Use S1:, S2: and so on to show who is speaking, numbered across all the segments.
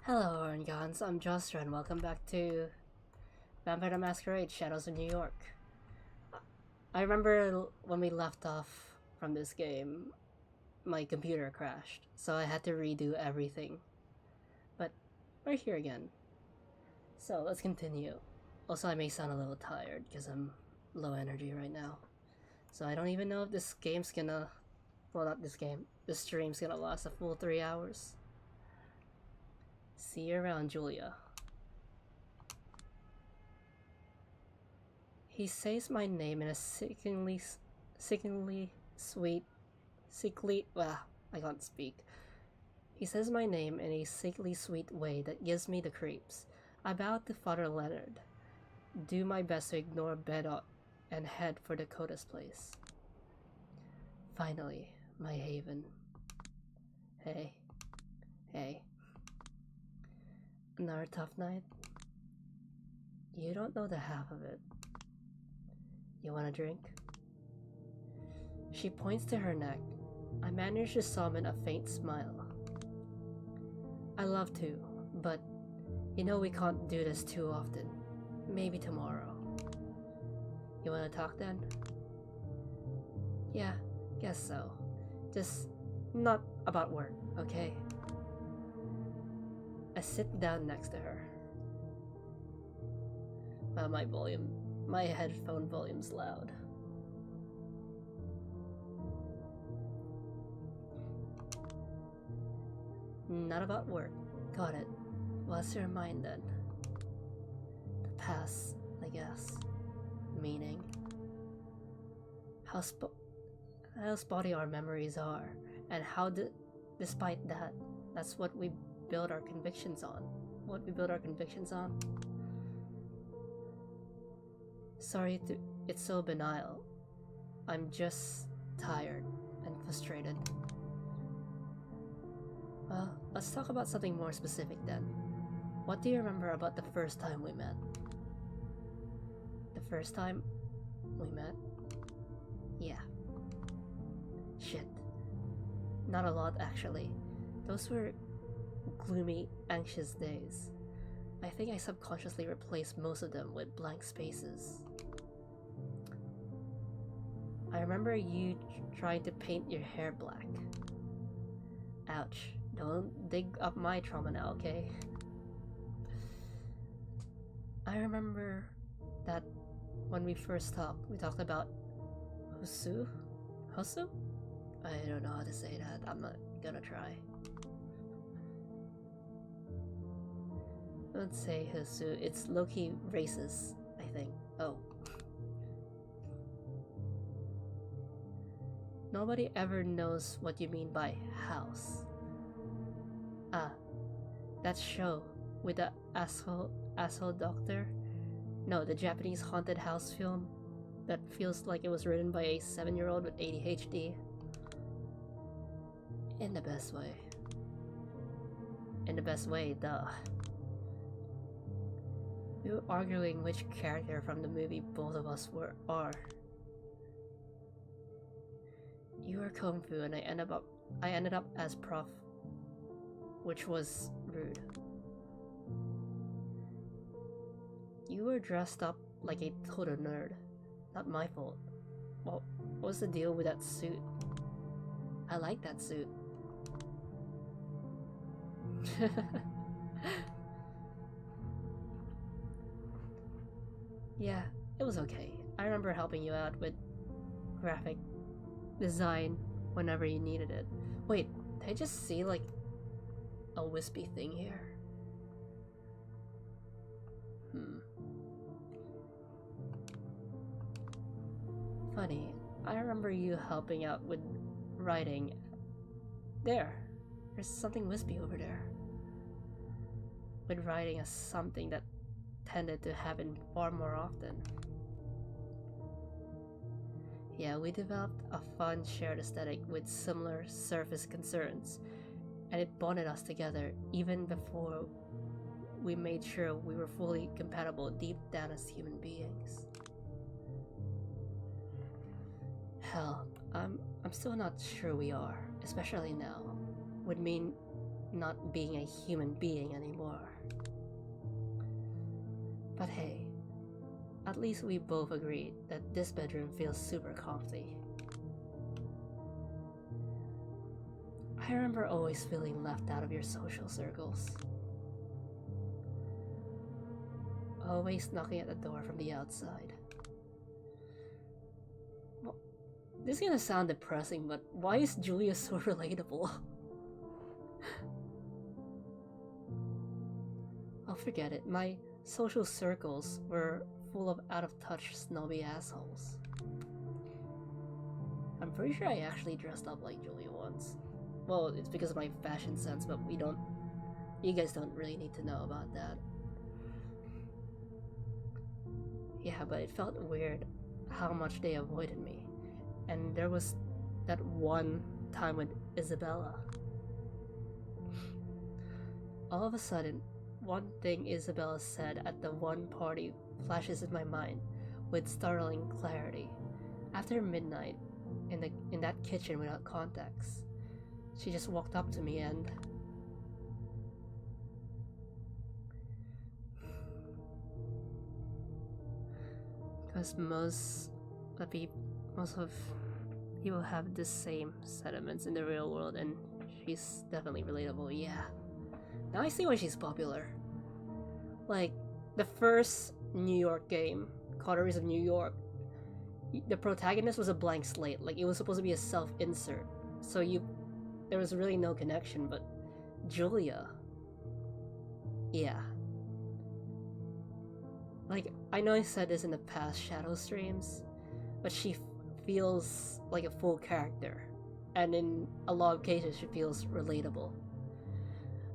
S1: Hello, Orangons. I'm Jostra, and welcome back to Vampire the Masquerade: Shadows of New York. I remember when we left off from this game, my computer crashed, so I had to redo everything. But we're here again. So let's continue. Also, I may sound a little tired because I'm low energy right now. So I don't even know if this game's gonna. Well, not this game. This stream's gonna last a full 3 hours. See you around, Julia. He says my name in a sickeningly sweet, sickly. Well, I can't speak. He says my name in a sickly sweet way that gives me the creeps. I bow to Father Leonard, do my best to ignore Bedot, and head for Dakota's place. Finally, my haven. Hey. Hey. Another tough night? You don't know the half of it. You want a drink? She points to her neck. I manage to summon a faint smile. I love to, but you know we can't do this too often. Maybe tomorrow. You wanna talk then? Yeah, guess so. Just not about work, okay? I sit down next to her. Wow, my headphone volume's loud. Not about work. Got it. What's your mind then? The past, I guess. Meaning? How spotty our memories are, and how despite that, that's what we build our convictions on. What we build our convictions on? Sorry, it's so banal. I'm just tired and frustrated. Well, let's talk about something more specific then. What do you remember about the first time we met? The first time we met? Yeah. Shit. Not a lot, actually. Those were gloomy, anxious days. I think I subconsciously replaced most of them with blank spaces. I remember you trying to paint your hair black. Ouch. Don't dig up my trauma now, okay? I remember that when we first talked, we talked about Hosu? Hosu? I don't know how to say that. I'm not gonna try. Don't say Hosu. It's low-key racist, I think. Oh. Nobody ever knows what you mean by house. Ah, that show with the asshole doctor? No, the Japanese haunted house film that feels like it was written by a 7-year-old with ADHD. In the best way. In the best way, duh. We were arguing which character from the movie both of us are. You were Kung Fu and I ended up as Prof, which was rude. You were dressed up like a total nerd. Not my fault. What was the deal with that suit? I like that suit. Yeah, it was okay. I remember helping you out with graphic design whenever you needed it. Wait, did I just see like a wispy thing here? Funny, I remember you helping out with writing. There's something wispy over there. With writing as something that tended to happen far more often. Yeah, we developed a fun shared aesthetic with similar surface concerns, and it bonded us together even before we made sure we were fully compatible deep down as human beings. Hell, I'm still not sure we are, especially now. With me not being a human being anymore. But hey, at least we both agreed that this bedroom feels super comfy. I remember always feeling left out of your social circles. Always knocking at the door from the outside. Well, this is gonna sound depressing, but why is Julia so relatable? I'll forget it. My social circles were full of out-of-touch, snobby assholes. I'm pretty sure I actually dressed up like Julia once. Well, it's because of my fashion sense, but you guys don't really need to know about that. Yeah, but it felt weird how much they avoided me. And there was that one time with Isabella. All of a sudden, one thing Isabella said at the one party flashes in my mind with startling clarity. After midnight, in that kitchen without context, she just walked up to me and... Because most of people have the same sentiments in the real world, and she's definitely relatable, yeah. Now I see why she's popular. Like, the first New York game, Coteries of New York, the protagonist was a blank slate. Like, it was supposed to be a self-insert. So there was really no connection, but Julia, yeah. Like, I know I said this in the past Shadow streams, but she feels like a full character, and in a lot of cases she feels relatable.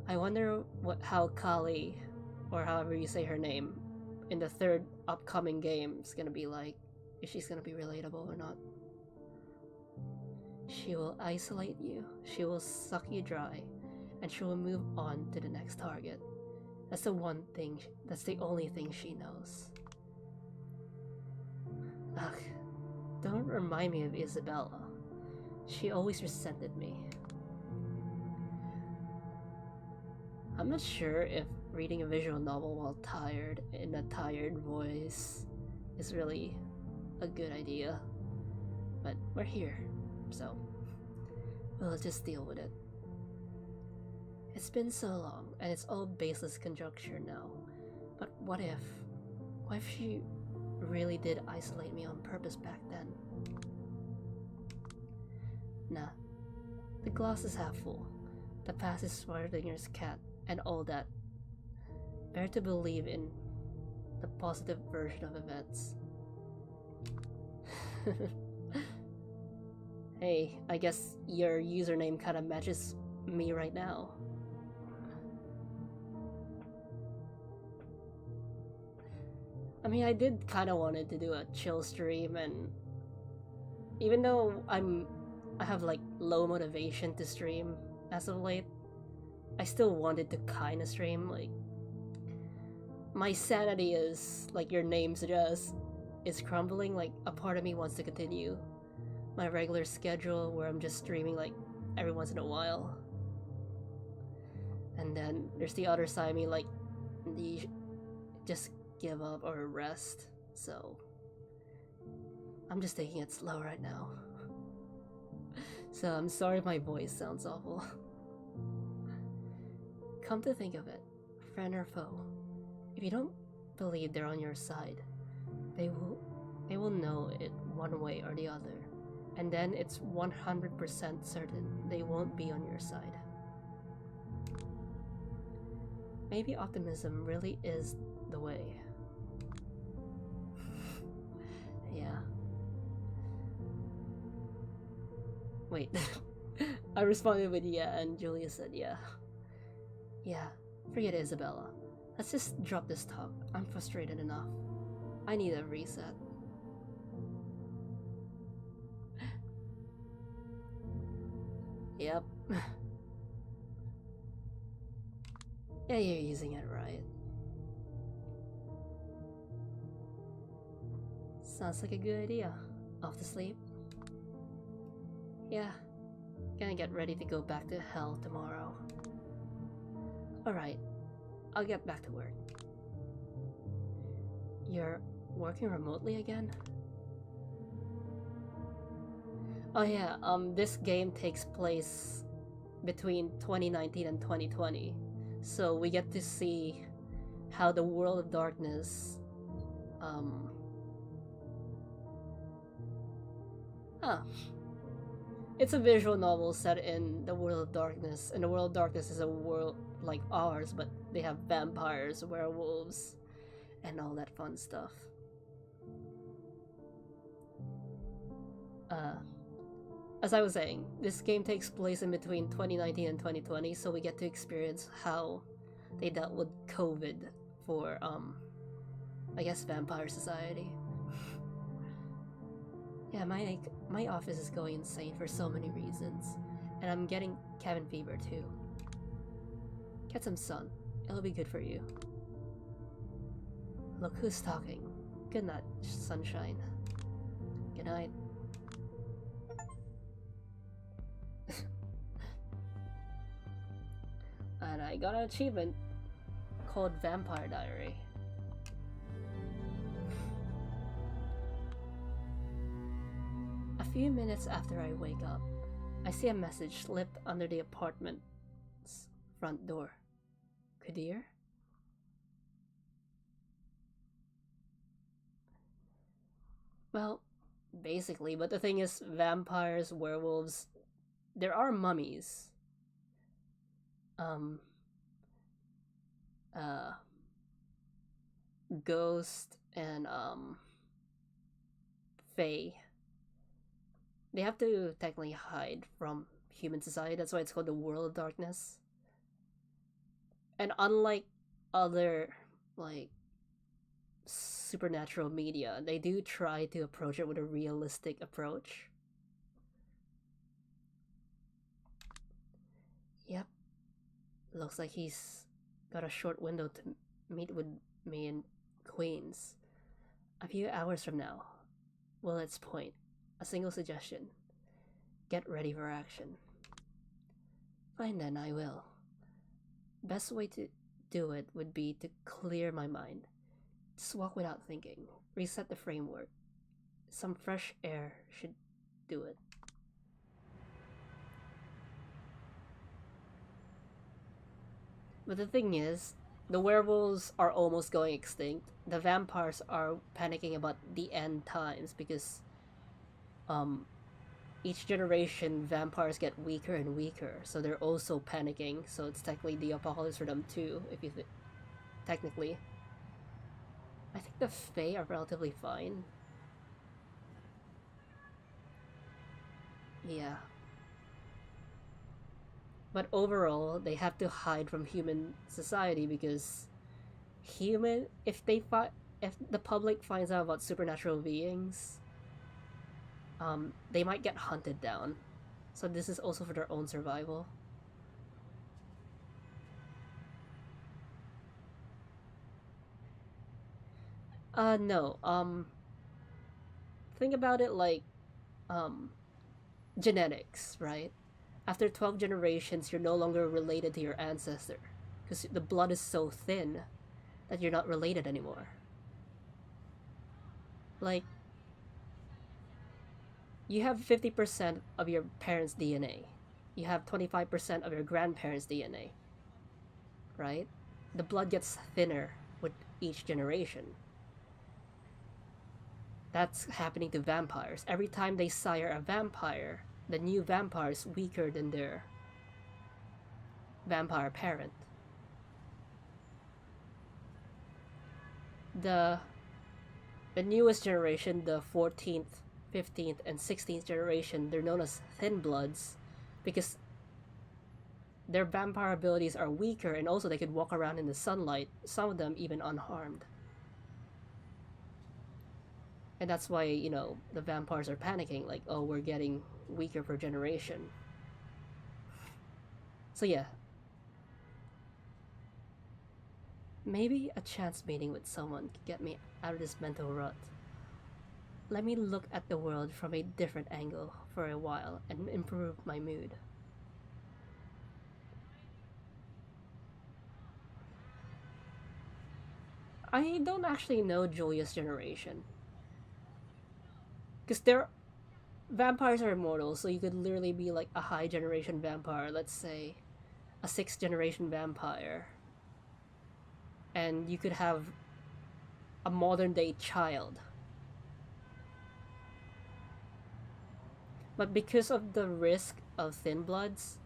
S1: I wonder how Kali, or however you say her name, in the third upcoming game is gonna be like, if she's gonna be relatable or not. She will isolate you, she will suck you dry, and she will move on to the next target. That's the only thing she knows. Ugh, don't remind me of Isabella. She always resented me. I'm not sure if reading a visual novel while tired, in a tired voice, is really a good idea. But we're here, so we'll just deal with it. It's been so long, and it's all baseless conjecture now. But what if she really did isolate me on purpose back then? Nah, the glass is half full. The past is Schrodinger's cat, and all that. Better to believe in the positive version of events. Hey, I guess your username kinda matches me right now. I mean, I did kinda wanted to do a chill stream, and even though I have like low motivation to stream as of late, I still wanted to kinda stream. Like, my sanity is, like your name suggests, is crumbling. Like, a part of me wants to continue my regular schedule where I'm just streaming like every once in a while. And then there's the other side of me, like, just give up or rest. So I'm just taking it slow right now. So I'm sorry if my voice sounds awful. Come to think of it, friend or foe, if you don't believe they're on your side, they will know it one way or the other, and then it's 100% certain they won't be on your side. Maybe optimism really is the way. Yeah. Wait. I responded with yeah, and Julia said yeah. Yeah, forget Isabella. Let's just drop this talk. I'm frustrated enough. I need a reset. Yep. Yeah, you're using it right. Sounds like a good idea. Off to sleep? Yeah. Gonna get ready to go back to hell tomorrow. Alright, I'll get back to work. You're working remotely again? Oh yeah, this game takes place between 2019 and 2020. So we get to see how the world of darkness, it's a visual novel set in the world of darkness, and the world of darkness is a world like ours, but they have vampires, werewolves, and all that fun stuff. As I was saying, this game takes place in between 2019 and 2020, so we get to experience how they dealt with COVID for, I guess, Vampire Society. Yeah, my office is going insane for so many reasons, and I'm getting cabin fever too. Get some sun. It'll be good for you. Look who's talking. Good night, sunshine. Good night. And I got an achievement called Vampire Diary. A few minutes after I wake up, I see a message slipped under the apartment's front door. Kadir? Well, basically, but the thing is, vampires, werewolves, there are mummies. Ghost and, Fae. They have to technically hide from human society, that's why it's called the World of Darkness. And unlike other, like, supernatural media, they do try to approach it with a realistic approach. Yep. Looks like he's got a short window to meet with me in Queens. A few hours from now. Well, let's point. A single suggestion. Get ready for action. Fine then, I will. Best way to do it would be to clear my mind. Just walk without thinking. Reset the framework. Some fresh air should do it. But the thing is, the werewolves are almost going extinct. The vampires are panicking about the end times because each generation vampires get weaker and weaker, so they're also panicking. So it's technically the apocalypse for them too, if you technically. I think the Fae are relatively fine. Yeah. But overall, they have to hide from human society because if the public finds out about supernatural beings, they might get hunted down. So this is also for their own survival. No. Think about it like, genetics, right? After 12 generations, you're no longer related to your ancestor because the blood is so thin that you're not related anymore. Like, you have 50% of your parents' DNA. You have 25% of your grandparents' DNA. Right? The blood gets thinner with each generation. That's happening to vampires. Every time they sire a vampire, the new vampire is weaker than their vampire parent. The newest generation, the 14th, 15th, and 16th generation, they're known as thin bloods because their vampire abilities are weaker, and also they could walk around in the sunlight, some of them even unharmed. And that's why, the vampires are panicking, like, oh, we're getting weaker per generation. So yeah. Maybe a chance meeting with someone could get me out of this mental rut. Let me look at the world from a different angle for a while and improve my mood. I don't actually know Julia's generation. Because they're vampires are immortal, so you could literally be like a high generation vampire, let's say a sixth generation vampire, and you could have a modern day child. But because of the risk of thin bloods,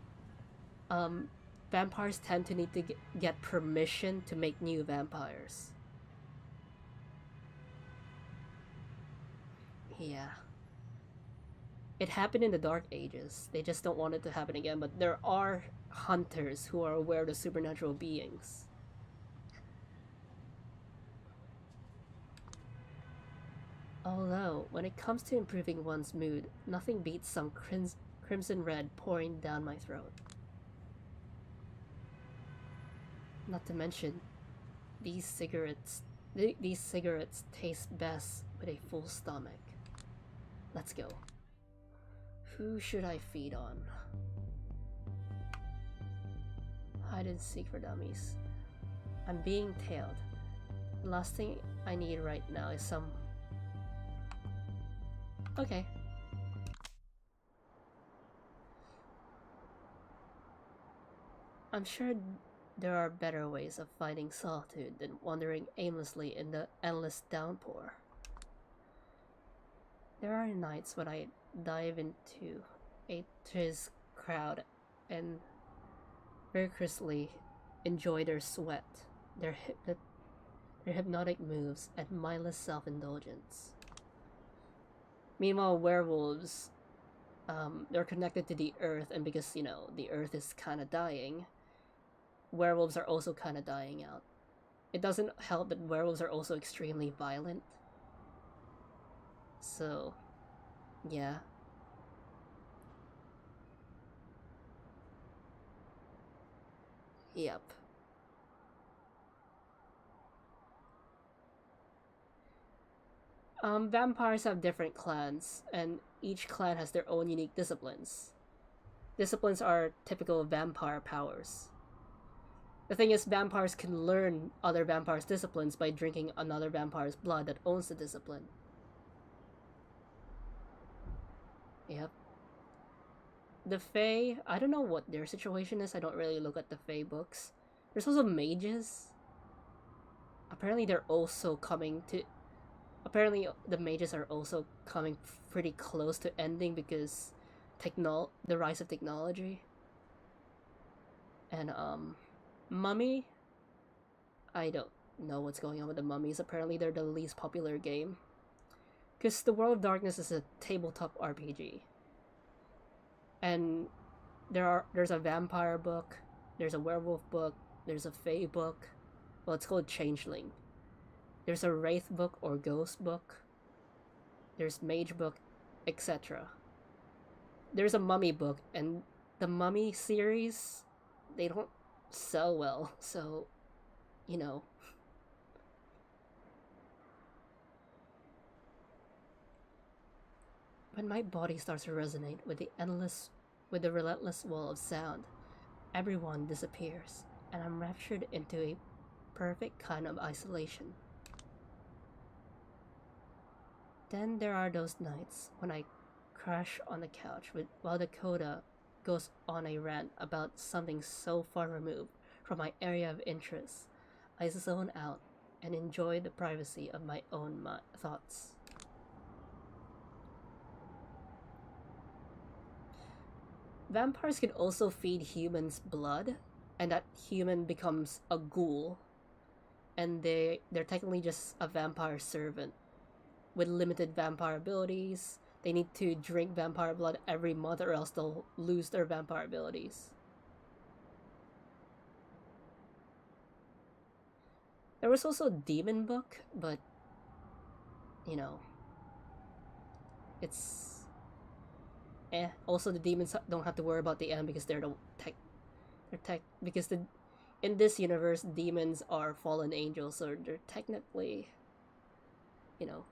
S1: um, vampires tend to need to get permission to make new vampires. Yeah. It happened in the Dark Ages. They just don't want it to happen again, but there are hunters who are aware of the supernatural beings. Although, when it comes to improving one's mood, nothing beats some crimson red pouring down my throat. Not to mention, these cigarettes taste best with a full stomach. Let's go. Who should I feed on? Hide and seek for dummies. I'm being tailed. The last thing I need right now is some... Okay. I'm sure there are better ways of fighting solitude than wandering aimlessly in the endless downpour. There are nights when I dive into a trizz crowd and rigorously enjoy their sweat, their hypnotic moves, and mindless self-indulgence. Meanwhile, werewolves, they're connected to the earth, and because, you know, the earth is kind of dying, werewolves are also kind of dying out. It doesn't help that werewolves are also extremely violent. So, yeah. Yep. Vampires have different clans, and each clan has their own unique disciplines. Disciplines are typical vampire powers. The thing is, vampires can learn other vampires' disciplines by drinking another vampire's blood that owns the discipline. Yep. The Fae, I don't know what their situation is. I don't really look at the Fae books. There's also mages. Apparently they're also coming to... Apparently the mages are also coming pretty close to ending because the rise of technology. And, Mummy? I don't know what's going on with the mummies. Apparently they're the least popular game. Because the World of Darkness is a tabletop RPG. And there's a vampire book, there's a werewolf book, there's a fae book. Well, it's called Changeling. There's a wraith book or ghost book. There's mage book, etc. There's a mummy book, and the mummy series, they don't sell well, so, you know. When my body starts to resonate with the relentless wall of sound, everyone disappears, and I'm raptured into a perfect kind of isolation. Then there are those nights when I crash on the couch while Dakota goes on a rant about something so far removed from my area of interest. I zone out and enjoy the privacy of my own thoughts. Vampires can also feed humans blood, and that human becomes a ghoul, and they're technically just a vampire servant with limited vampire abilities. They need to drink vampire blood every month or else they'll lose their vampire abilities. There was also a demon book, but, you know, it's also the demons don't have to worry about the end because in this universe demons are fallen angels, so they're technically, you know,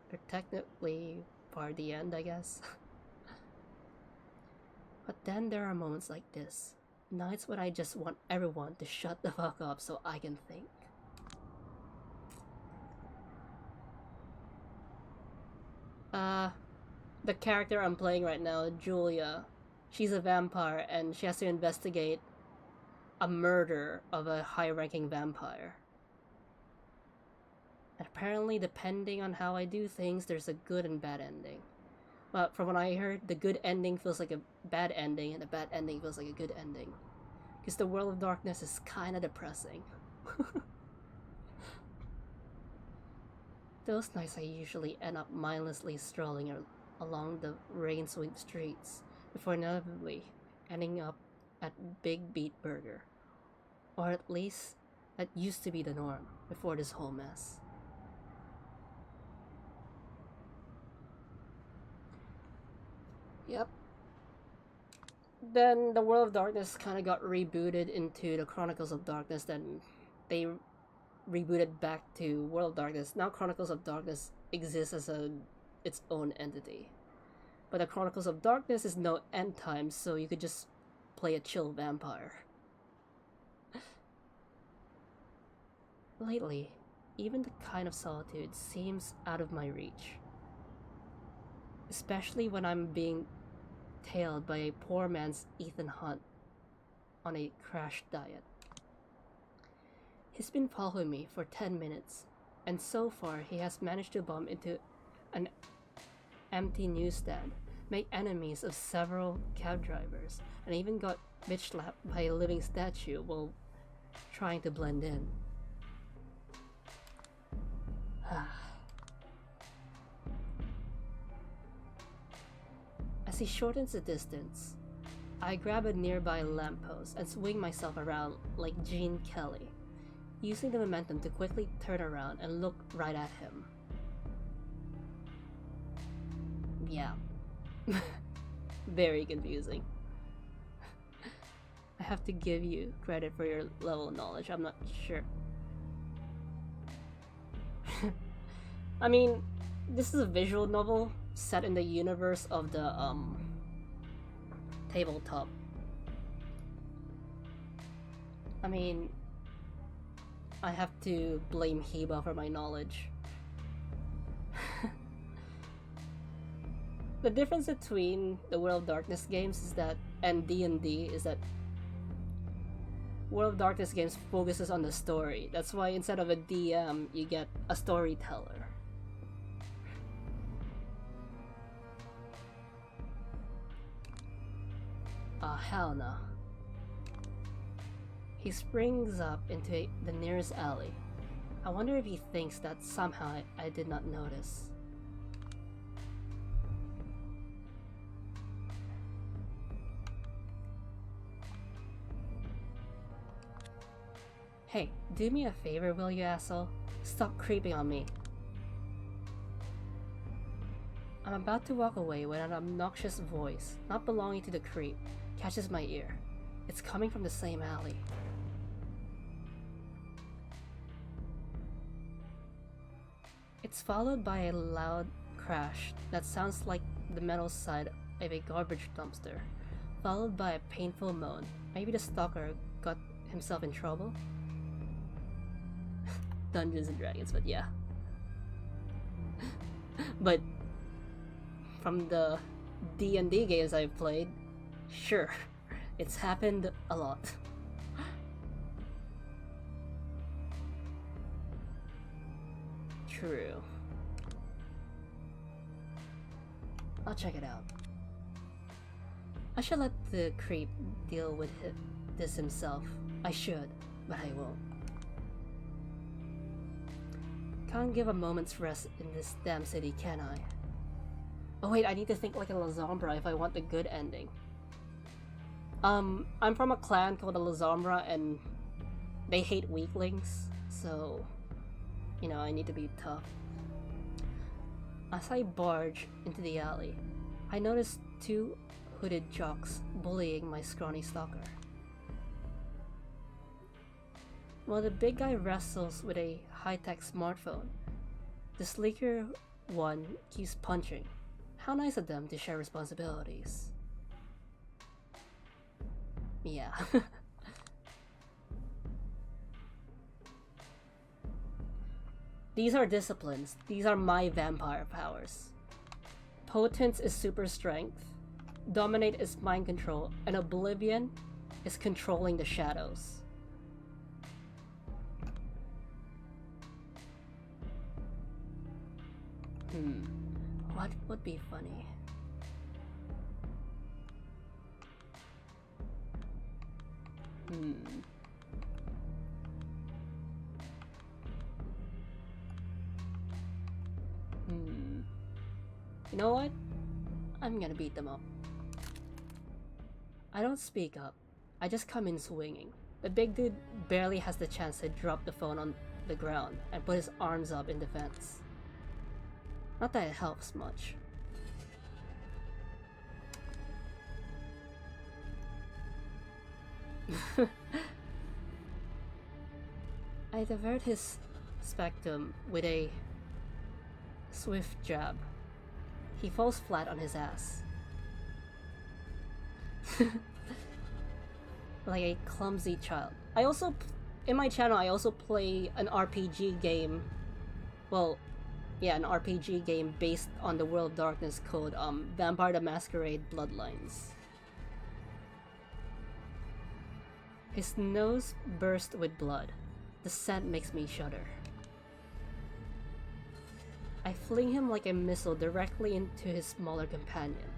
S1: they're technically part of the end, I guess. But then there are moments like this, nights when I just want everyone to shut the fuck up so I can think. the character I'm playing right now, Julia, she's a vampire and she has to investigate a murder of a high-ranking vampire. And apparently, depending on how I do things, there's a good and bad ending. But from what I heard, the good ending feels like a bad ending, and the bad ending feels like a good ending. Because the World of Darkness is kinda depressing. Those nights I usually end up mindlessly strolling along the rain-swept streets, before inevitably ending up at Big Beat Burger. Or at least, that used to be the norm, before this whole mess. Yep. Then the World of Darkness kind of got rebooted into the Chronicles of Darkness, then they rebooted back to World of Darkness. Now Chronicles of Darkness exists as its own entity. But the Chronicles of Darkness is no end times, so you could just play a chill vampire. Lately, even the kind of solitude seems out of my reach. Especially when I'm being tailed by a poor man's Ethan Hunt on a crash diet. He's been following me for 10 minutes, and so far he has managed to bump into an empty newsstand, make enemies of several cab drivers, and even got bitch slapped by a living statue while trying to blend in. As he shortens the distance, I grab a nearby lamppost and swing myself around like Gene Kelly, using the momentum to quickly turn around and look right at him. Yeah. Very confusing. I have to give you credit for your level of knowledge, I'm not sure. I mean, this is a visual novel set in the universe of the tabletop. I mean, I have to blame Hiba for my knowledge. The difference between the World of Darkness games is that, and D&D, is that World of Darkness games focuses on the story. That's why instead of a DM, you get a storyteller. Hell no. He springs up into the nearest alley. I wonder if he thinks that somehow I did not notice. Hey, do me a favor, will you, asshole? Stop creeping on me. I'm about to walk away when an obnoxious voice, not belonging to the creep, catches my ear. It's coming from the same alley. It's followed by a loud crash that sounds like the metal side of a garbage dumpster, followed by a painful moan. Maybe the stalker got himself in trouble? Dungeons and Dragons, but yeah. But from the D&D games I've played, sure, it's happened a lot. True. I'll check it out. I should let the creep deal with this himself. I should, but I won't. Can't give a moment's rest in this damn city, can I? Oh wait, I need to think like a Lasombra if I want the good ending. I'm from a clan called the Lasombra and they hate weaklings, so, you know, I need to be tough. As I barge into the alley, I notice two hooded jocks bullying my scrawny stalker. While the big guy wrestles with a high-tech smartphone, the sleeker one keeps punching. How nice of them to share responsibilities. Yeah. These are disciplines. These are my vampire powers. Potence is super strength, Dominate is mind control, and Oblivion is controlling the shadows. What would be funny? You know what? I'm gonna beat them up. I don't speak up. I just come in swinging. The big dude barely has the chance to drop the phone on the ground and put his arms up in defense. Not that it helps much. I divert his spectrum with a swift jab. He falls flat on his ass. Like a clumsy child. I also, in my channel, I also play an RPG game. Well, yeah, an RPG game based on the World of Darkness called Vampire the Masquerade Bloodlines. His nose burst with blood. The scent makes me shudder. I fling him like a missile directly into his smaller companion.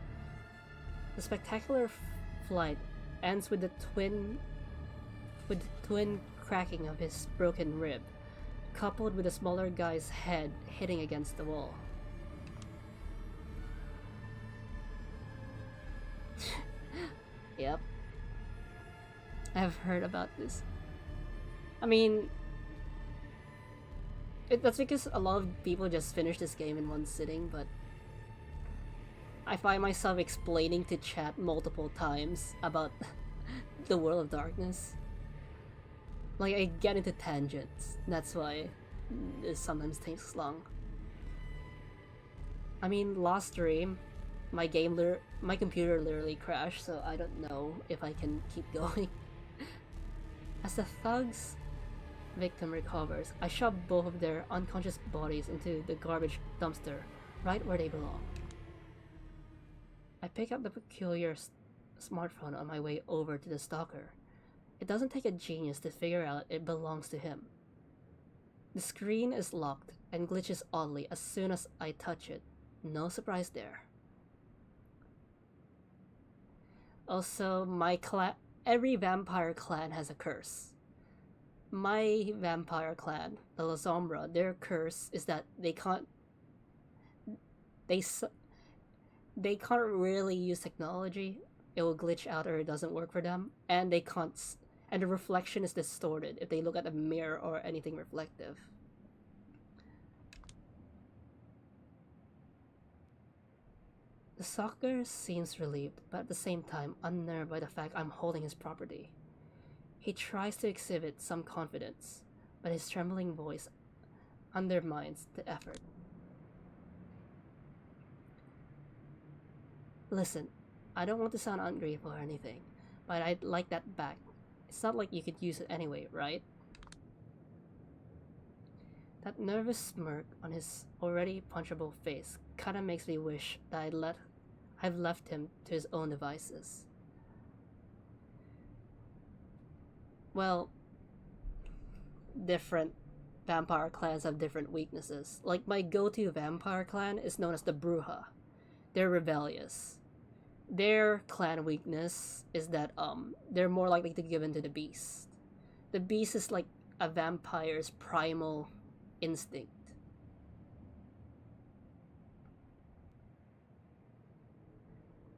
S1: The spectacular flight ends with the twin cracking of his broken rib, coupled with the smaller guy's head hitting against the wall. Yep. I've heard about this. I mean, that's because a lot of people just finish this game in one sitting, but I find myself explaining to chat multiple times about the World of Darkness. Like, I get into tangents. That's why this sometimes takes long. I mean, last stream, my computer literally crashed, so I don't know if I can keep going. As the thug's victim recovers, I shove both of their unconscious bodies into the garbage dumpster, right where they belong. I pick up the peculiar smartphone on my way over to the stalker. It doesn't take a genius to figure out it belongs to him. The screen is locked and glitches oddly as soon as I touch it. No surprise there. Also, every vampire clan has a curse. My vampire clan, the La Sombra, their curse is that they can't really use technology. It will glitch out or it doesn't work for them, and the reflection is distorted if they look at a mirror or anything reflective. The stalker seems relieved, but at the same time unnerved by the fact I'm holding his property. He tries to exhibit some confidence, but his trembling voice undermines the effort. Listen, I don't want to sound ungrateful or anything, but I'd like that back. It's not like you could use it anyway, right? That nervous smirk on his already punchable face kinda makes me wish that I've left him to his own devices. Well, different vampire clans have different weaknesses. Like, my go-to vampire clan is known as the Bruja. They're rebellious. Their clan weakness is that they're more likely to give in to the beast. The beast is like a vampire's primal instinct.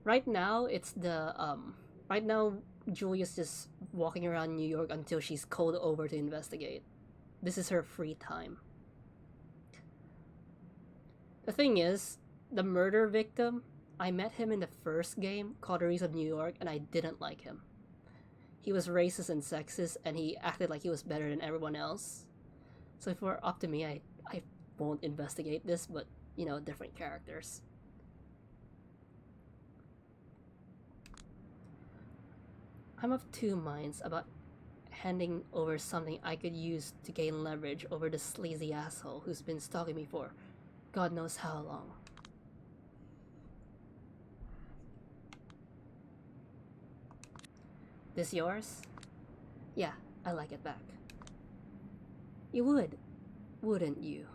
S1: Right now, Julia's just walking around New York until she's called over to investigate. This is her free time. The thing is, the murder victim, I met him in the first game, Coteries of New York, and I didn't like him. He was racist and sexist, and he acted like he was better than everyone else. So if it were up to me, I won't investigate this, but, you know, different characters. I'm of two minds about handing over something I could use to gain leverage over the sleazy asshole who's been stalking me for God knows how long. This yours? Yeah, I like it back. You would, wouldn't you?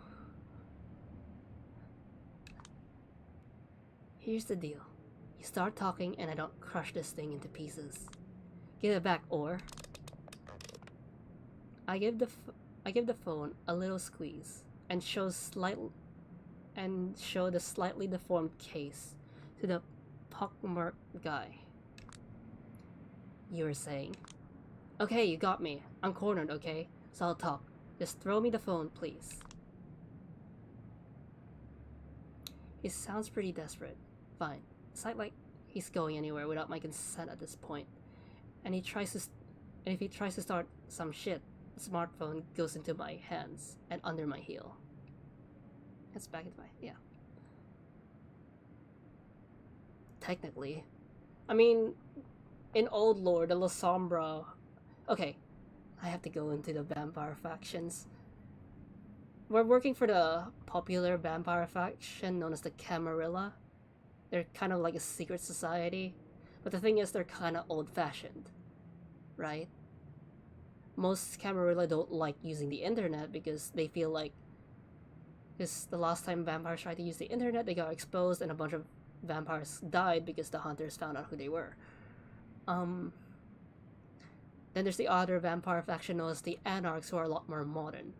S1: Here's the deal. You start talking and I don't crush this thing into pieces. Give it back, or I give the phone a little squeeze and show the slightly deformed case to the pockmarked guy. You were saying, okay, you got me. I'm cornered, okay? So I'll talk. Just throw me the phone, please. He sounds pretty desperate. Fine. It's not like he's going anywhere without my consent at this point. And if he tries to start some shit, the smartphone goes into my hands and under my heel. It's back into my, yeah. Technically. I mean, in old lore, the La Sombra... Okay, I have to go into the vampire factions. We're working for the popular vampire faction known as the Camarilla. They're kind of like a secret society. But the thing is, they're kind of old-fashioned. Right? Most Camarilla don't like using the internet because they feel like... Because the last time vampires tried to use the internet, they got exposed and a bunch of vampires died because the hunters found out who they were. Then there's the other vampire faction known as the Anarchs, who are a lot more modern.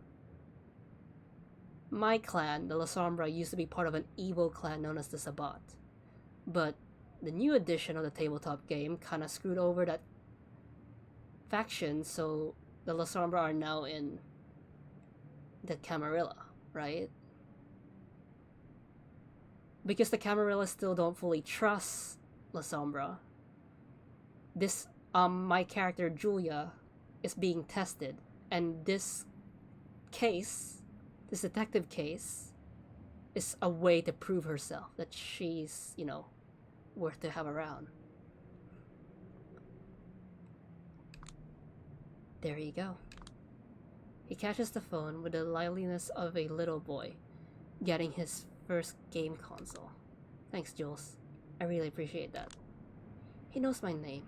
S1: My clan, the La Sombra, used to be part of an evil clan known as the Sabbat. But the new edition of the tabletop game kind of screwed over that faction, so the La Sombra are now in the Camarilla, right? Because the Camarilla still don't fully trust La Sombra, this my character Julia is being tested, and this detective case is a way to prove herself that she's, you know, worth to have around. There you go. He catches the phone with the liveliness of a little boy getting his first game console. Thanks, Jules. I really appreciate that. He knows my name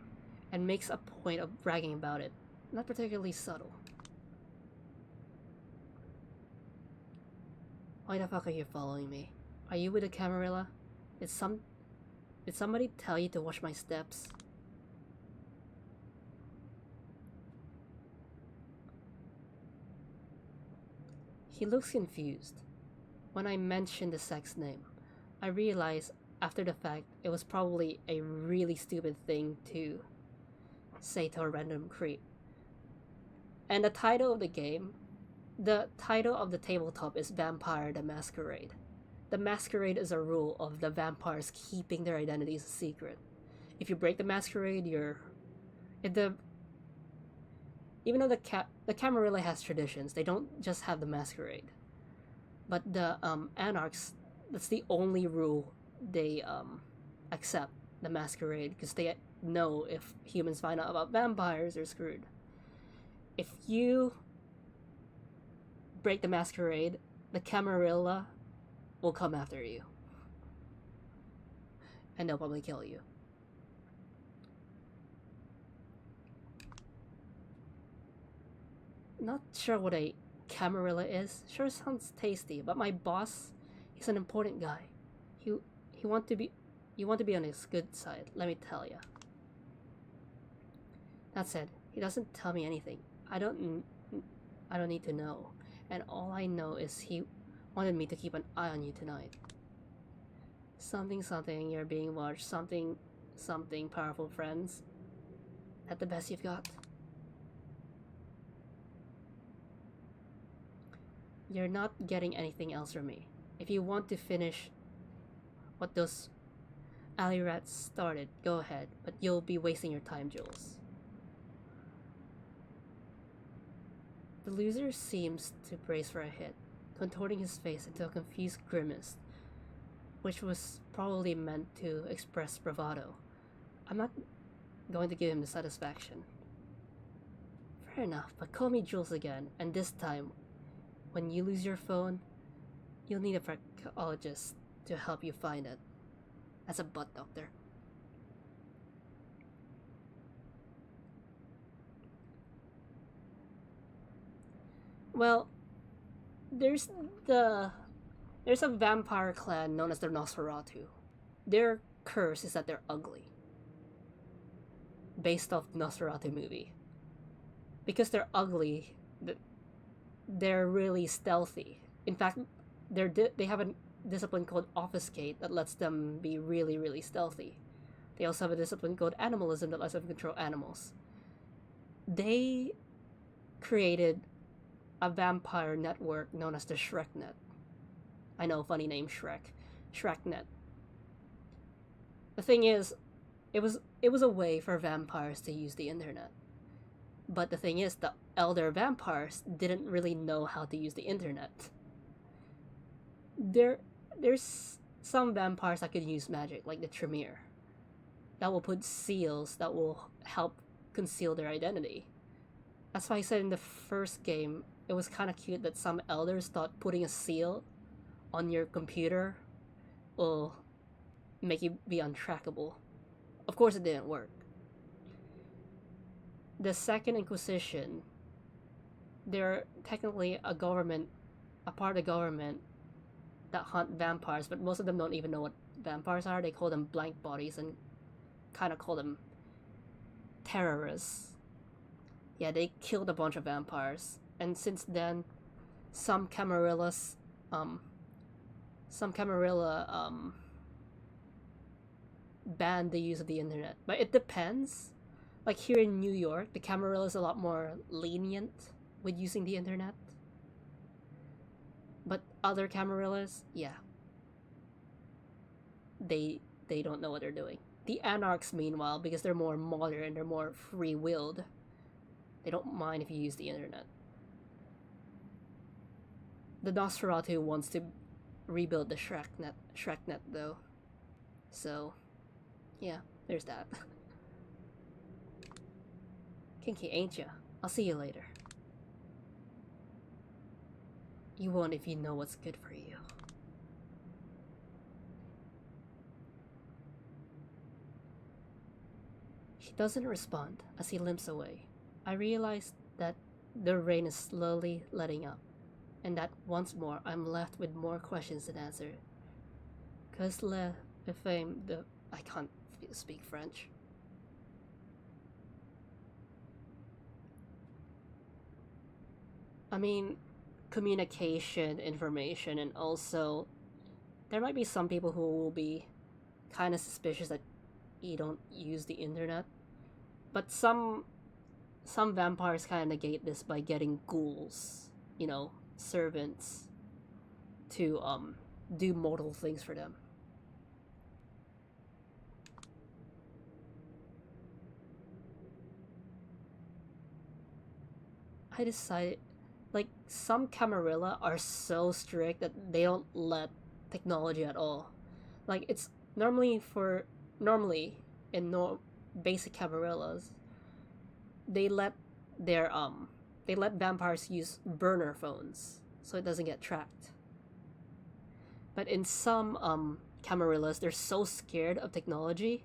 S1: and makes a point of bragging about it. Not particularly subtle. Why the fuck are you following me? Are you with the Camarilla? Did somebody tell you to watch my steps? He looks confused. When I mentioned the sex name, I realized after the fact it was probably a really stupid thing to say to a random creep. And the title of the game, the title of the tabletop is Vampire the Masquerade. The Masquerade is a rule of the vampires keeping their identities a secret. If you break the Masquerade, even though the Camarilla has traditions, they don't just have the Masquerade. But the Anarchs, that's the only rule they accept, the Masquerade, because they know if humans find out about vampires, they're screwed. If you break the Masquerade, the Camarilla will come after you. And they'll probably kill you. Not sure what a Camarilla is. Sure sounds tasty, but my boss, he's an important guy. You want to be on his good side, let me tell ya. That said, he doesn't tell me anything. I don't need to know. And all I know is he wanted me to keep an eye on you tonight. Something, you're being watched. Something, powerful friends. That the best you've got? You're not getting anything else from me. If you want to finish what those alley rats started, go ahead, but you'll be wasting your time, Jules. The loser seems to brace for a hit, contorting his face into a confused grimace, which was probably meant to express bravado. I'm not going to give him the satisfaction. Fair enough, but call me Jules again, and this time, when you lose your phone, you'll need a proctologist to help you find it. That's a butt doctor. Well, there's the there's a vampire clan known as the Nosferatu. Their curse is that they're ugly, based off the Nosferatu movie. Because they're ugly, they're really stealthy. In fact, they have a discipline called obfuscate that lets them be really, really stealthy. They also have a discipline called animalism that lets them control animals. They created a vampire network known as the ShrekNet. I know, funny name, ShrekNet. The thing is, it was a way for vampires to use the internet. But the thing is, the elder vampires didn't really know how to use the internet. There's some vampires that could use magic, like the Tremere, that will put seals that will help conceal their identity. That's why I said in the first game, it was kind of cute that some elders thought putting a seal on your computer will make you be untrackable. Of course, it didn't work. The Second Inquisition, they're technically a part of the government that hunt vampires, but most of them don't even know what vampires are. They call them blank bodies and kind of call them terrorists. Yeah, they killed a bunch of vampires, and since then, some Camarilla banned the use of the internet. But it depends. Like here in New York, the Camarilla is a lot more lenient with using the internet. But other Camarillas, yeah, they don't know what they're doing. The Anarchs, meanwhile, because they're more modern, they're more free-willed, they don't mind if you use the internet. The Nosferatu wants to rebuild the ShrekNet though. So, yeah, there's that. Kinky, ain't ya? I'll see you later. You won't if you know what's good for you. He doesn't respond as he limps away. I realize that the rain is slowly letting up, and that once more I'm left with more questions than answered. I can't speak French. I mean, communication, information, and also there might be some people who will be kind of suspicious that you don't use the internet. But some vampires kind of negate this by getting ghouls, servants, to do mortal things for them. I decided, like, some Camarilla are so strict that they don't let technology at all. Like, it's normally in basic Camarillas, they let vampires use burner phones so it doesn't get tracked. But in some Camarillas, they're so scared of technology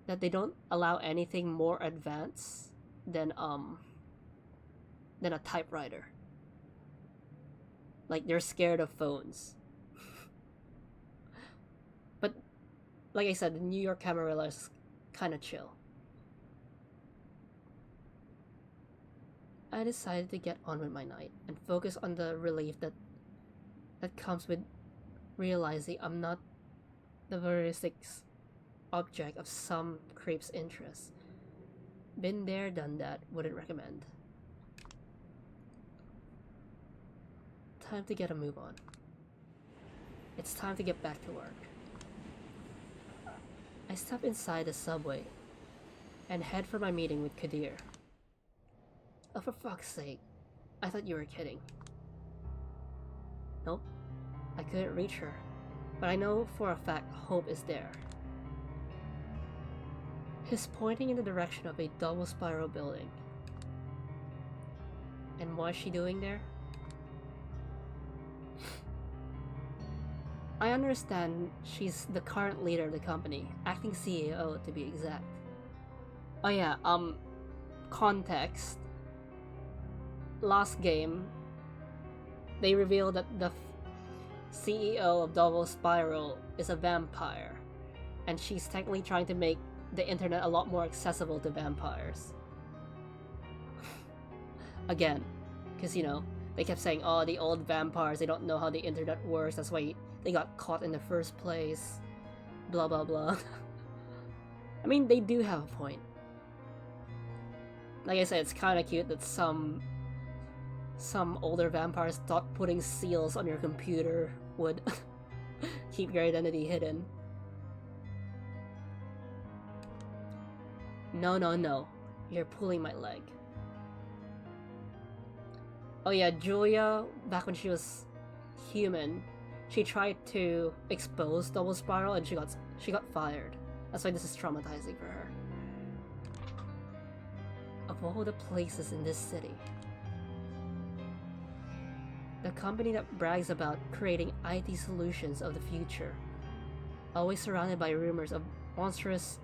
S1: that they don't allow anything more advanced than a typewriter. Like, they're scared of phones. But like I said, the New York Camarilla is kind of chill. I decided to get on with my night and focus on the relief that comes with realizing I'm not the voyeuristic object of some creep's interest. Been there, done that, wouldn't recommend. Time to get a move on. It's time to get back to work. I step inside the subway and head for my meeting with Kadir. Oh, for fuck's sake. I thought you were kidding. Nope. I couldn't reach her. But I know for a fact Hope is there. He's pointing in the direction of a double spiral building. And what is she doing there? I understand she's the current leader of the company, acting CEO to be exact. Oh yeah, context. last game, they revealed that the CEO of Double Spiral is a vampire, and she's technically trying to make the internet a lot more accessible to vampires. Again, because you know, they kept saying, oh, the old vampires, they don't know how the internet works, that's why they got caught in the first place, blah blah blah. I mean, they do have a point. Like I said, it's kind of cute that some older vampires thought putting seals on your computer would keep your identity hidden. No, no, no. You're pulling my leg. Oh yeah, Julia, back when she was human, she tried to expose Double Spiral and she got fired. That's why this is traumatizing for her. Of all the places in this city, the company that brags about creating IT solutions of the future, always surrounded by rumors of monstrous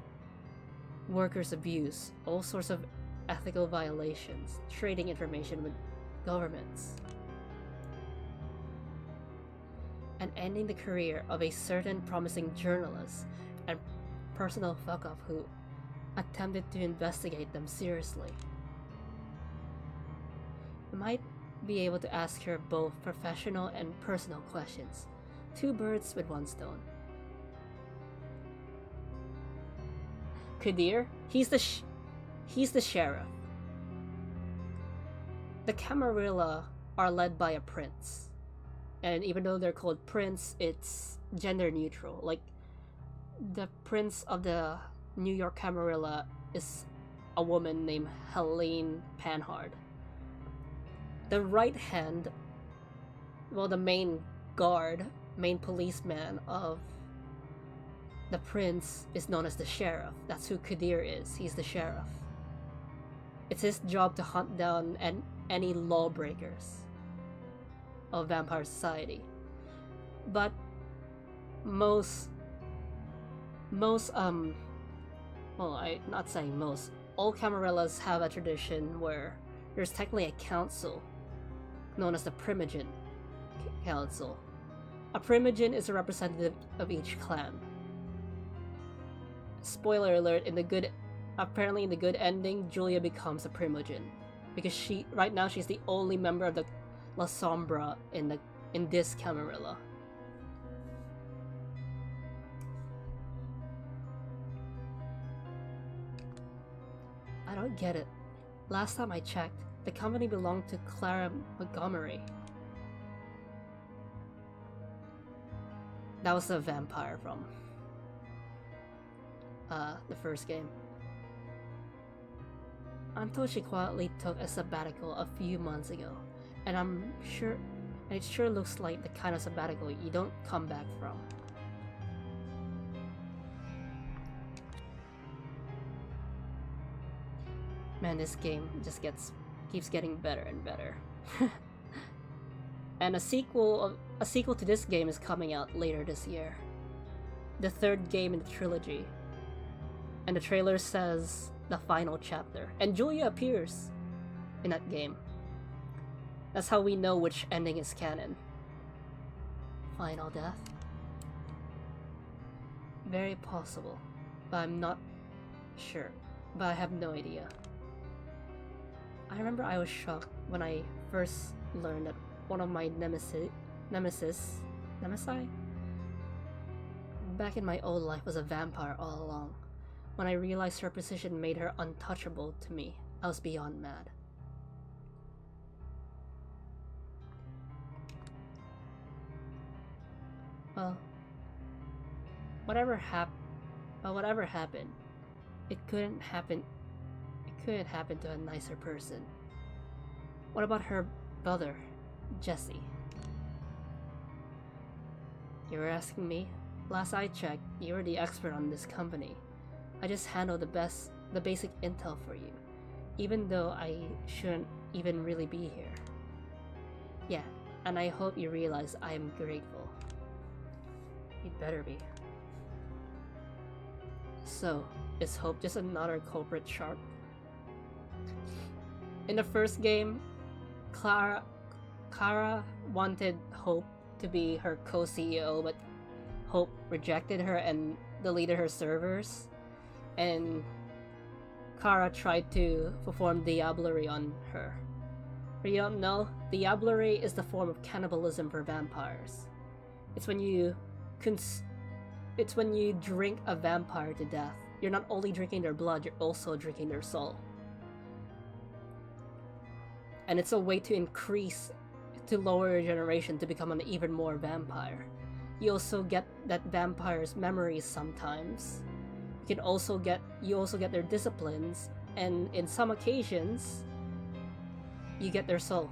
S1: workers' abuse, all sorts of ethical violations, trading information with governments, and ending the career of a certain promising journalist and personal fuck-up who attempted to investigate them seriously. You might be able to ask her both professional and personal questions. 2 birds with 1 stone. Kadir? He's the sheriff. The Camarilla are led by a prince. And even though they're called prince, it's gender neutral. Like, the prince of the New York Camarilla is a woman named Helene Panhard. The right hand, well, the main policeman of the prince is known as the sheriff. That's who Kadir is. He's the sheriff. It's his job to hunt down any lawbreakers of vampire society. But most well, I'm not saying most, all Camarillas have a tradition where there's technically a council known as the Primogen Council. A Primogen is a representative of each clan. Spoiler alert, apparently in the good ending, Julia becomes a Primogen. Because right now she's the only member of the La Sombra in this Camarilla. I don't get it. Last time I checked, the company belonged to Clara Montgomery. That was the vampire from the first game. I'm told she quietly took a sabbatical a few months ago, and it sure looks like the kind of sabbatical you don't come back from. Man, this game just keeps getting better and better. And a sequel to this game is coming out later this year. The 3rd game in the trilogy. And the trailer says the final chapter. And Julia appears in that game. That's how we know which ending is canon. Final death? Very possible. But I'm not sure. But I have no idea. I remember I was shocked when I first learned that one of my nemesis back in my old life was a vampire all along. When I realized her position made her untouchable to me, I was beyond mad. Well, whatever happened, it couldn't happen to a nicer person. What about her brother, Jesse? You were asking me? Last I checked, you were the expert on this company. I just handle the basic intel for you, even though I shouldn't even really be here. Yeah, and I hope you realize I am grateful. You'd better be. So, is Hope just another culprit shark? In the first game, Kara wanted Hope to be her co-CEO, but Hope rejected her and deleted her servers, and Kara tried to perform diablerie on her. For you don't know, diablerie is the form of cannibalism for vampires. It's when you drink a vampire to death. You're not only drinking their blood, you're also drinking their soul. And it's a way to lower your generation to become an even more vampire. You also get that vampire's memories sometimes. You also get their disciplines, and in some occasions, you get their soul.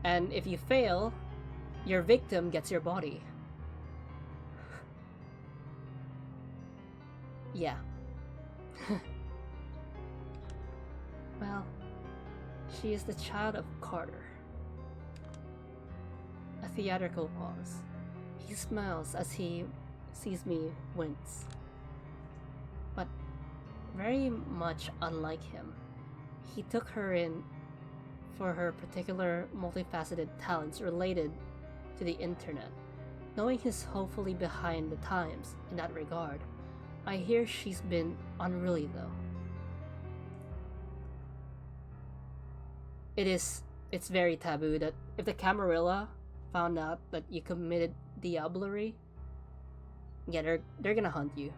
S1: And if you fail, your victim gets your body. Yeah. Well, she is the child of Carter. A theatrical pause. He smiles as he sees me wince. But very much unlike him, he took her in for her particular multifaceted talents related to the internet. Knowing he's hopefully behind the times in that regard, I hear she's been unruly though. It's very taboo that if the Camarilla found out that you committed diablerie, yeah, they're gonna hunt you.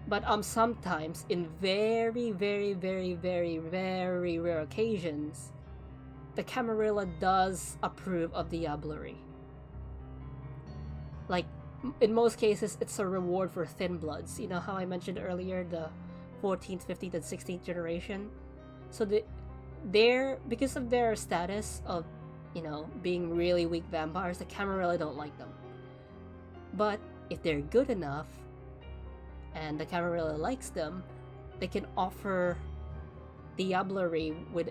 S1: But sometimes, in very, very, very, very, very rare occasions, the Camarilla does approve of diablerie. Like, in most cases, it's a reward for thin bloods. You know how I mentioned earlier the 14th, 15th, and 16th generation? So because of their status of, being really weak vampires, the Camarilla don't like them. But if they're good enough, and the Camarilla likes them, they can offer diablerie with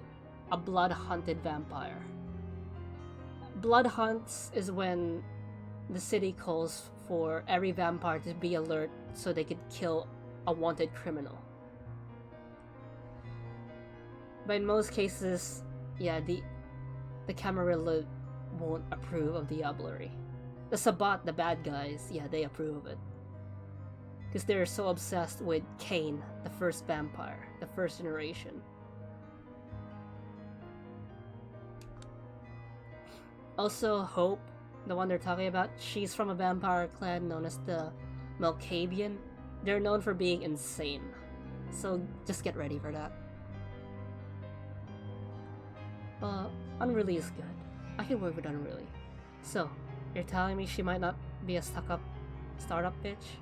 S1: a blood-hunted vampire. Blood hunts is when the city calls for every vampire to be alert so they could kill a wanted criminal. But in most cases, yeah, the Camarilla won't approve of diablerie. The Sabbat, the bad guys, yeah, they approve of it. Because they're so obsessed with Cain, the first vampire, the first generation. Also, Hope, the one they're talking about, she's from a vampire clan known as the Malkavian. They're known for being insane. So just get ready for that. Unruly is good. I can work with Unruly. So, you're telling me she might not be a stuck-up startup bitch?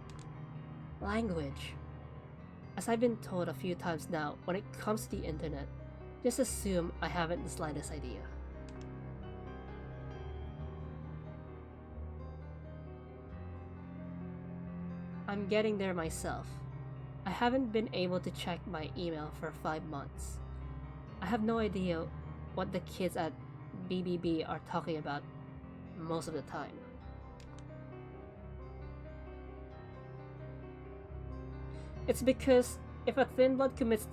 S1: Language. As I've been told a few times now, when it comes to the internet, just assume I haven't the slightest idea. I'm getting there myself. I haven't been able to check my email for 5 months. I have no idea what the kids at BBB are talking about most of the time. It's because if a thin blood commits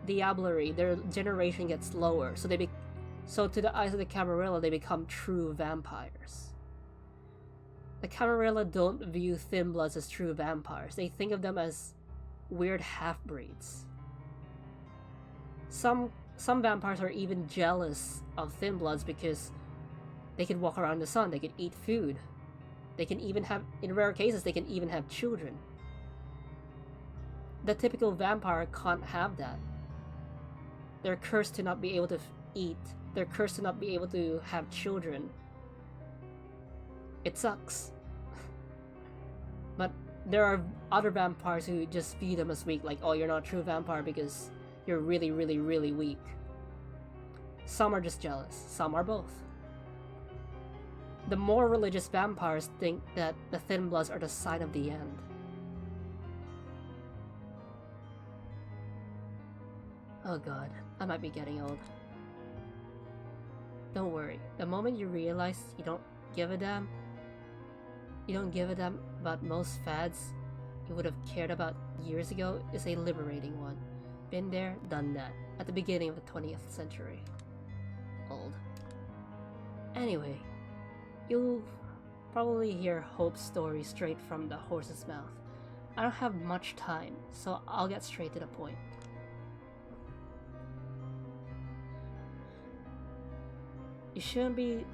S1: diablerie, their generation gets lower, so to the eyes of the Camarilla, they become true vampires. The Camarilla don't view thin bloods as true vampires. They think of them as weird half-breeds. Some vampires are even jealous of thin bloods because they can walk around the sun, they can eat food. They can even have, in rare cases, they can even have children. The typical vampire can't have that. They're cursed to not be able to eat. They're cursed to not be able to have children. It sucks. But there are other vampires who just view them as weak, like, oh, you're not a true vampire because you're really, really, really weak. Some are just jealous. Some are both. The more religious vampires think that the thin bloods are the sign of the end. Oh god, I might be getting old. Don't worry, the moment you realize you don't give a damn about most fads you would have cared about years ago is a liberating one. Been there, done that. At the beginning of the 20th century. Old. Anyway, you'll probably hear Hope's story straight from the horse's mouth. I don't have much time, so I'll get straight to the point. You shouldn't be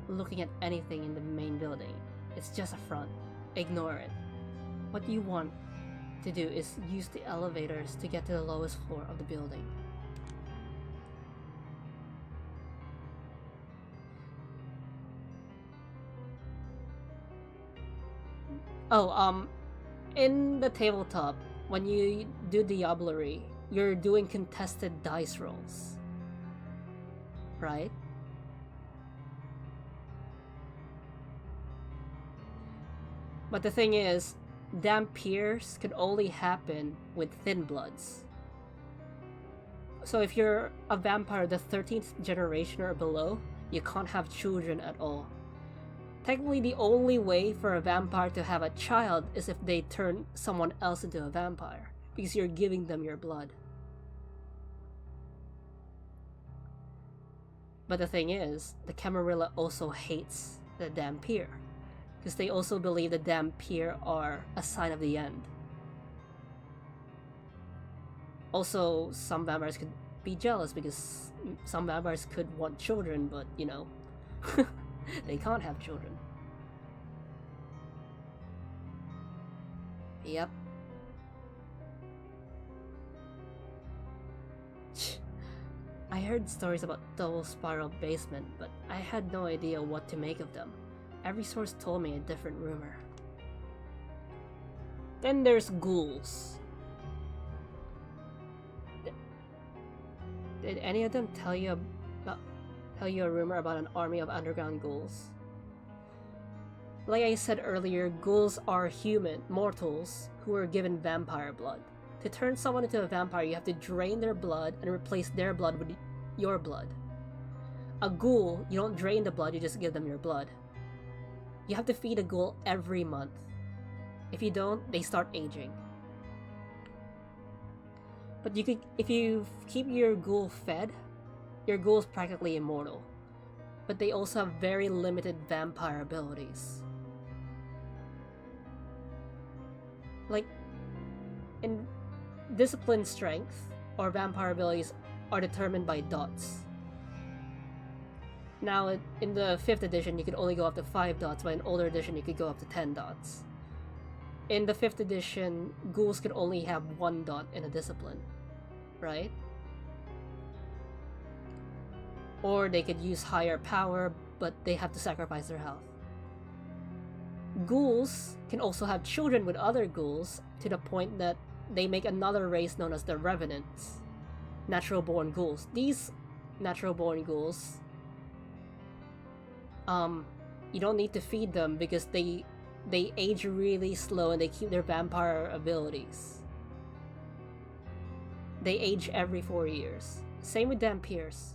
S1: looking at anything in the main building. It's just a front. Ignore it. What you want to do is use the elevators to get to the lowest floor of the building. Oh, in the tabletop, when you do Diablerie, you're doing contested dice rolls. Right? But the thing is, Dampiers could only happen with thin bloods. So if you're a vampire the 13th generation or below, you can't have children at all. Technically, the only way for a vampire to have a child is if they turn someone else into a vampire, because you're giving them your blood. But the thing is, the Camarilla also hates the Dampier, because they also believe the Dampier are a sign of the end. Also, some vampires could be jealous because some vampires could want children, but you know, they can't have children. Yep. I heard stories about double spiral basement, but I had no idea what to make of them. Every source told me a different rumor. Then there's ghouls. Did any of them tell you a rumor about an army of underground ghouls? Like I said earlier, ghouls are human mortals who are given vampire blood. To turn someone into a vampire, you have to drain their blood and replace their blood with your blood. A ghoul, you don't drain the blood, you just give them your blood. You have to feed a ghoul every month. If you don't, they start aging. But if you keep your ghoul fed, your ghoul's practically immortal. But they also have very limited vampire abilities. Like, in discipline strength, or vampire abilities are determined by dots. Now, in the 5th edition, you could only go up to 5 dots, but in older edition, you could go up to 10 dots. In the 5th edition, ghouls could only have 1 dot in a discipline, right? Or they could use higher power, but they have to sacrifice their health. Ghouls can also have children with other ghouls, to the point that they make another race known as the Revenants. Natural-born ghouls. These natural-born ghouls, you don't need to feed them because they age really slow and they keep their vampire abilities. They age every 4 years. Same with Dampiers.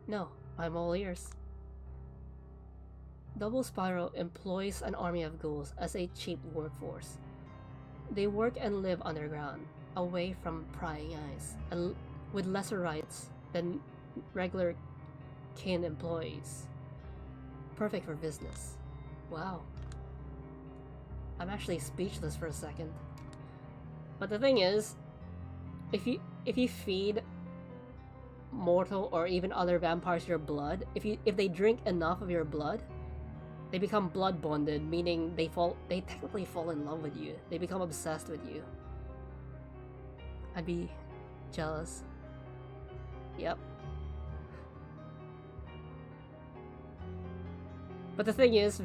S1: No, I'm all ears. Double Spiral employs an army of ghouls as a cheap workforce. They work and live underground, away from prying eyes, and with lesser rights than regular kin employees. Perfect for business. Wow. I'm actually speechless for a second. But the thing is, if you feed mortal or even other vampires your blood, if they drink enough of your blood, they become blood bonded, meaning they technically fall in love with you. They become obsessed with you. I'd be jealous. Yep. But the thing is,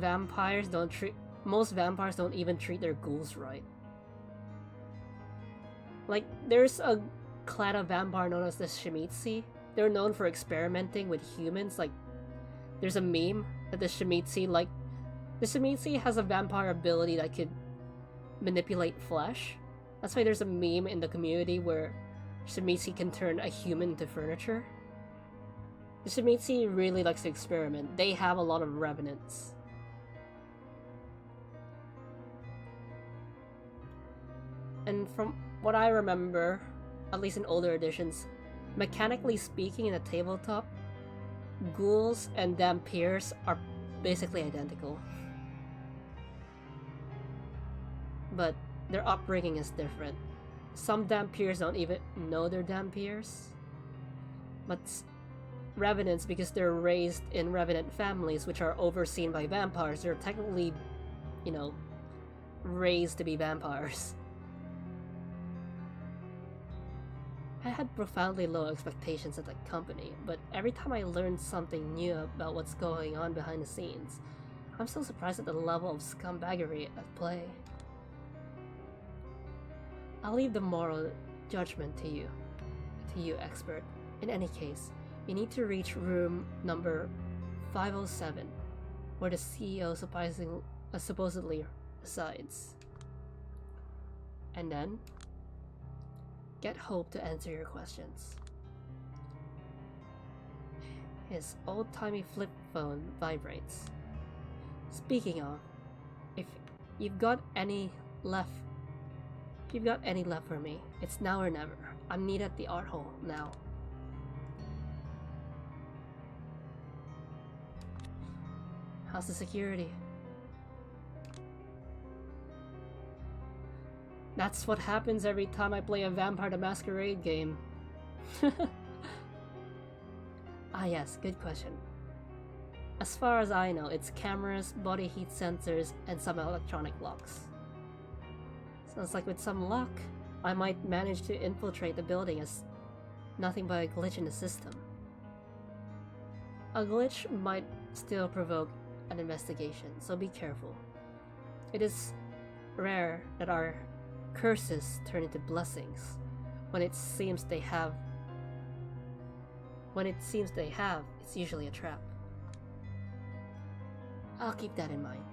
S1: most vampires don't even treat their ghouls right. Like, there's a clan of vampire known as the Shemitsi. They're known for experimenting with humans. Like, there's a meme that the Shemitsi has a vampire ability that could manipulate flesh. That's why there's a meme in the community where Shemitsi can turn a human into furniture. The Shemitsi really likes to experiment. They have a lot of revenants. And from what I remember, at least in older editions, mechanically speaking in a tabletop, ghouls and vampires are basically identical. But their upbringing is different. Some vampires don't even know they're vampires. But revenants, because they're raised in revenant families which are overseen by vampires, they're technically, you know, raised to be vampires. I had profoundly low expectations at the company, but every time I learned something new about what's going on behind the scenes, I'm still surprised at the level of scumbaggery at play. I'll leave the moral judgment to you, expert. In any case, you need to reach room number 507, where the CEO supposedly resides. And then, get Hope to answer your questions. His old-timey flip phone vibrates. Speaking of, if you've got any left for me, it's now or never. I'm needed at the art hall now. How's the security? That's what happens every time I play a Vampire the Masquerade game. Ah yes, good question. As far as I know, it's cameras, body heat sensors, and some electronic locks. Sounds like with some luck, I might manage to infiltrate the building as nothing but a glitch in the system. A glitch might still provoke an investigation, so be careful. It is rare that our curses turn into blessings. When it seems they have, it's usually a trap. I'll keep that in mind.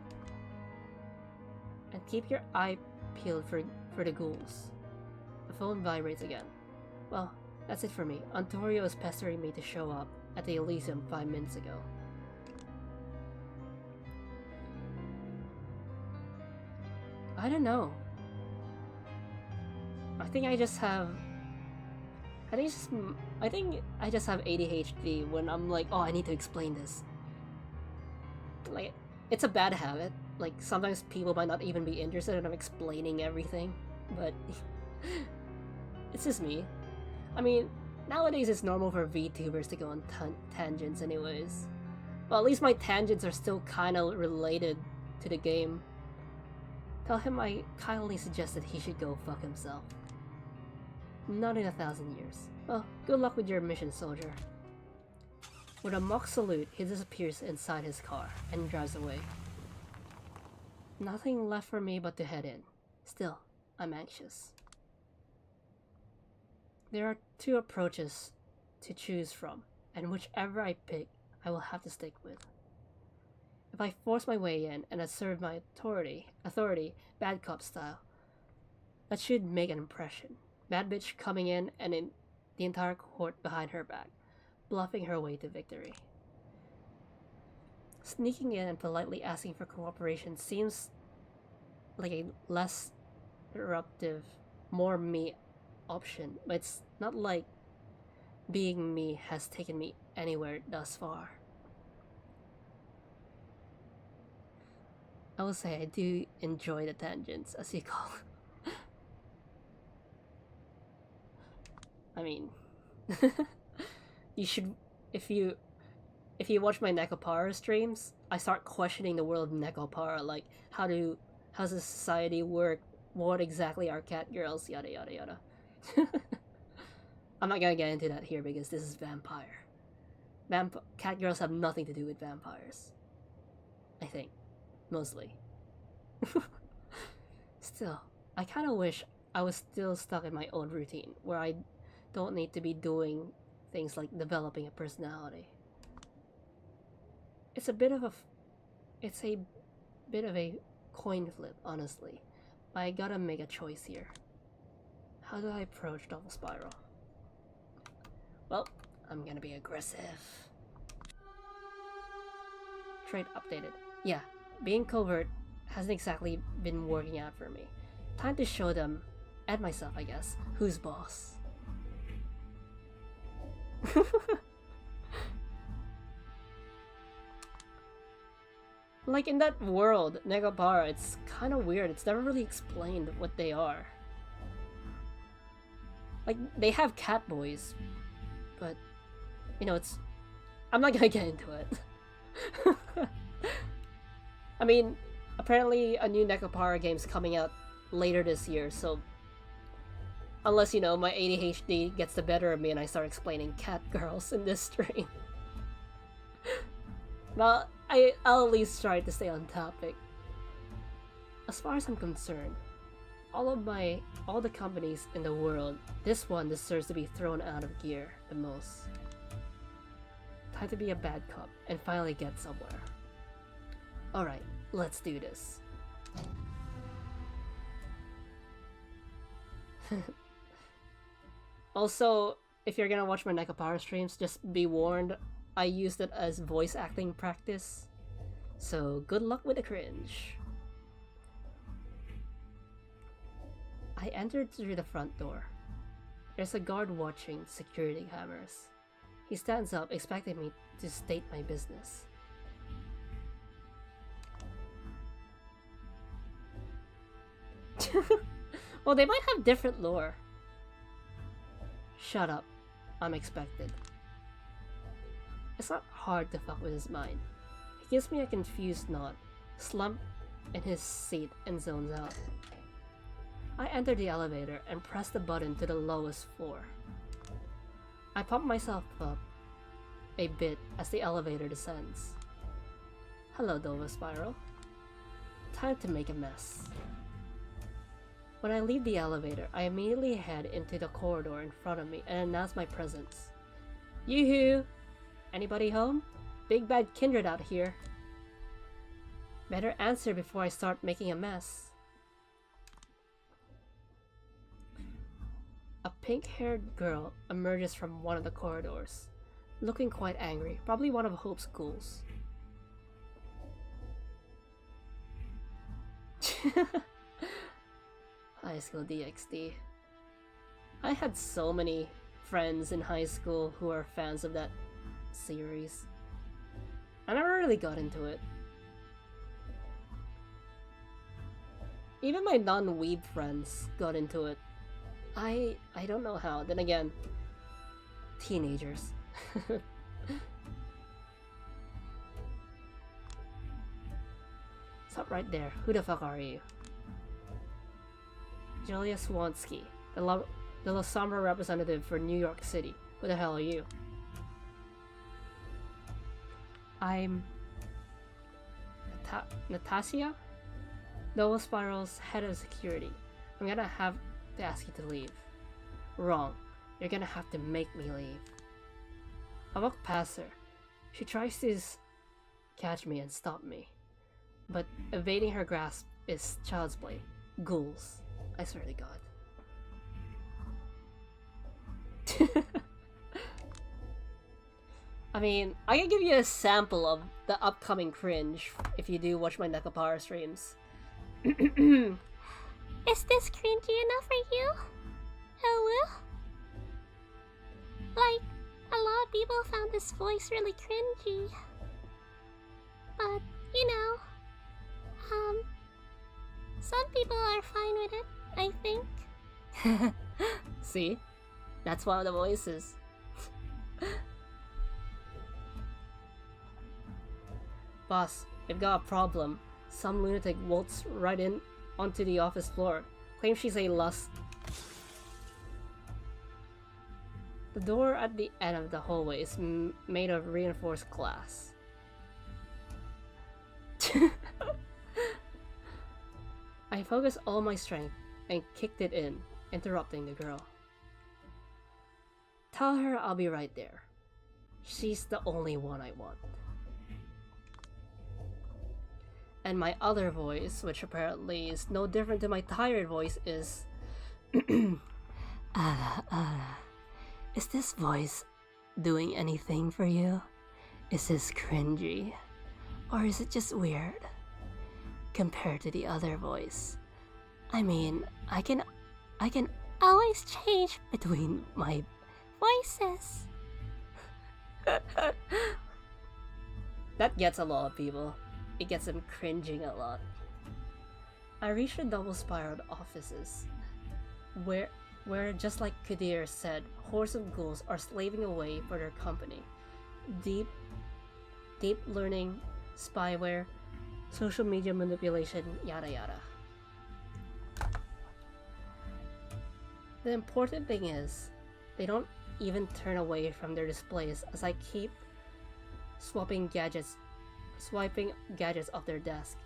S1: And keep your eye peeled for the ghouls. The phone vibrates again. Well, that's it for me. Antonio is pestering me to show up at the Elysium 5 minutes ago. I don't know. I think I just have ADHD when I'm like, oh, I need to explain this. Like, it's a bad habit. Like, sometimes people might not even be interested in explaining everything, but it's just me. I mean, nowadays it's normal for VTubers to go on tangents anyways. Well, at least my tangents are still kinda related to the game. Tell him I kindly suggested he should go fuck himself. Not in 1,000 years. Well, good luck with your mission, soldier. With a mock salute, he disappears inside his car and drives away. Nothing left for me but to head in. Still, I'm anxious. There are 2 approaches to choose from, and whichever I pick, I will have to stick with. If I force my way in and assert my authority, bad cop style, that should make an impression. Bad bitch coming in and in the entire court behind her back, bluffing her way to victory. Sneaking in and politely asking for cooperation seems like a less disruptive, more me option, but it's not like being me has taken me anywhere thus far. I will say I do enjoy the tangents, as you call it. I mean, you should, if you watch my Nekopara streams, I start questioning the world of Nekopara, like how does the society work, what exactly are cat girls, yada yada yada. I'm not gonna get into that here because this is vampire. Cat girls have nothing to do with vampires. I think. Mostly. Still, I kinda wish I was still stuck in my old routine, where I don't need to be doing things like developing a personality. It's a bit of a coin flip, honestly. But I gotta make a choice here. How do I approach Double Spiral? Well, I'm gonna be aggressive. Trait updated. Yeah, being covert hasn't exactly been working out for me. Time to show them and myself, I guess. Who's boss? Like in that world, Negapara, it's kind of weird. It's never really explained what they are. Like, they have cat boys, but, you know, it's... I'm not gonna get into it. I mean, apparently a new Negapara game's coming out later this year, so... Unless, you know, my ADHD gets the better of me and I start explaining cat girls in this stream. Well, I'll at least try to stay on topic. As far as I'm concerned, all the companies in the world, this one deserves to be thrown out of gear the most. Time to be a bad cop and finally get somewhere. Alright, let's do this. Also, if you're gonna watch my Nekapara streams, just be warned, I used it as voice acting practice. So good luck with the cringe. I entered through the front door. There's a guard watching security cameras. He stands up, expecting me to state my business. Well, they might have different lore. Shut up. I'm expected. It's not hard to fuck with his mind. He gives me a confused nod, slump in his seat, and zones out. I enter the elevator and press the button to the lowest floor. I pump myself up a bit as the elevator descends. Hello, Dova Spiral. Time to make a mess. When I leave the elevator, I immediately head into the corridor in front of me and announce my presence. Yoo-hoo! Anybody home? Big bad kindred out here. Better answer before I start making a mess. A pink-haired girl emerges from one of the corridors, looking quite angry, probably one of Hope's ghouls. High School DxD. I had so many friends in high school who are fans of that series. I never really got into it. Even my non-weeb friends got into it. I don't know how. Then again, teenagers. Stop right there. Who the fuck are you? Julia Swansky, the La Sombra representative for New York City. Who the hell are you? I'm... Natasha? Nova Spiral's head of security. I'm gonna have to ask you to leave. Wrong. You're gonna have to make me leave. I walk past her. She tries to catch me and stop me. But evading her grasp is child's play. Ghouls. I swear to God. I mean, I can give you a sample of the upcoming cringe if you do watch my Nekapara streams.
S2: Is this cringy enough for you? Hello? Like, a lot of people found this voice really cringy. But, you know, some people are fine with it, I think.
S1: See? That's one of the voices. Boss, we've got a problem. Some lunatic waltzed right in onto the office floor. Claims she's a lust. The door at the end of the hallway is made of reinforced glass. I focused all my strength and kicked it in, interrupting the girl. Tell her I'll be right there. She's the only one I want. And my other voice, which apparently is no different to my tired voice, is... Is this voice doing anything for you? Is this cringy? Or is it just weird? Compared to the other voice. I mean, I can
S2: I can always change between my voices.
S1: That gets a lot of people. It gets them cringing a lot. I reached the double spiraled offices, where just like Kadir said, hordes of ghouls are slaving away for their company. Deep learning, spyware, social media manipulation, yada yada. The important thing is, they don't even turn away from their displays as I keep swiping gadgets off their desk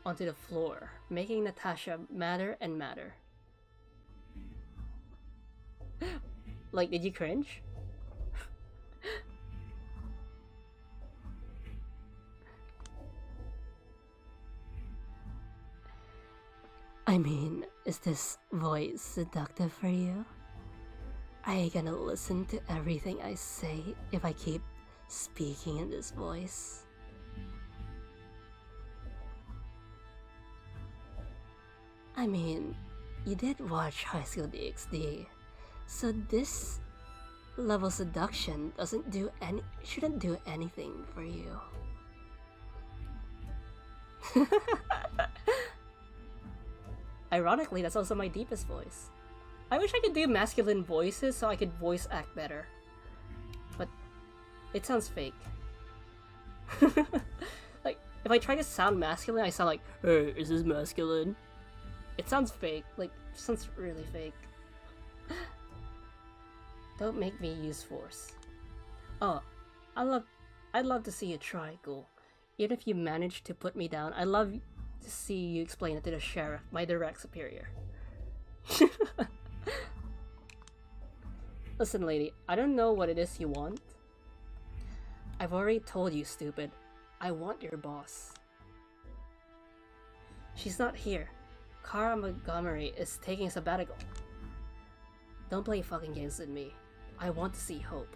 S1: onto the floor, making Natasha madder and madder. Like, did you cringe?
S2: I mean, is this voice seductive for you? Are you gonna listen to everything I say if I keep speaking in this voice? I mean, you did watch High School DxD, so this level seduction shouldn't do anything for you.
S1: Ironically, that's also my deepest voice. I wish I could do masculine voices so I could voice act better. But it sounds fake. Like, if I try to sound masculine, I sound like, "Hey, is this masculine?" It sounds fake. Like, it sounds really fake. Don't make me use force. Oh, I'd love to see you try, Ghoul. Even if you manage to put me down, I'd love to see you explain it to the sheriff, my direct superior. Listen, lady, I don't know what it is you want. I've already told you, stupid. I want your boss. She's not here. Kara Montgomery is taking a sabbatical. Don't play fucking games with me. I want to see Hope.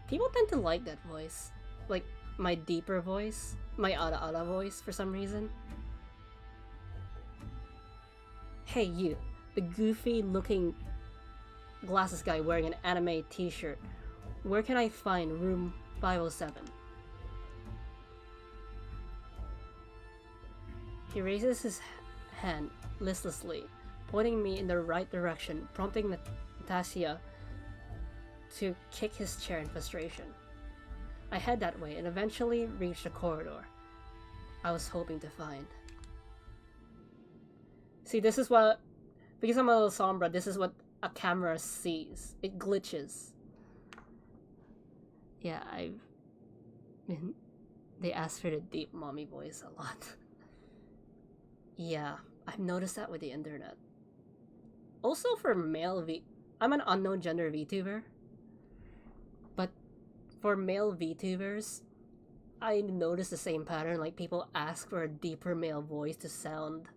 S1: People tend to like that voice. Like, my deeper voice. My ala voice, for some reason. Hey you, the goofy looking glasses guy wearing an anime t-shirt. Where can I find room 507? He raises his hand listlessly, pointing me in the right direction, prompting Natasha to kick his chair in frustration. I head that way and eventually reach the corridor I was hoping to find. See, this is what, because I'm a little sombra, this is what a camera sees. It glitches. Yeah, they asked for the deep mommy voice a lot. Yeah, I've noticed that with the internet. Also for I'm an unknown gender VTuber. But for male VTubers, I noticed the same pattern, like people ask for a deeper male voice to sound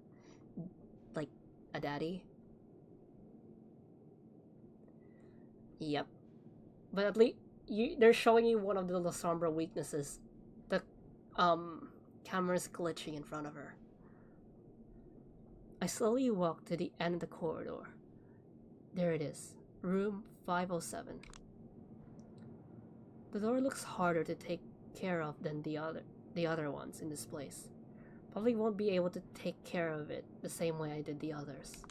S1: like a daddy. Yep. But at least they're showing you one of the Sombra weaknesses. The camera's glitching in front of her. I slowly walk to the end of the corridor. There it is. Room 507. The door looks harder to take care of than the other ones in this place. Probably won't be able to take care of it the same way I did the others.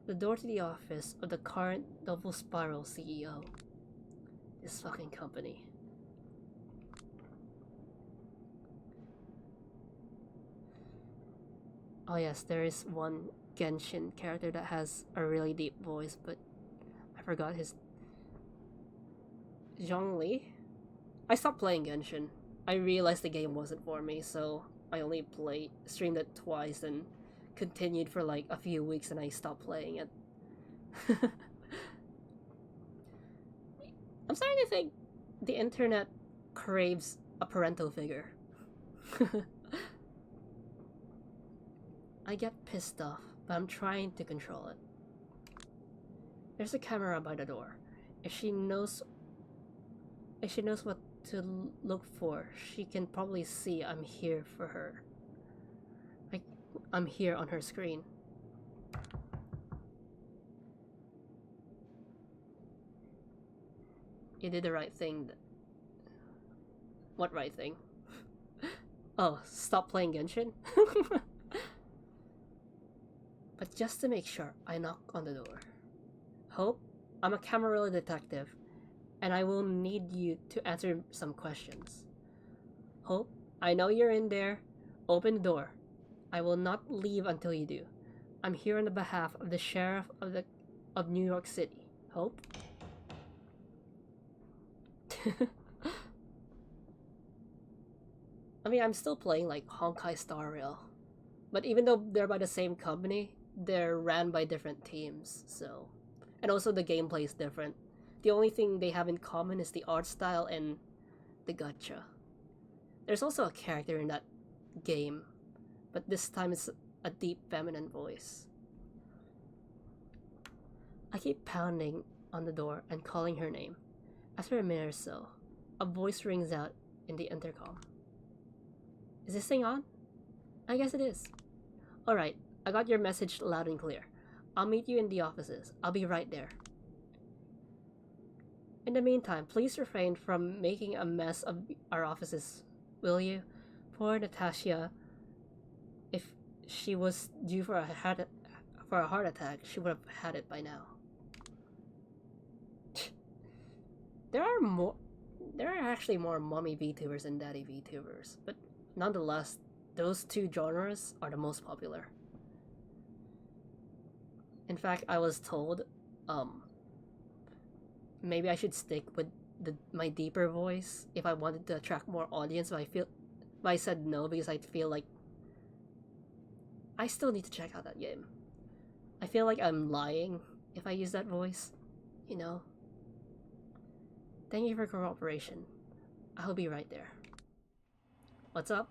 S1: The door to the office of the current double spiral CEO. This fucking company. Oh yes, there is one Genshin character that has a really deep voice, but I forgot his... Zhongli? I stopped playing Genshin. I realized the game wasn't for me, so I only streamed it twice and continued for like a few weeks and I stopped playing it. I'm starting to think the internet craves a parental figure. I get pissed off, but I'm trying to control it. There's a camera by the door. If she knows what to look for. She can probably see I'm here for her. Like, I'm here on her screen. You did the right thing. What right thing? Oh, stop playing Genshin? But just to make sure, I knock on the door. Hope, I'm a Camarilla detective, and I will need you to answer some questions. Hope, I know you're in there. Open the door. I will not leave until you do. I'm here on the behalf of the sheriff of New York City. Hope? I mean, I'm still playing like Honkai Star Rail. But even though they're by the same company, they're ran by different teams, so... And also the gameplay is different. The only thing they have in common is the art style and the gacha. There's also a character in that game, but this time it's a deep feminine voice. I keep pounding on the door and calling her name. After a minute or so, a voice rings out in the intercom. Is this thing on? I guess it is. Alright, I got your message loud and clear. I'll meet you in the offices. I'll be right there. In the meantime, please refrain from making a mess of our offices, will you? Poor Natasha. If she was due for a heart attack, she would have had it by now. There are actually more mommy VTubers than daddy VTubers, but nonetheless, those two genres are the most popular. In fact, I was told, maybe I should stick with my deeper voice if I wanted to attract more audience, but I said no because I feel like I still need to check out that game. I feel like I'm lying if I use that voice, you know? Thank you for cooperation. I'll be right there. What's up?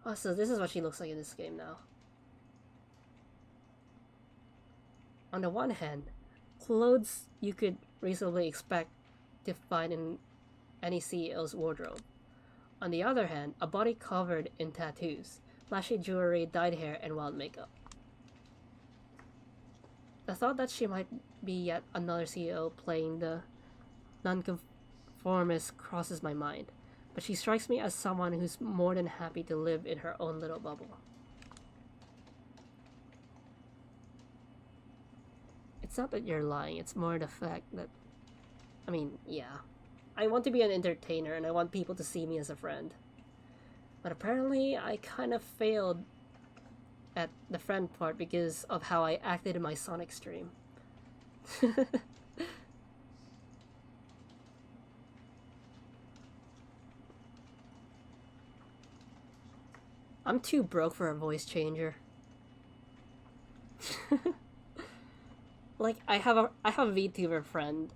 S1: Oh, so this is what she looks like in this game now. On the one hand, clothes you could reasonably expect to find in any CEO's wardrobe. On the other hand, a body covered in tattoos, flashy jewelry, dyed hair, and wild makeup. The thought that she might be yet another CEO playing the nonconformist crosses my mind, but she strikes me as someone who's more than happy to live in her own little bubble. It's not that you're lying, it's more the fact that... I mean, yeah. I want to be an entertainer and I want people to see me as a friend. But apparently, I kind of failed at the friend part because of how I acted in my Sonic stream. I'm too broke for a voice changer. Like, I have a VTuber friend.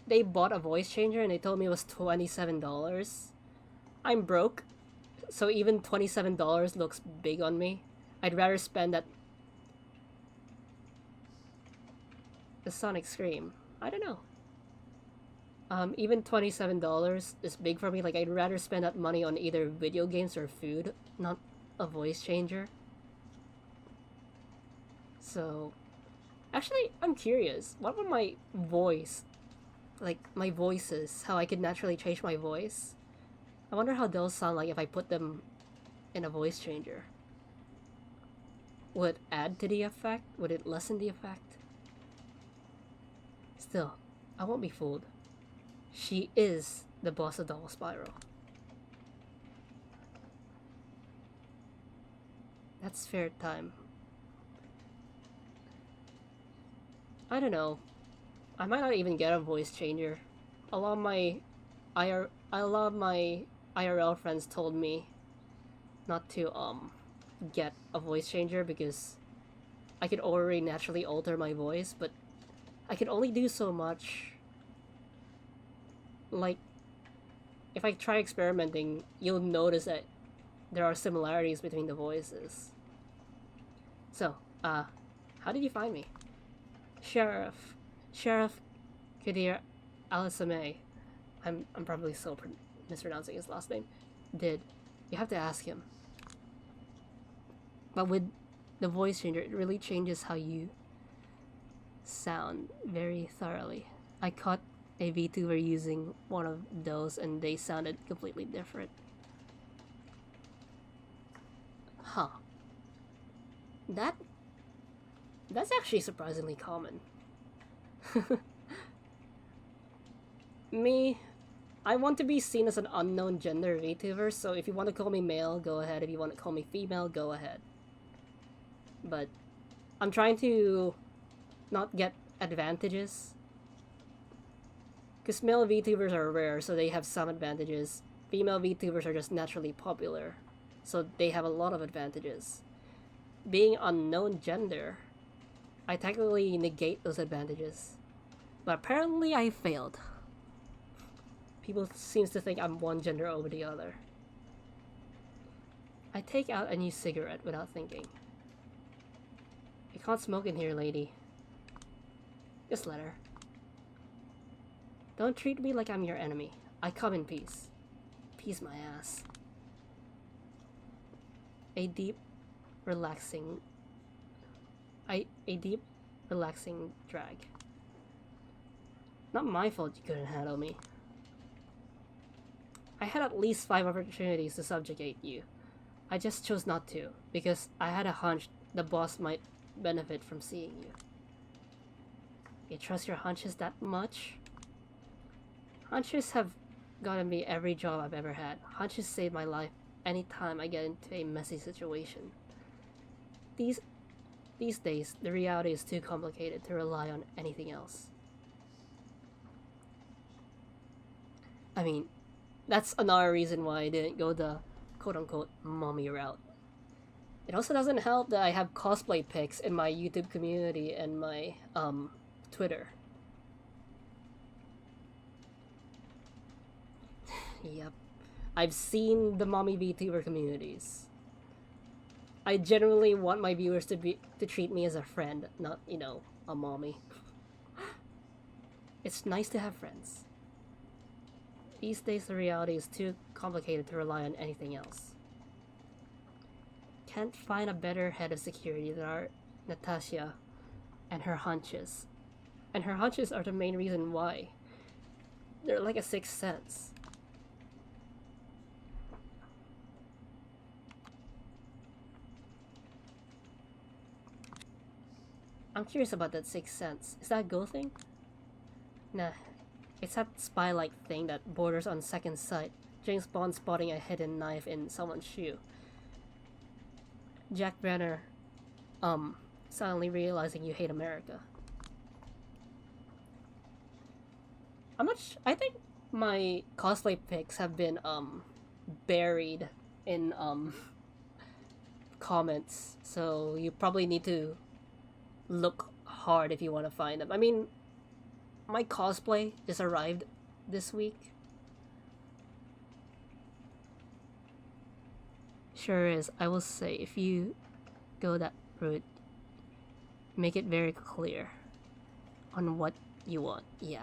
S1: They bought a voice changer and they told me it was $27. I'm broke, so even $27 looks big on me. I'd rather spend that... The Sonic Scream. I don't know. Even $27 is big for me. Like, I'd rather spend that money on either video games or food, not a voice changer. So, actually, I'm curious. What would my voice, like, my voices, how I could naturally change my voice? I wonder how they'll sound like if I put them in a voice changer. Would it add to the effect? Would it lessen the effect? Still, I won't be fooled. She is the boss of Double Spiral. That's fair time. I don't know. I might not even get a voice changer. A lot of my IRL friends told me not to get a voice changer because I could already naturally alter my voice, but I could only do so much. Like, if I try experimenting, you'll notice that there are similarities between the voices. So, how did you find me? Sheriff Kadir Alisame. I'm probably still mispronouncing his last name, did. You have to ask him. But with the voice changer, it really changes how you sound very thoroughly. I caught a VTuber using one of those and they sounded completely different. Huh. That's actually surprisingly common. Me, I want to be seen as an unknown gender VTuber, so if you want to call me male, go ahead. If you want to call me female, go ahead. But I'm trying to not get advantages. Because male VTubers are rare, so they have some advantages. Female VTubers are just naturally popular, so they have a lot of advantages. Being unknown gender, I technically negate those advantages. But apparently I failed. People seems to think I'm one gender over the other. I take out a new cigarette without thinking. You can't smoke in here, lady. Just let her. Don't treat me like I'm your enemy. I come in peace. Peace my ass. A deep, relaxing drag. Not my fault you couldn't handle me. I had at least 5 opportunities to subjugate you. I just chose not to, because I had a hunch the boss might benefit from seeing you. You trust your hunches that much? Hunches have gotten me every job I've ever had. Hunches save my life anytime I get into a messy situation. These days, the reality is too complicated to rely on anything else. I mean, that's another reason why I didn't go the quote-unquote mommy route. It also doesn't help that I have cosplay pics in my YouTube community and my Twitter. Yep. I've seen the mommy VTuber communities. I generally want my viewers to treat me as a friend, not, you know, a mommy. It's nice to have friends. These days the reality is too complicated to rely on anything else. Can't find a better head of security than our Natasha and her hunches. And her hunches are the main reason why. They're like a sixth sense. I'm curious about that sixth sense. Is that a go thing? Nah. It's that spy-like thing that borders on second sight. James Bond spotting a hidden knife in someone's shoe. Jack Brenner, suddenly realizing you hate America. I think my cosplay pics have been, buried in, comments, so you probably need to look hard if you want to find them. I mean, my cosplay just arrived this week. Sure is. I will say, if you go that route, make it very clear on what you want. Yeah.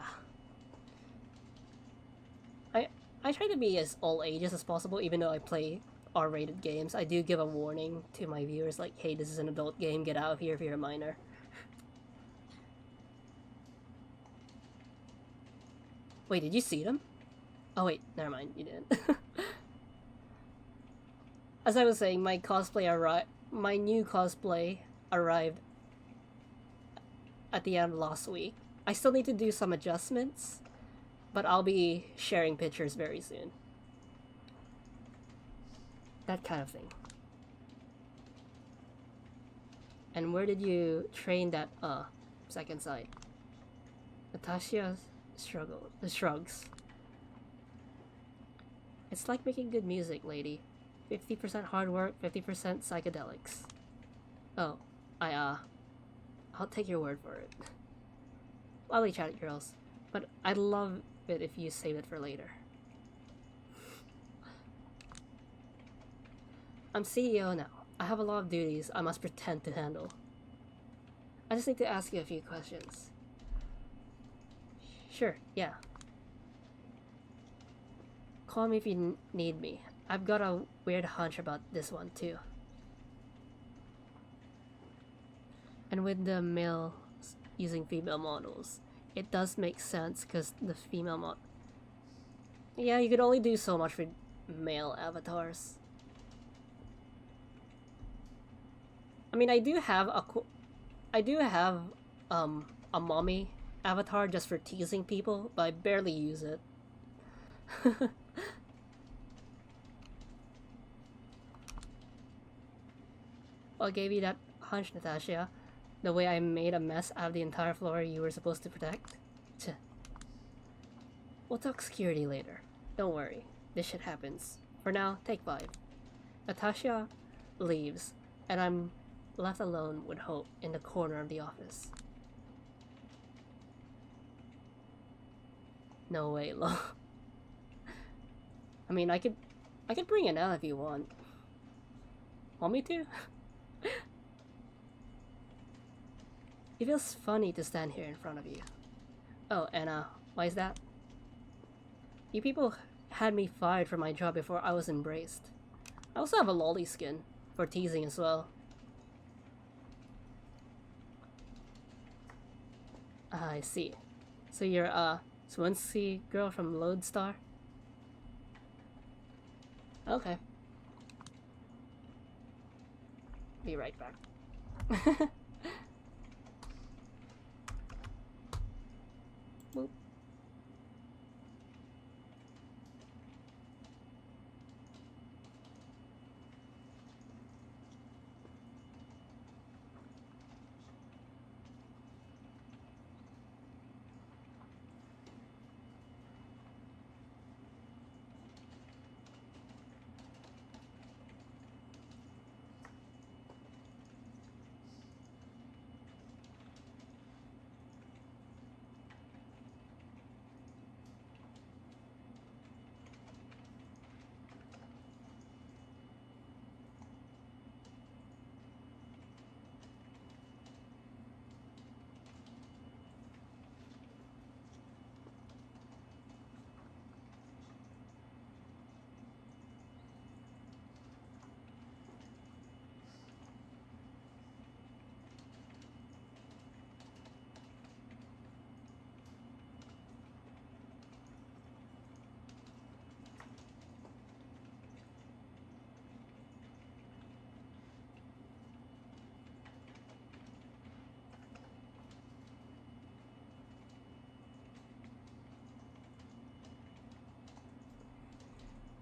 S1: I try to be as all ages as possible, even though I play R-rated games. I do give a warning to my viewers, like, hey, this is an adult game, get out of here if you're a minor. Wait, did you see them? Oh wait, never mind, you didn't. As I was saying, my new cosplay arrived at the end of last week. I still need to do some adjustments, but I'll be sharing pictures very soon. That kind of thing. And where did you train that second sight? Natasha shrugs. It's like making good music, lady. 50% hard work, 50% psychedelics. Oh, I'll take your word for it. Lovely chat, girls. But I'd love it if you save it for later. I'm CEO now. I have a lot of duties I must pretend to handle. I just need to ask you a few questions. Sure, yeah. call me if you need me. I've got a weird hunch about this one too. And with the male using female models, it does make sense because the female mod. Yeah, you could only do so much with male avatars. I mean, I do have a mommy avatar just for teasing people, but I barely use it. What gave you that hunch, Natasha? The way I made a mess out of the entire floor you were supposed to protect? Tch. We'll talk security later. Don't worry. This shit happens. For now, take 5. Natasha leaves, and I'm left alone with Hope in the corner of the office. No way, Lo. I mean, I could bring it out if you want. Want me to? It feels funny to stand here in front of you. Oh, and why is that? You people had me fired from my job before I was embraced. I also have a lolly skin for teasing as well. I see. So you're a Swansea girl from Lodestar? Okay. Be right back. Boop.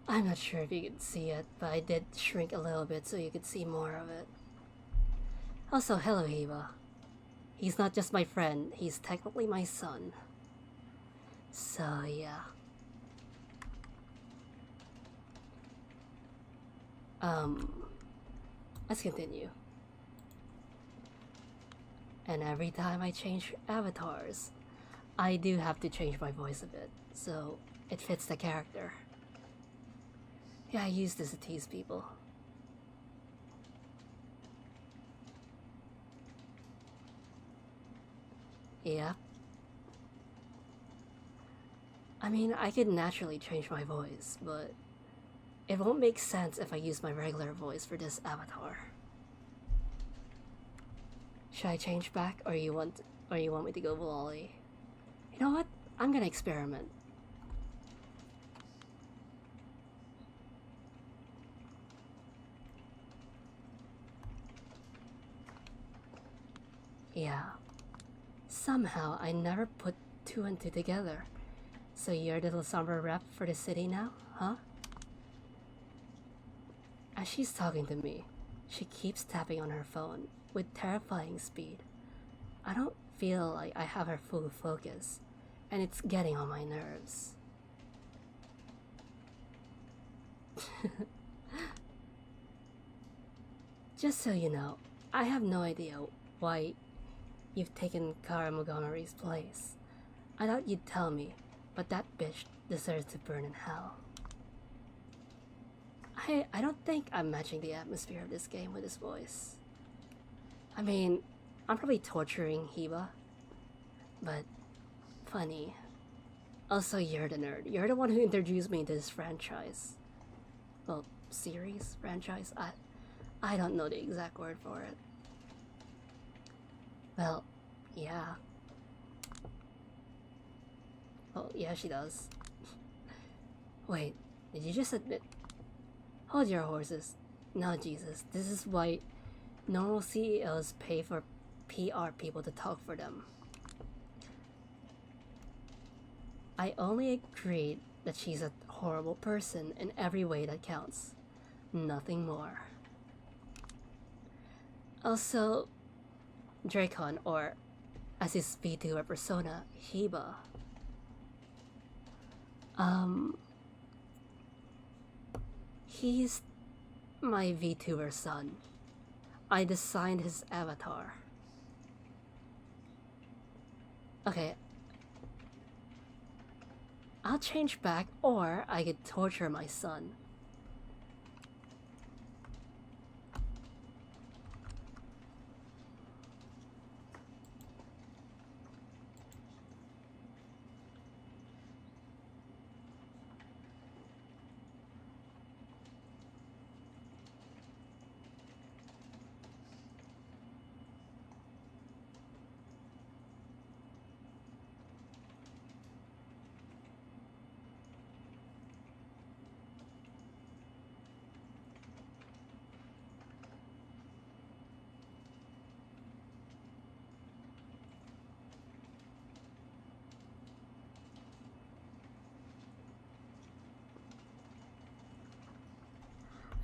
S1: I'm not sure if you could see it, but I did shrink a little bit so you could see more of it. Also, hello Hiba. He's not just my friend, he's technically my son. So, yeah. Let's continue. And every time I change avatars, I do have to change my voice a bit, so it fits the character. Yeah, I use this to tease people. Yeah. I mean, I could naturally change my voice, but it won't make sense if I use my regular voice for this avatar. Should I change back, or you want me to go lolly? You know what? I'm gonna experiment. Yeah. Somehow I never put 2 and 2 together. So you're the little summer rep for the city now, huh? As she's talking to me, she keeps tapping on her phone with terrifying speed. I don't feel like I have her full focus, and it's getting on my nerves. Just so you know, I have no idea why you've taken Kara Montgomery's place. I thought you'd tell me, but that bitch deserves to burn in hell. I don't think I'm matching the atmosphere of this game with his voice. I mean, I'm probably torturing Hiba, but funny. Also, you're the nerd. You're the one who introduced me to this franchise. Well, series? Franchise? I don't know the exact word for it. Well, yeah. Oh, yeah, she does. Wait, did you just admit? Hold your horses. No, Jesus, this is why normal CEOs pay for PR people to talk for them. I only agreed that she's a horrible person in every way that counts. Nothing more. Also, Dracon, or as his VTuber persona, Heba. He's my VTuber son. I designed his avatar. Okay. I'll change back, or I could torture my son.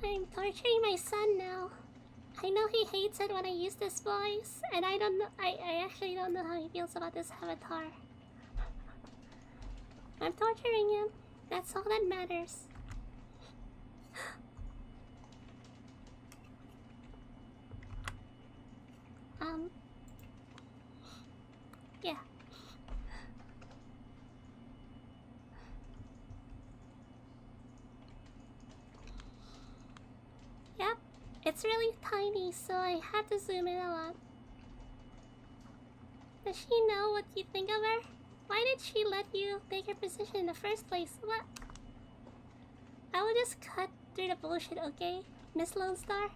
S2: I'm torturing my son now. I know he hates it when I use this voice, and I don't know. I actually don't know how he feels about this avatar. I'm torturing him. That's all that matters. Yeah. Yep, it's really tiny, so I had to zoom in a lot. Does she know what you think of her? Why did she let you take her position in the first place? What? I will just cut through the bullshit, okay, Miss Lone Star?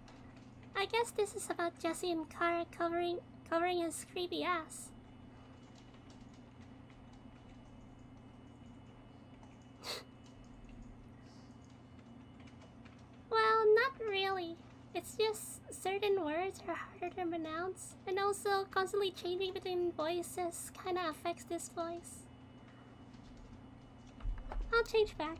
S2: I guess this is about Jesse and Kara covering his creepy ass. Well, not really. It's just certain words are harder to pronounce, and also constantly changing between voices kinda affects this voice. I'll change back.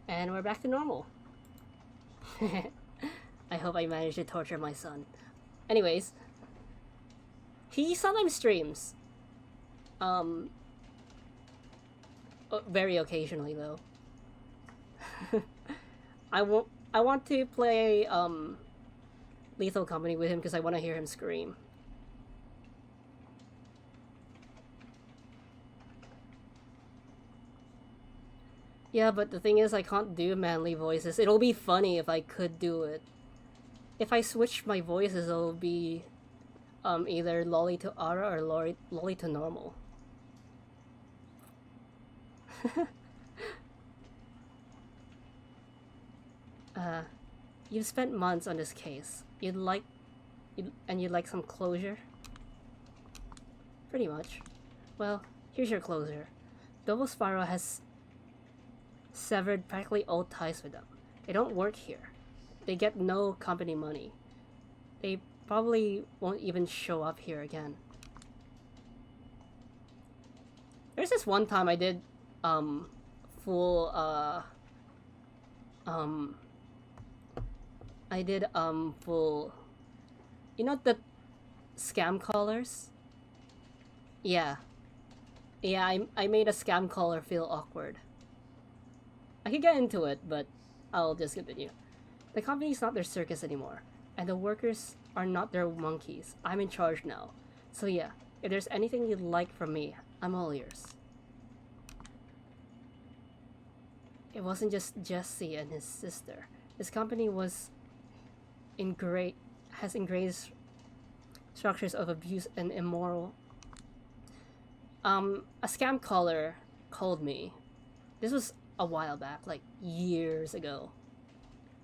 S1: And we're back to normal. I hope I managed to torture my son. Anyways, he sometimes streams. Very occasionally though. I want to play Lethal Company with him because I want to hear him scream. Yeah, but the thing is, I can't do manly voices. It'll be funny if I could do it. If I switch my voices, it'll be either Lolly to Ara or Lolly to normal. You've spent months on this case. You'd like some closure? Pretty much. Well, here's your closure. Double Spiral has severed practically all ties with them. They don't work here. They get no company money. They probably won't even show up here again. There's this one time I did full I did full, you know, scam callers. Yeah. Yeah, I made a scam caller feel awkward. I could get into it, but I'll just continue. The company's not their circus anymore, and the workers are not their monkeys. I'm in charge now. So yeah, if there's anything you'd like from me, I'm all ears. It wasn't just Jesse and his sister. His company has ingrained structures of abuse and immoral. A scam caller called me. This was a while back, like years ago.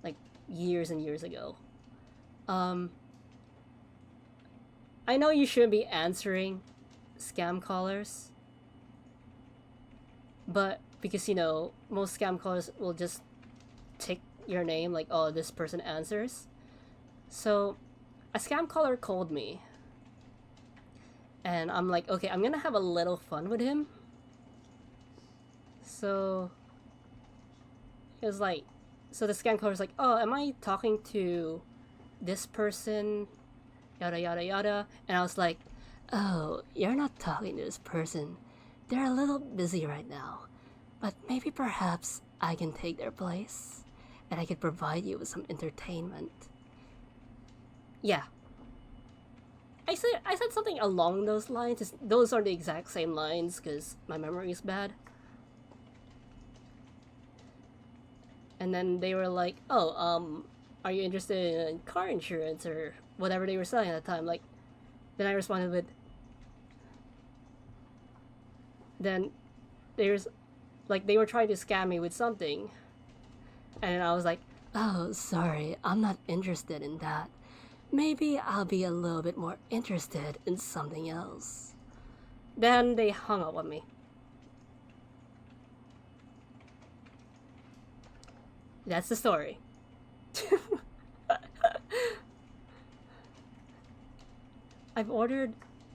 S1: Like years and years ago. I know you shouldn't be answering scam callers, but because most scam callers will just take your name, like, oh, this person answers. So a scam caller called me, and I'm like, okay, I'm gonna have a little fun with him. So it was like, so the scam caller was like, oh, am I talking to this person, yada yada yada. And I was like,
S2: Oh, you're not talking to this person. They're a little busy right now. But maybe perhaps I can take their place, and I could provide you with some entertainment.
S1: yeah. I said something along those lines. Those are the exact same lines because my memory is bad. And then they were like, oh, are you interested in car insurance or whatever they were selling at the time? Like, then I responded with, then there's, like, they were trying to scam me with something. And I was like,
S2: Oh, sorry, I'm not interested in that. Maybe I'll be a little bit more interested in something else.
S1: then they hung up on me. That's the story. I've ordered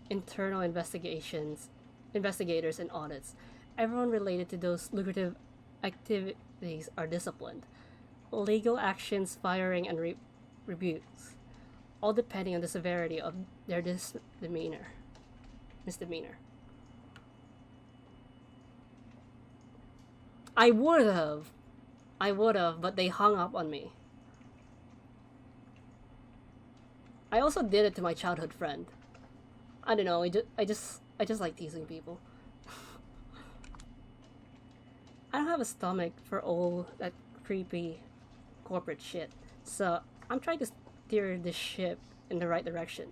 S1: internal investigators and audits. Everyone related to those lucrative activities are disciplined. Legal actions, firing, and rebukes, all depending on the severity of their misdemeanor. I would have, but they hung up on me. I also did it to my childhood friend. I don't know. I just like teasing people. I don't have a stomach for all that creepy corporate shit, so I'm trying to steer this ship in the right direction.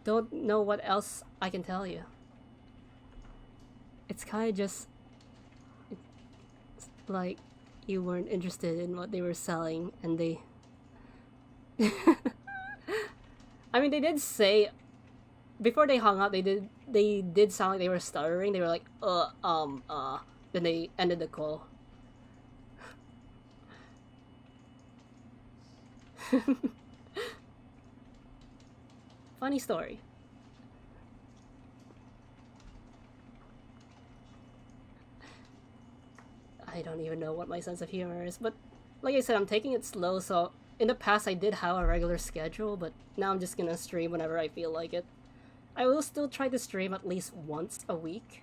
S1: Don't know what else I can tell you. It's kind of just like you weren't interested in what they were selling, and they. I mean, they did say before they hung up. They did sound like they were stuttering. They were like, Then they ended the call. Funny story. I don't even know what my sense of humor is, but like I said, I'm taking it slow, so in the past I did have a regular schedule, but now I'm just gonna stream whenever I feel like it. I will still try to stream at least once a week.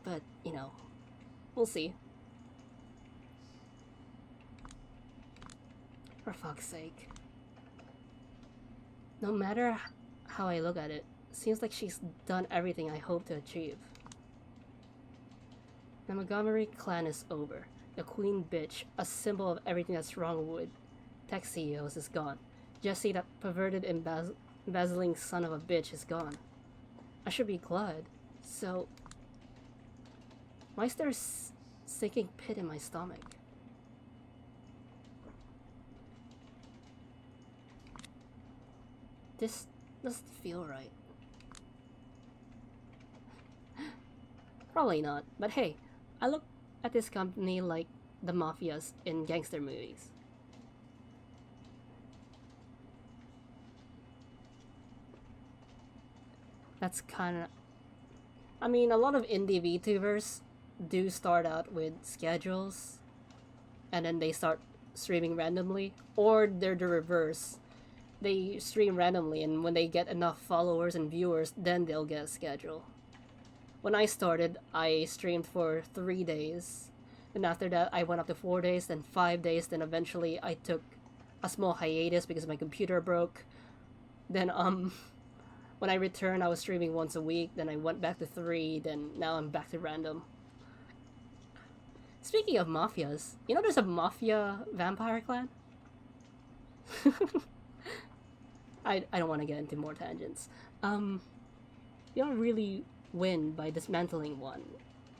S1: But, we'll see. For fuck's sake. No matter how I look at it, seems like she's done everything I hope to achieve. The Montgomery clan is over. The queen bitch, a symbol of everything that's wrong with tech CEOs, is gone. Jesse, that perverted embezzling son of a bitch, is gone. I should be glad. So, why is there a sinking pit in my stomach? This doesn't feel right. Probably not, but hey, I look at this company like the mafias in gangster movies. That's kinda... I mean, a lot of indie VTubers do start out with schedules, and then they start streaming randomly, or they're the reverse. they stream randomly, and when they get enough followers and viewers, then they'll get a schedule. When I started, I streamed for 3 days. Then after that, I went up to 4 days, then 5 days, then eventually I took a small hiatus because my computer broke. Then, when I returned, I was streaming once a week, then I went back to 3, then now I'm back to random. Speaking of mafias, you know there's a mafia vampire clan? I don't want to get into more tangents. You don't really win by dismantling one.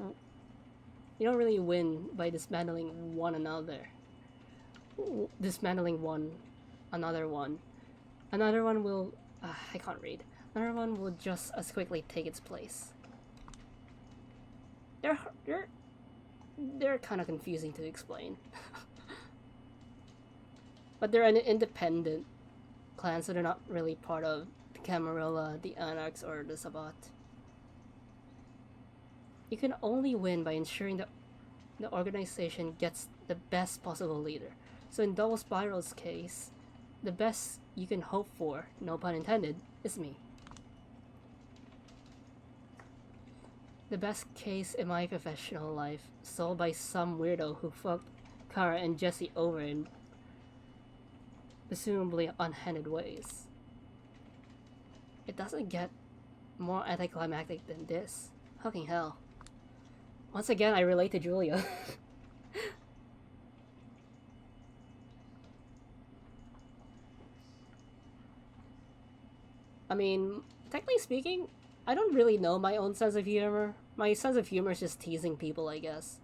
S1: You don't really win by dismantling one another. Dismantling one, another one. Another one will... I can't read. Another one will just as quickly take its place. They're kind of confusing to explain. But they're an independent clan, so they're not really part of the Camarilla, the Anarchs, or the Sabbat. You can only win by ensuring that the organization gets the best possible leader. So in Double Spiral's case, the best you can hope for, no pun intended, is me. The best case in my professional life, sold by some weirdo who fucked Kara and Jesse over in presumably unhanded ways. It doesn't get more anticlimactic than this. Fucking hell. Once again, I relate to Julia. I mean, technically speaking, I don't really know my own sense of humor. My sense of humor is just teasing people, I guess.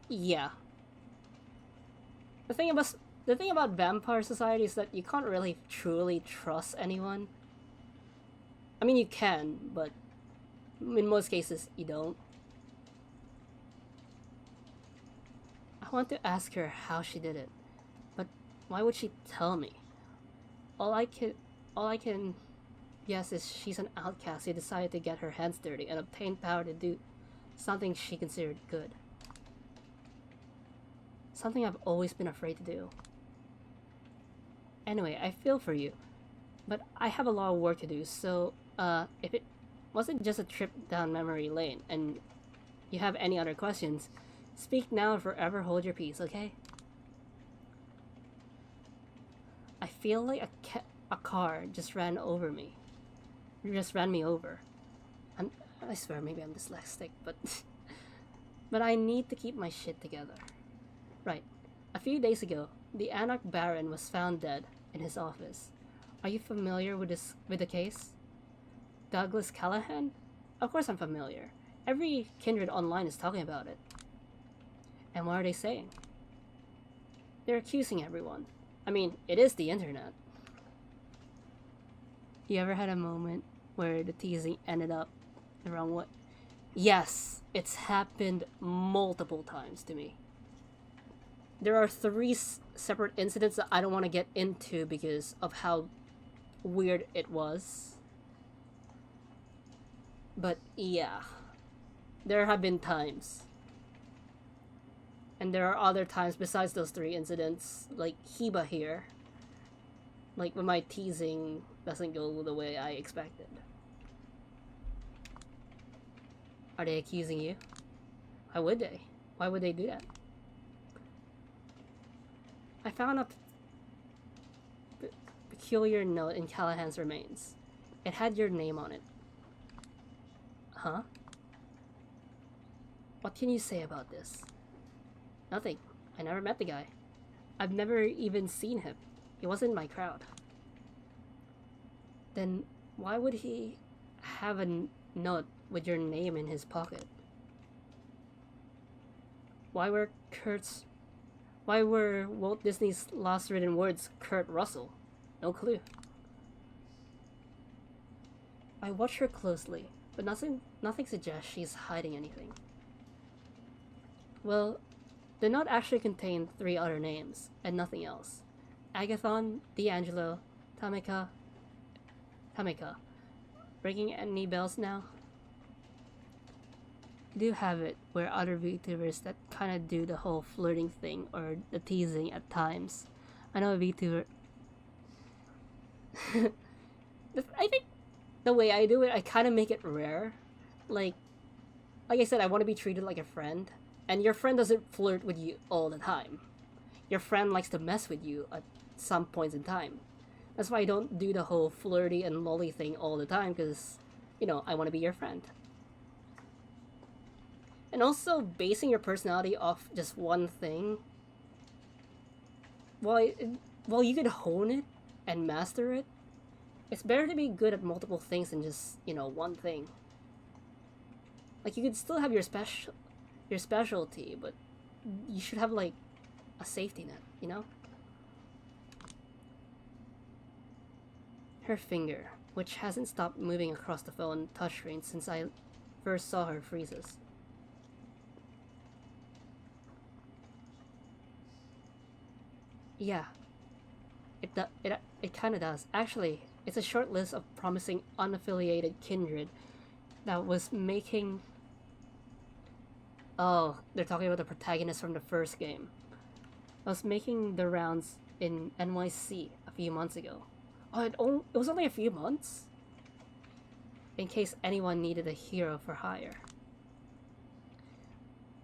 S1: Yeah. The thing about Vampire Society is that you can't really truly trust anyone. I mean, you can, but in most cases, you don't. I want to ask her how she did it, but why would she tell me? All I can guess is she's an outcast who decided to get her hands dirty and obtain power to do something she considered good. Something I've always been afraid to do. Anyway, I feel for you, but I have a lot of work to do, so if it wasn't just a trip down memory lane and you have any other questions, speak now or forever hold your peace, okay? I feel like a car just ran over me. Just ran me over. I swear maybe I'm dyslexic, but but I need to keep my shit together. Right. A few days ago, the Anarch Baron was found dead in his office. Are you familiar with the case? Douglas Callahan? Of course I'm familiar. Every kindred online is talking about it. And what are they saying? They're accusing everyone. I mean, it is the internet. You ever had a moment where the teasing ended up the wrong way? Yes, it's happened multiple times to me. There are 3 separate incidents that I don't want to get into because of how weird it was. But yeah, there have been times. And there are other times besides those 3 incidents, like Hiba here. Like when my teasing doesn't go the way I expected. Are they accusing you? Why would they? Why would they do that? I found a peculiar note in Callahan's remains. It had your name on it. Huh? What can you say about this? Nothing. I never met the guy. I've never even seen him. He wasn't in my crowd. Then why would he have a note with your name in his pocket? Why were Walt Disney's last written words Kurt Russell? No clue. I watch her closely, but nothing suggests she's hiding anything. Well, the note actually contained 3 other names, and nothing else. Agathon, D'Angelo, Tamika. Ringing any bells now? I do have it where other VTubers that kinda do the whole flirting thing or the teasing at times I know a VTuber. I think the way I do it, I kind of make it rare. Like I said, I want to be treated like a friend, and your friend doesn't flirt with you all the time. Your friend likes to mess with you at some points in time. That's why I don't do the whole flirty and lolly thing all the time, because, you know, I want to be your friend. And also, basing your personality off just one thing, while, while you could hone it and master it, it's better to be good at multiple things than just, you know, one thing. Like, you could still have your specialty, but you should have, like, a safety net, you know? Her finger, which hasn't stopped moving across the phone touchscreen since I first saw her, freezes. Yeah, it kind of does. Actually, it's a short list of promising unaffiliated kindred that was making. Oh, they're talking about the protagonist from the first game. I was making the rounds in NYC a few months ago. Oh, it was only a few months? In case anyone needed a hero for hire.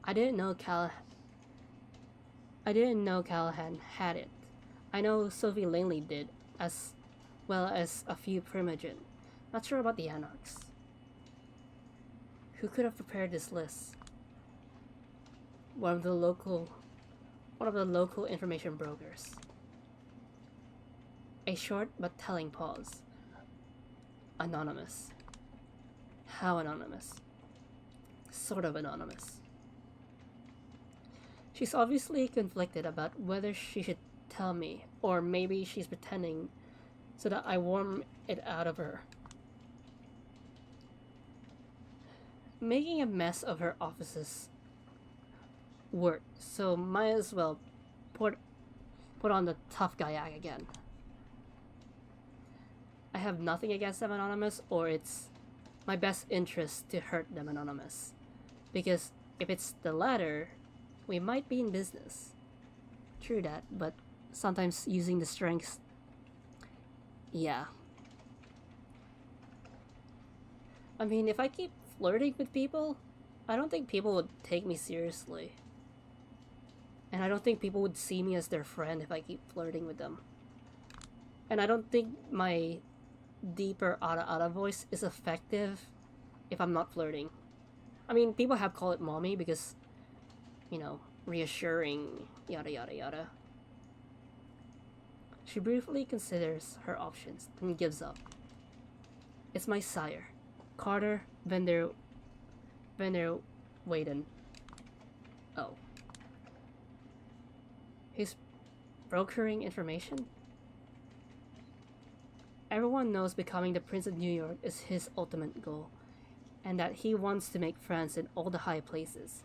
S1: I didn't know Callahan had it. I know Sophie Langley did, as well as a few Primogen. Not sure about the Anarchs. Who could have prepared this list? One of the local information brokers. A short but telling pause. Anonymous. How anonymous? Sort of anonymous. She's obviously conflicted about whether she should tell me, or maybe she's pretending so that I worm it out of her. Making a mess of her office's work, so might as well put on the tough guy act again. I have nothing against them anonymous, or it's my best interest to hurt them anonymous. Because if it's the latter, we might be in business. True that, but sometimes using the strengths. Yeah. I mean, if I keep flirting with people, I don't think people would take me seriously. And I don't think people would see me as their friend if I keep flirting with them. And I don't think my deeper ara voice is effective if I'm not flirting. I mean, people have called it mommy because, you know, reassuring, yada yada yada. She briefly considers her options and gives up. It's my sire, Carter Wayden. Oh. He's brokering information? Everyone knows becoming the Prince of New York is his ultimate goal, and that he wants to make friends in all the high places.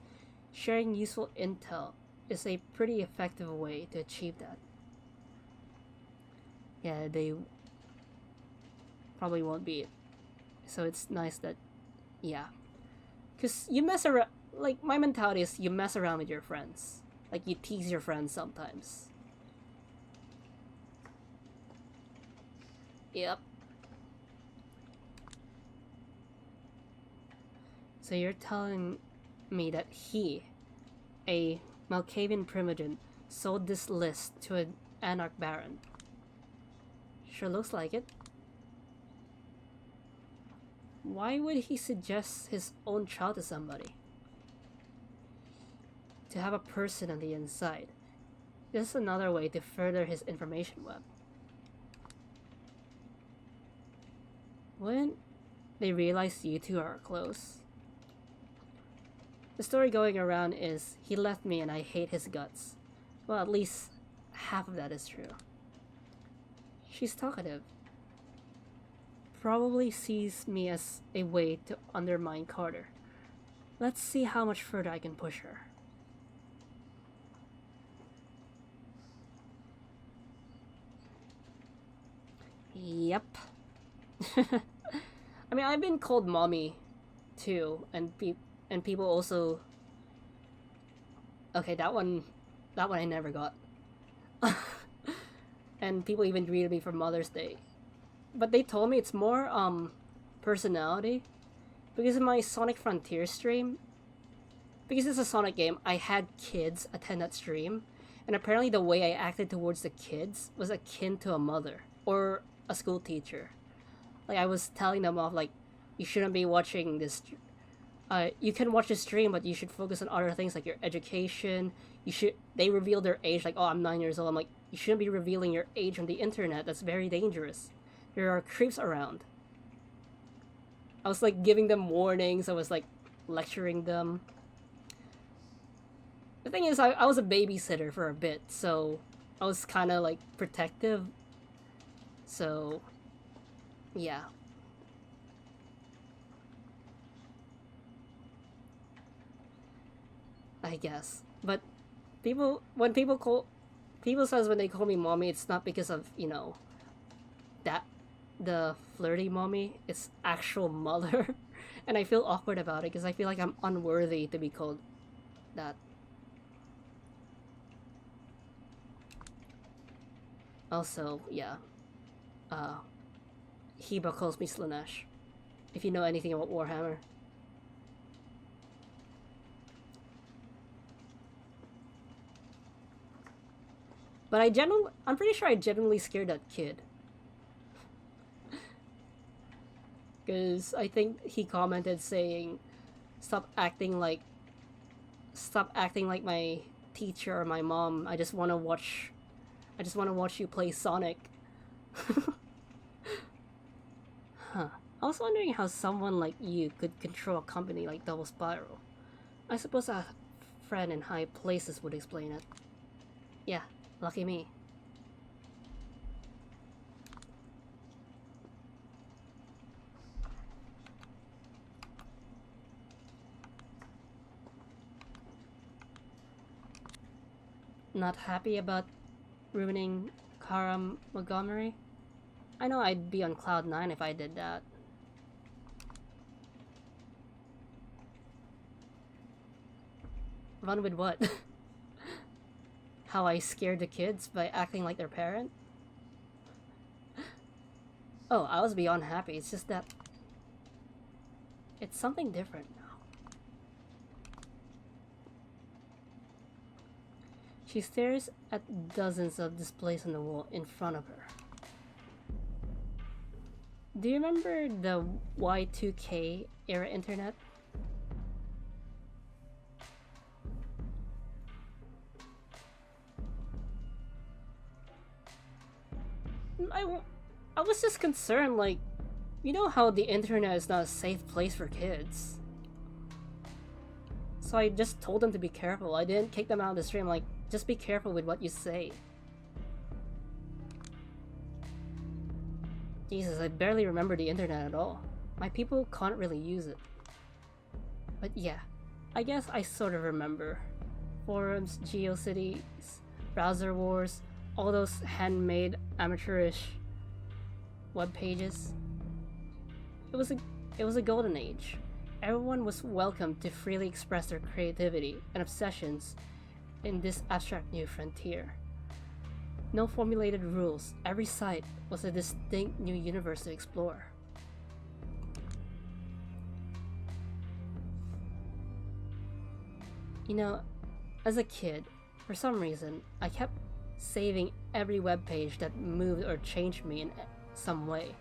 S1: Sharing useful intel is a pretty effective way to achieve that. Yeah, they probably won't be it. So it's nice that, yeah. Because you mess around, like, my mentality is you mess around with your friends. Like, you tease your friends sometimes. Yep. So you're telling me that he, a Malkavian Primogen, sold this list to an Anarch Baron. Sure looks like it. Why would he suggest his own child to somebody? To have a person on the inside. This is another way to further his information web. Wouldn't they realize you two are close? The story going around is he left me and I hate his guts. Well, at least half of that is true. She's talkative. Probably sees me as a way to undermine Carter. Let's see how much further I can push her. Yep. I mean, I've been called mommy too, and people also. Okay, that one I never got. and people even greeted me for Mother's Day. But they told me it's more personality, because in my Sonic Frontier stream, because it's a Sonic game, I had kids attend that stream, and apparently the way I acted towards the kids was akin to a mother or a school teacher. Like, I was telling them off, like, you shouldn't be watching this. You can watch the stream, but you should focus on other things like your education. They reveal their age, like, oh, I'm 9 years old. I'm like, you shouldn't be revealing your age on the internet. That's very dangerous. There are creeps around. I was like giving them warnings. I was like lecturing them. The thing is, I was a babysitter for a bit, so I was kind of like protective. So, yeah. I guess. But people says when they call me mommy, it's not because of, you know, that the flirty mommy, it's actual mother. And I feel awkward about it because I feel like I'm unworthy to be called that. Also, yeah. Heba calls me Slanesh. If you know anything about Warhammer. But I'm pretty sure I genuinely scared that kid. Because I think he commented saying, stop acting like my teacher or my mom. I just want to watch you play Sonic. Huh. I was wondering how someone like you could control a company like Double Spiral. I suppose a friend in high places would explain it. Yeah, lucky me. Not happy about ruining Kara Montgomery? I know I'd be on cloud 9 if I did that. Run with what? How I scared the kids by acting like their parent? Oh, I was beyond happy. It's just that it's something different now. She stares at dozens of displays on the wall in front of her. Do you remember the Y2K era internet? I was just concerned, like, you know how the internet is not a safe place for kids. So I just told them to be careful. I didn't kick them out of the stream, like, just be careful with what you say. Jesus, I barely remember the internet at all. My people can't really use it. But yeah, I guess I sort of remember. Forums, GeoCities, browser wars, all those handmade, amateurish web pages. It was a golden age. Everyone was welcome to freely express their creativity and obsessions in this abstract new frontier. No formulated rules, every site was a distinct new universe to explore. You know, as a kid, for some reason, I kept saving every web page that moved or changed me in some way.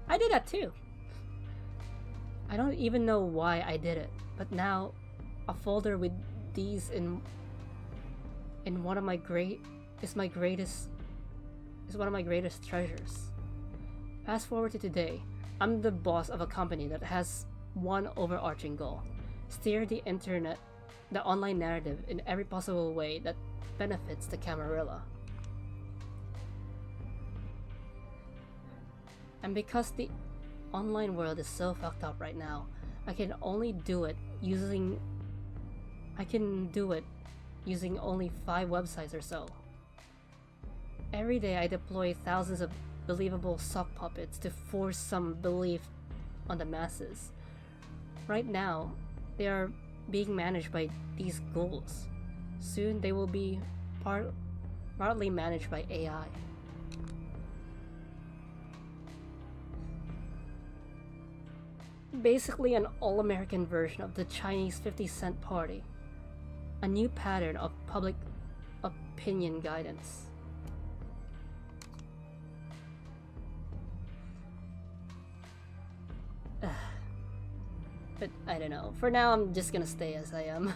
S1: I did that too. I don't even know why I did it, but now a folder with these in one of my is one of my greatest treasures. Fast forward to today, I'm the boss of a company that has one overarching goal: steer the internet, the online narrative in every possible way that benefits the Camarilla. And because the online world is so fucked up right now, I can do it using only 5 websites or so. Every day I deploy thousands of believable sock puppets to force some belief on the masses. Right now, they are being managed by these ghouls. Soon they will be partly managed by AI. Basically an all-American version of the Chinese 50-cent party. A new pattern of public opinion guidance. But I don't know. For now, I'm just gonna stay as I am.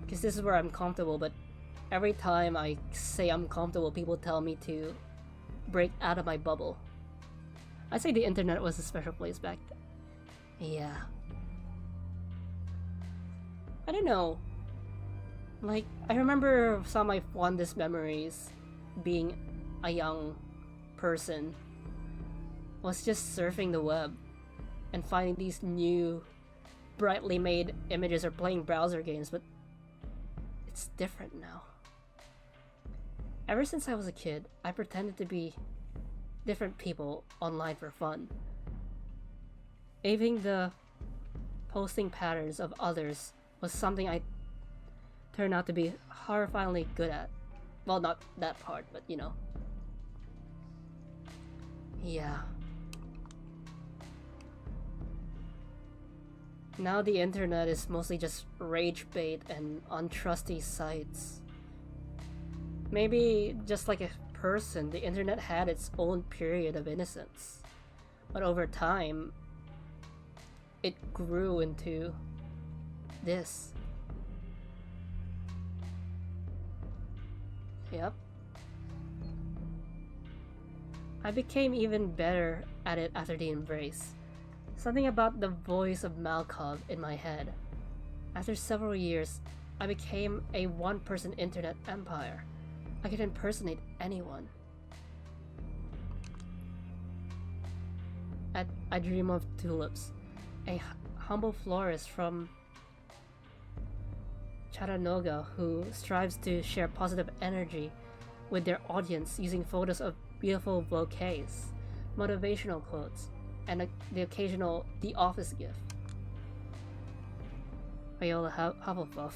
S1: Because this is where I'm comfortable, but every time I say I'm comfortable, people tell me to break out of my bubble. I'd say the internet was a special place back then. Yeah. I don't know. Like, I remember some of my fondest memories being a young person was just surfing the web and finding these new brightly made images or playing browser games, but it's different now. Ever since I was a kid, I pretended to be different people online for fun. Aiming the posting patterns of others was something I turned out to be horrifyingly good at. Well, not that part, but you know. Yeah. Now the internet is mostly just rage bait and untrusty sites. Maybe just like a person, the internet had its own period of innocence. But over time, it grew into this. Yep. I became even better at it after the embrace. Something about the voice of Malcolm in my head. After several years, I became a one-person internet empire. I could impersonate anyone. I dream of tulips, a humble florist from Chattanooga who strives to share positive energy with their audience using photos of beautiful bouquets, motivational quotes, and the occasional The Office gif. Viola Hufflepuff,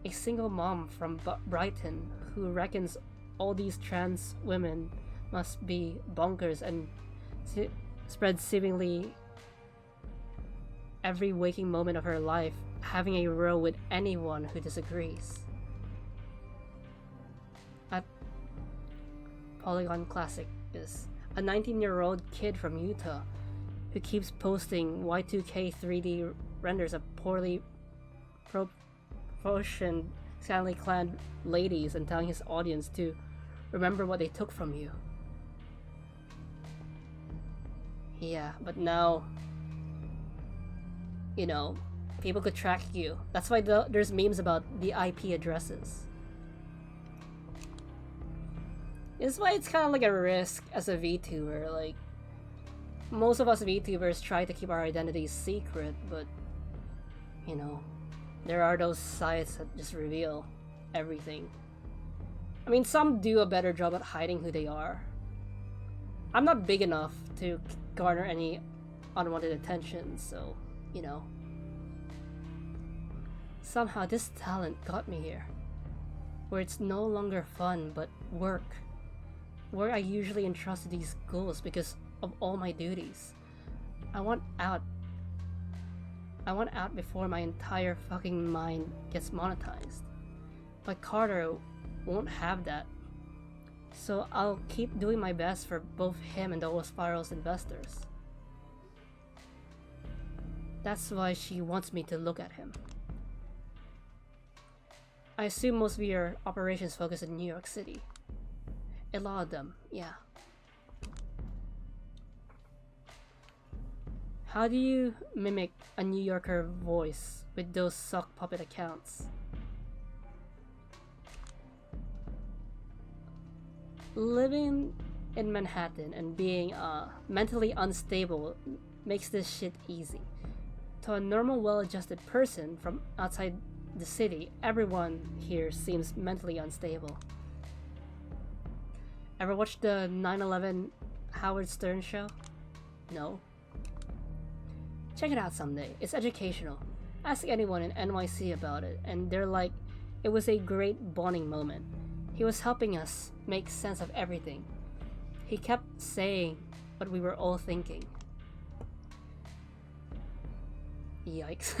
S1: a single mom from Brighton who reckons all these trans women must be bonkers and spreads seemingly every waking moment of her life having a row with anyone who disagrees. At Polygon Classic is a 19-year-old kid from Utah who keeps posting Y2K 3D renders of poorly proportioned, scantily clad ladies and telling his audience to remember what they took from you. Yeah, but now, you know, people could track you. That's why there's memes about the IP addresses. It's why it's kind of like a risk as a VTuber. Like, most of us VTubers try to keep our identities secret, but, you know, there are those sites that just reveal everything. I mean, some do a better job at hiding who they are. I'm not big enough to garner any unwanted attention, so, you know. Somehow this talent got me here, where it's no longer fun, but work. Where I usually entrust to these goals because of all my duties. I want out. I want out before my entire fucking mind gets monetized. But Carter won't have that. So I'll keep doing my best for both him and the Spiral's investors. That's why she wants me to look at him. I assume most of your operations focus in New York City. A lot of them, yeah. How do you mimic a New Yorker voice with those sock puppet accounts? Living in Manhattan and being mentally unstable makes this shit easy. To a normal, well-adjusted person from outside the city, everyone here seems mentally unstable. Ever watched the 9/11 Howard Stern show? No? Check it out someday. It's educational. Ask anyone in NYC about it, and they're like, it was a great bonding moment. He was helping us make sense of everything. He kept saying what we were all thinking. Yikes.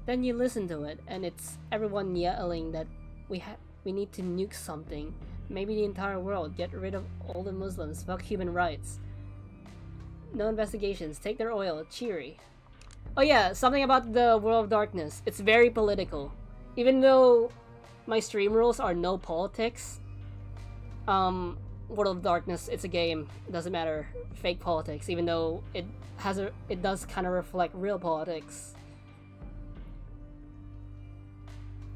S1: Then you listen to it, and it's everyone yelling that we need to nuke something. Maybe the entire world. Get rid of all the Muslims. Fuck human rights. No investigations. Take their oil. Cheery. Oh yeah, something about the World of Darkness. It's very political. Even though my stream rules are no politics, World of Darkness, it's a game. It doesn't matter. Fake politics, even though it does kind of reflect real politics.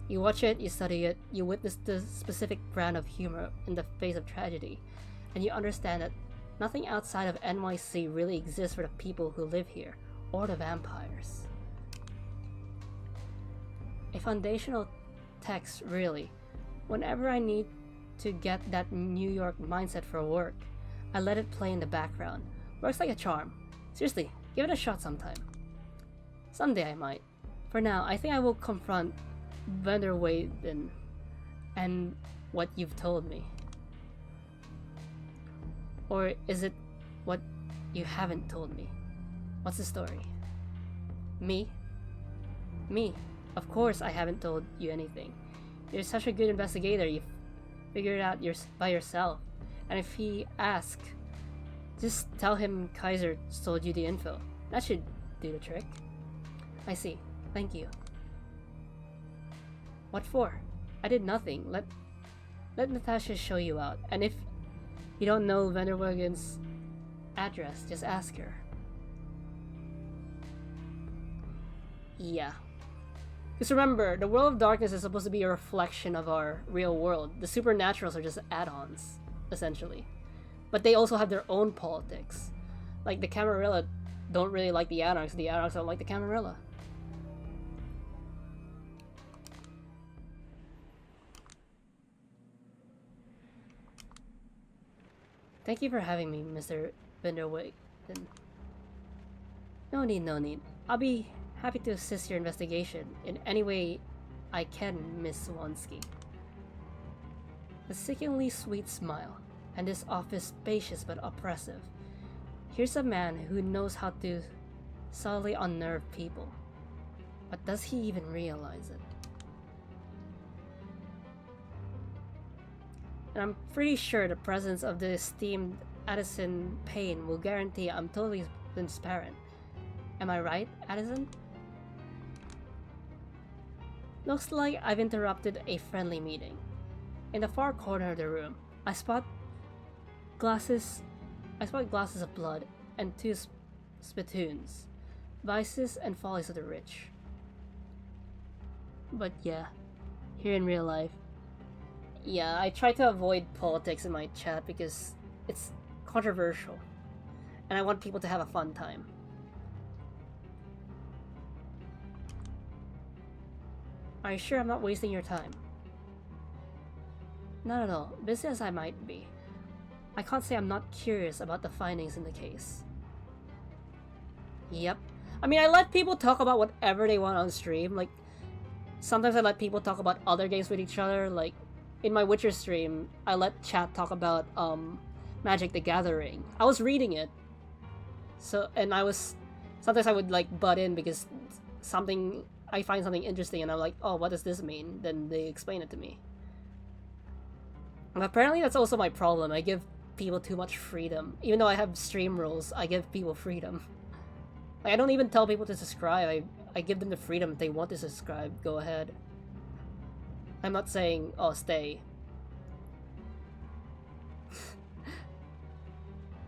S1: You watch it, you study it, you witness the specific brand of humor in the face of tragedy, and you understand that nothing outside of NYC really exists for the people who live here, or the vampires. A foundational text, really. Whenever I need to get that New York mindset for work, I let it play in the background. Works like a charm. Seriously, give it a shot sometime. Someday I might. For now, I think I will confront Vanderwayden and what you've told me. Or is it what you haven't told me? What's the story? Me? Me. Of course I haven't told you anything. You're such a good investigator, you figured it out by yourself. And if he asks, just tell him Kaiser told you the info. That should do the trick. I see. Thank you. What for? I did nothing. Let Natasha show you out. And if you don't know Vanderwagen's address, just ask her. Yeah. Because remember, the World of Darkness is supposed to be a reflection of our real world. The supernaturals are just add-ons, essentially. But they also have their own politics. Like, the Camarilla don't really like the Anarchs don't like the Camarilla. Thank you for having me, Mr. Vanderwayden. No need, no need. I'll be happy to assist your investigation in any way I can, Miss Swansky. A sickeningly sweet smile, and this office spacious but oppressive. Here's a man who knows how to subtly unnerve people. But does he even realize it? And I'm pretty sure the presence of the esteemed Addison Payne will guarantee I'm totally transparent. Am I right, Addison? Looks like I've interrupted a friendly meeting. In the far corner of the room, I spot glasses of blood and two spittoons. Vices and follies of the rich. But yeah, here in real life, yeah, I try to avoid politics in my chat because it's controversial, and I want people to have a fun time. Are you sure I'm not wasting your time? Not at all, busy as I might be. I can't say I'm not curious about the findings in the case. Yep. I mean, I let people talk about whatever they want on stream. Like, sometimes I let people talk about other games with each other, like, in my Witcher stream, I let chat talk about Magic the Gathering. I was reading it. So, and sometimes I would like butt in because I find something interesting and I'm like, oh, what does this mean? Then they explain it to me. And apparently that's also my problem. I give people too much freedom. Even though I have stream rules, I give people freedom. Like, I don't even tell people to subscribe. I give them the freedom if they want to subscribe. Go ahead. I'm not saying, oh, stay.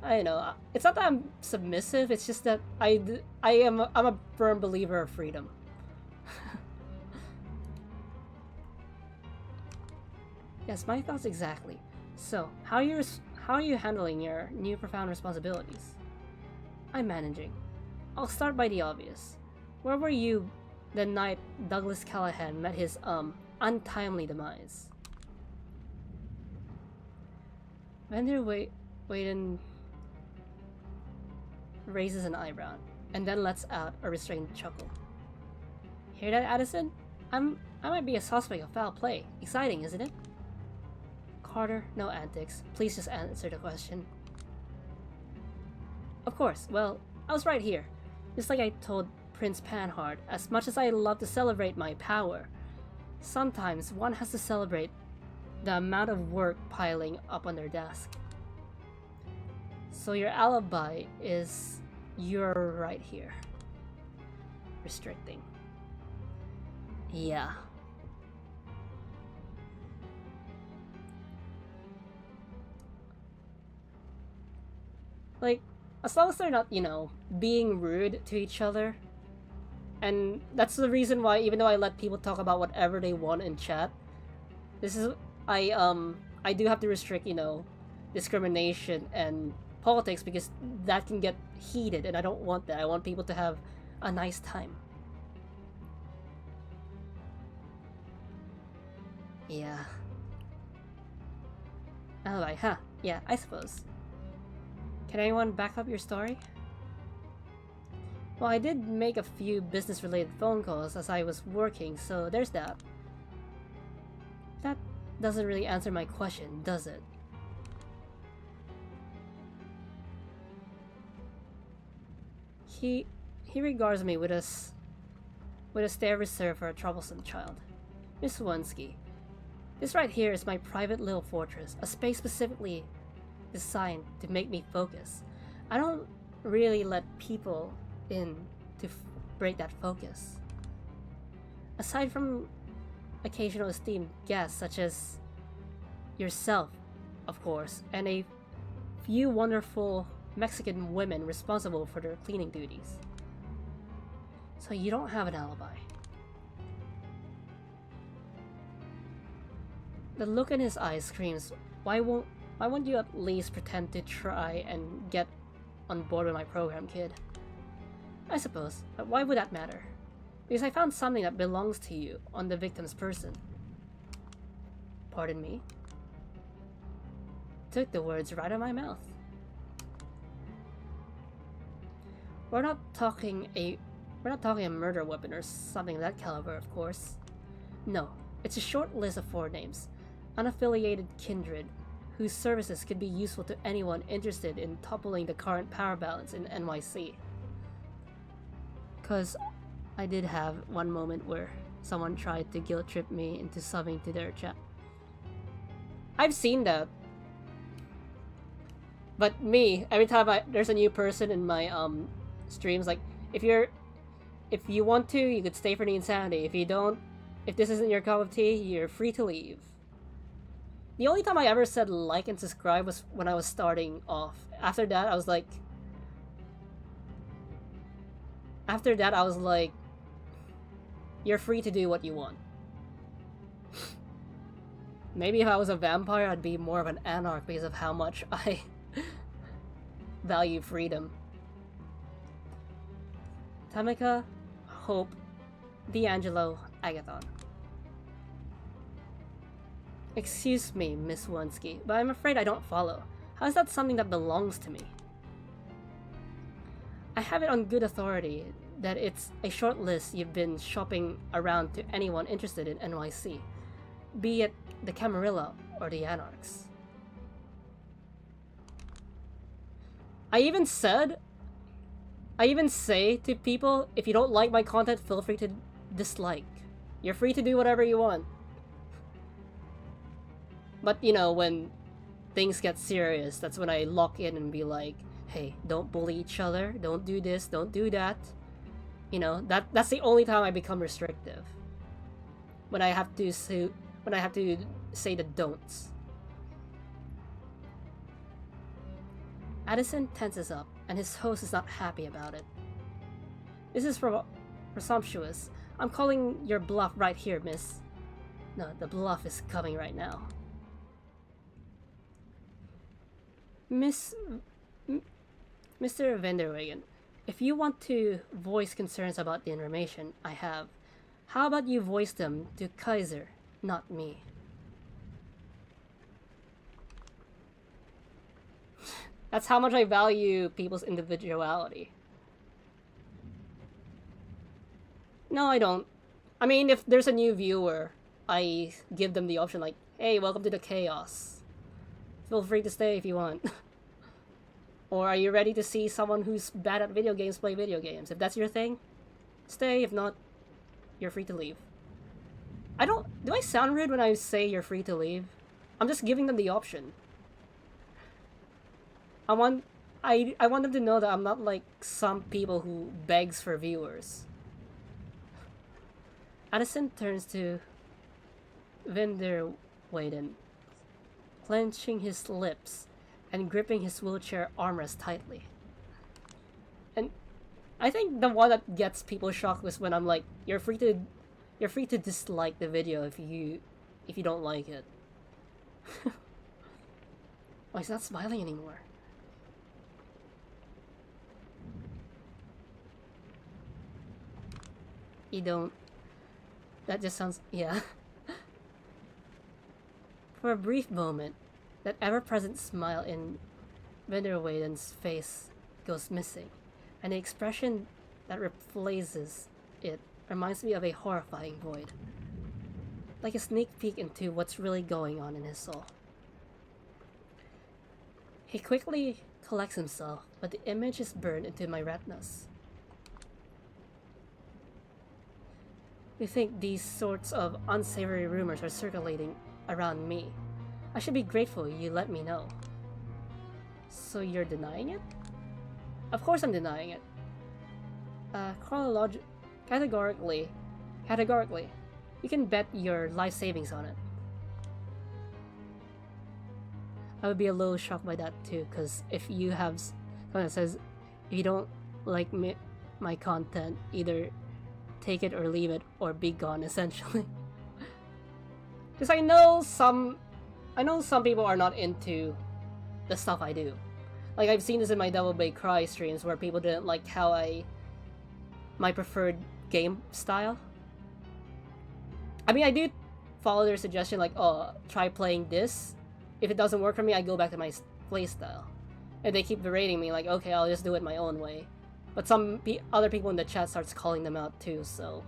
S1: I know. It's not that I'm submissive, it's just that I'm a firm believer of freedom. Yes, my thoughts exactly. So, how are you handling your new profound responsibilities? I'm managing. I'll start by the obvious. Where were you the night Douglas Callahan met his, untimely demise? Vanderwayden raises an eyebrow, and then lets out a restrained chuckle. Hear that, Addison? I might be a suspect of foul play. Exciting, isn't it? Carter, no antics. Please just answer the question. Of course, well, I was right here. Just like I told Prince Panhard, as much as I love to celebrate my power, sometimes one has to celebrate the amount of work piling up on their desk. So your alibi is you're right here. Restricting. Yeah. Like, as long as they're not, being rude to each other. And that's the reason why, even though I let people talk about whatever they want in chat, I do have to restrict, discrimination and politics, because that can get heated, and I don't want that. I want people to have a nice time. Yeah. Alibi, huh? Yeah, I suppose. Can anyone back up your story? Well, I did make a few business-related phone calls as I was working, so there's that. That doesn't really answer my question, does it? He regards me with a stare reserved for a troublesome child. Miss Wonsky, this right here is my private little fortress, a space specifically designed to make me focus. I don't really let people in to break that focus. Aside from occasional esteemed guests such as yourself, of course, and a few wonderful Mexican women responsible for their cleaning duties. So you don't have an alibi. The look in his eyes screams, why won't you at least pretend to try and get on board with my program, kid? I suppose, but why would that matter? Because I found something that belongs to you on the victim's person. Pardon me? Took the words right out of my mouth. We're not talking a murder weapon or something of that caliber, of course. No, it's a short list of 4 names. Unaffiliated kindred, whose services could be useful to anyone interested in toppling the current power balance in NYC. Cause I did have one moment where someone tried to guilt trip me into subbing to their chat. I've seen that. But me, every time there's a new person in my streams, like, if you want to, you could stay for the insanity. If you don't, if this isn't your cup of tea, you're free to leave. The only time I ever said like and subscribe was when I was starting off. After that, I was like, you're free to do what you want. Maybe if I was a vampire, I'd be more of an anarch because of how much I value freedom. Tamika, Hope, D'Angelo, Agathon. Excuse me, Miss Wonsky, but I'm afraid I don't follow. How is that something that belongs to me? I have it on good authority that it's a short list you've been shopping around to anyone interested in NYC, be it the Camarilla or the Anarchs. I even say to people, if you don't like my content, feel free to dislike. You're free to do whatever you want. But, when things get serious, that's when I lock in and be like, hey, don't bully each other, don't do this, don't do that. That's the only time I become restrictive. When I have to say the don'ts. Addison tenses up, and his host is not happy about it. This is presumptuous. I'm calling your bluff right here, miss. No, the bluff is coming right now. Mr. Vanderwegen, if you want to voice concerns about the information I have, how about you voice them to Kaiser, not me? That's how much I value people's individuality. No, I don't. I mean, if there's a new viewer, I give them the option like, hey, welcome to the chaos. Feel free to stay if you want. Or are you ready to see someone who's bad at video games play video games? If that's your thing, stay. If not, you're free to leave. Do I sound rude when I say you're free to leave? I'm just giving them the option. I want them to know that I'm not like some people who begs for viewers. Addison turns to Vinderwaden, clenching his lips and gripping his wheelchair armrest tightly. And I think the one that gets people shocked was when I'm like, you're free to dislike the video if you don't like it. Oh, he's not smiling anymore. You don't... That just sounds... yeah. For a brief moment, that ever-present smile in Vinderwaden's face goes missing, and the expression that replaces it reminds me of a horrifying void. Like a sneak peek into what's really going on in his soul. He quickly collects himself, but the image is burned into my retinas. You think these sorts of unsavory rumors are circulating around me? I should be grateful you let me know. So you're denying it? Of course I'm denying it. Categorically. You can bet your life savings on it. I would be a little shocked by that too, because if you have someone that says, if you don't like my content, either take it or leave it, or be gone, essentially. Because I know some people are not into the stuff I do. Like, I've seen this in my Devil May Cry streams where people didn't like my preferred game style. I mean, I do follow their suggestion, like, oh, try playing this. If it doesn't work for me, I go back to my playstyle. And they keep berating me, like, okay, I'll just do it my own way. But some other people in the chat starts calling them out too, so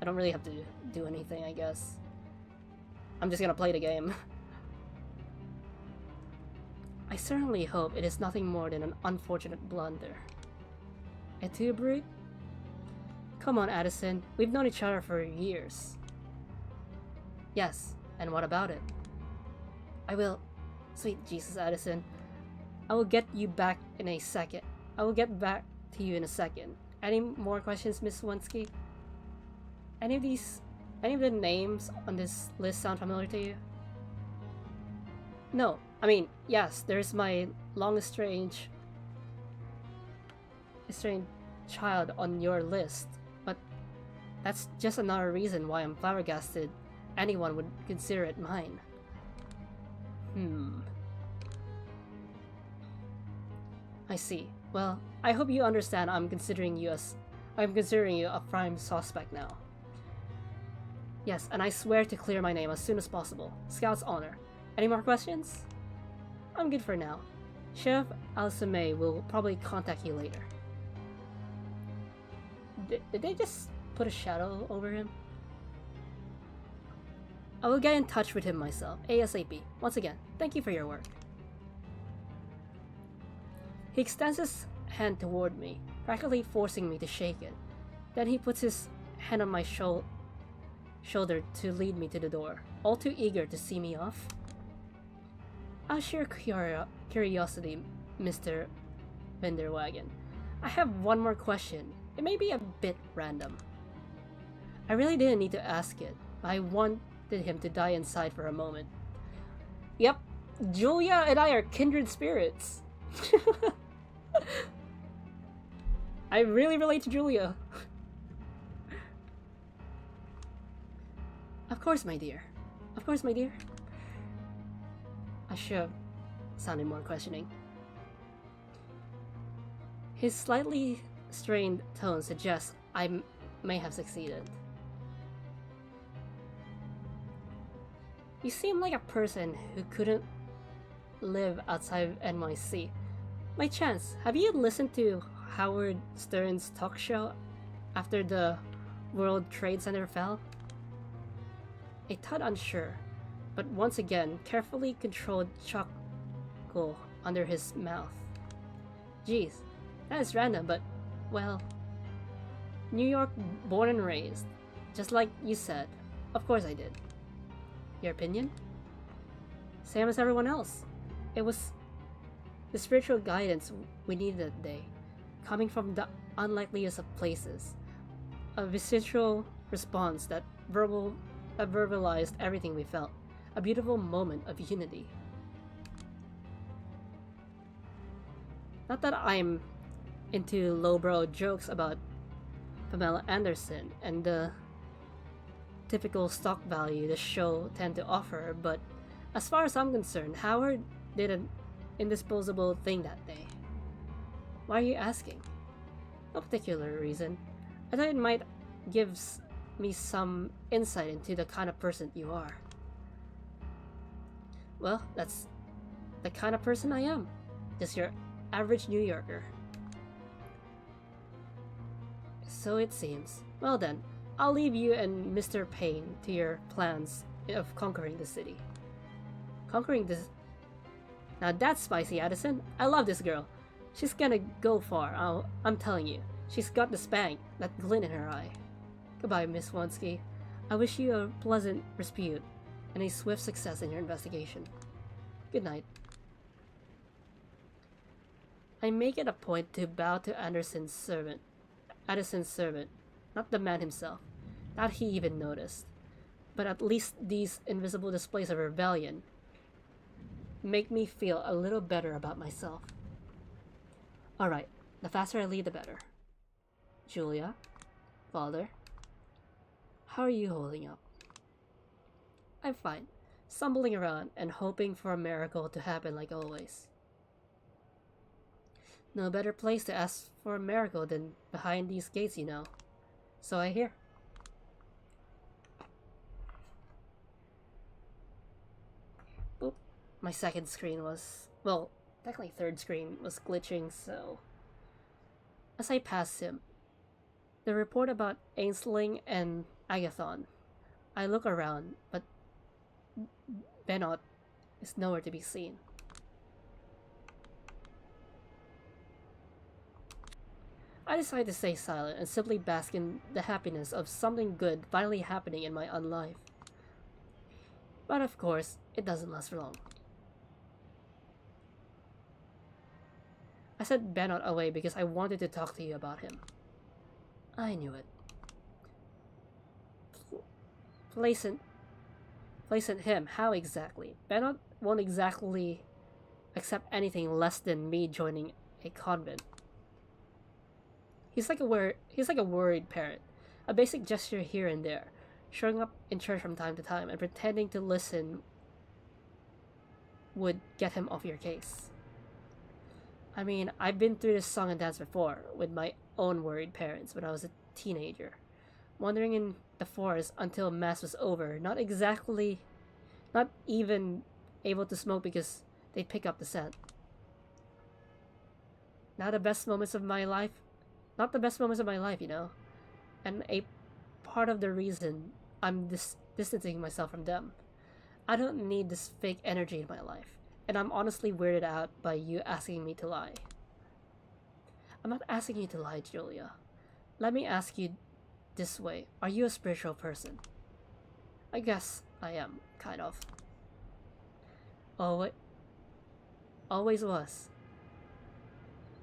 S1: I don't really have to do anything, I guess. I'm just gonna play the game. I certainly hope it is nothing more than an unfortunate blunder. ENVTuber? Come on, Addison. We've known each other for years. Yes, and what about it? I will... Sweet Jesus, Addison. I will get you back in a second. I will get back to you in a second. Any more questions, Miss Wensky? Any of the names on this list sound familiar to you? No. I mean, yes, there's my long estranged child on your list, but that's just another reason why I'm flabbergasted anyone would consider it mine. I see. Well, I hope you understand I'm considering you a prime suspect now. Yes, and I swear to clear my name as soon as possible. Scout's honor. Any more questions? I'm good for now. Chef Alsame will probably contact you later. Did they just put a shadow over him? I will get in touch with him myself, ASAP. Once again, thank you for your work. He extends his hand toward me, practically forcing me to shake it. Then he puts his hand on my shoulder to lead me to the door, all too eager to see me off. Out of sheer curiosity, Mr. Vinderwagen, I have one more question. It may be a bit random. I really didn't need to ask it, but I wanted him to die inside for a moment. Yep, Julia and I are kindred spirits. I really relate to Julia. Of course, my dear. Of course, my dear. I should have sounded more questioning. His slightly strained tone suggests I may have succeeded. You seem like a person who couldn't live outside of NYC. By chance, have you listened to Howard Stern's talk show after the World Trade Center fell? A tad unsure, but once again carefully controlled chuckle under his mouth. Geez, that is random, but, well, New York born and raised. Just like you said. Of course I did. Your opinion? Same as everyone else. It was the spiritual guidance we needed that day, coming from the unlikeliest of places. A visceral response that verbalized everything we felt. A beautiful moment of unity. Not that I'm into lowbrow jokes about Pamela Anderson and the typical stock value the show tend to offer, but as far as I'm concerned, Howard did an indisposable thing that day. Why are you asking? No particular reason. I thought it might give me some insight into the kind of person you are. Well, that's the kind of person I am. Just your average New Yorker. So it seems. Well then, I'll leave you and Mr. Payne to your plans of conquering the city. Conquering this... Now that's spicy, Addison. I love this girl. She's gonna go far, I'm telling you. She's got the spank, that glint in her eye. Goodbye, Miss Wonsky. I wish you a pleasant respite and a swift success in your investigation. Good night. I make it a point to bow to Addison's servant, not the man himself. Not he even noticed. But at least these invisible displays of rebellion make me feel a little better about myself. Alright, the faster I leave, the better. Julia? Father? How are you holding up? I'm fine, stumbling around and hoping for a miracle to happen like always. No better place to ask for a miracle than behind these gates, you know. So I hear. Boop. My second screen was... well, technically third screen was glitching, so... As I pass him, the report about Ainsling and Agathon. I look around, but Bennett is nowhere to be seen. I decide to stay silent and simply bask in the happiness of something good finally happening in my own life. But of course, it doesn't last for long. I sent Bennett away because I wanted to talk to you about him. I knew it. Placent him, how exactly? Bennett won't exactly accept anything less than me joining a convent. He's like a worried parent, a basic gesture here and there, showing up in church from time to time and pretending to listen would get him off your case. I mean, I've been through this song and dance before with my own worried parents when I was a teenager, wandering in the forest until mass was over, not even able to smoke because they'd pick up the scent. Not the best moments of my life, you know, and a part of the reason I'm distancing myself from them. I don't need this fake energy in my life, and I'm honestly weirded out by you asking me to lie. I'm not asking you to lie, Julia. Let me ask you this way. Are you a spiritual person? I guess I am, kind of. Always was.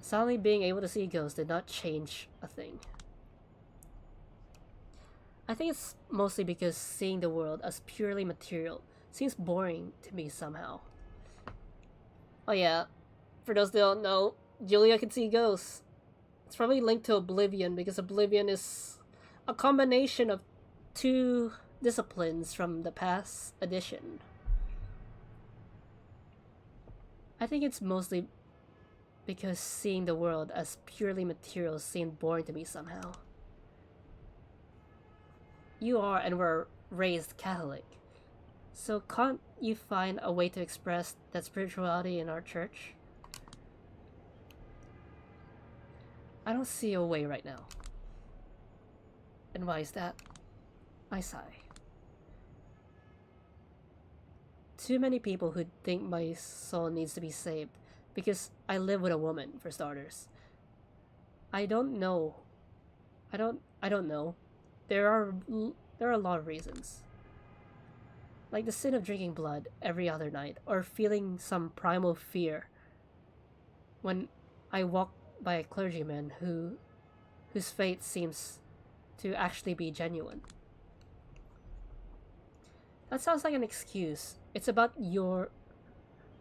S1: Suddenly being able to see ghosts did not change a thing. I think it's mostly because seeing the world as purely material seems boring to me somehow. Oh yeah, for those that don't know, Julia can see ghosts. It's probably linked to Oblivion because Oblivion is a combination of two disciplines from the past edition. I think it's mostly because seeing the world as purely material seemed boring to me somehow. You are and were raised Catholic, so can't you find a way to express that spirituality in our church? I don't see a way right now. And why is that? I sigh. Too many people who think my soul needs to be saved Because I live with a woman, for starters. I don't know. I don't know. There are a lot of reasons. Like the sin of drinking blood every other night, or feeling some primal fear when I walk by a clergyman whose faith seems to actually be genuine. That sounds like an excuse. It's about your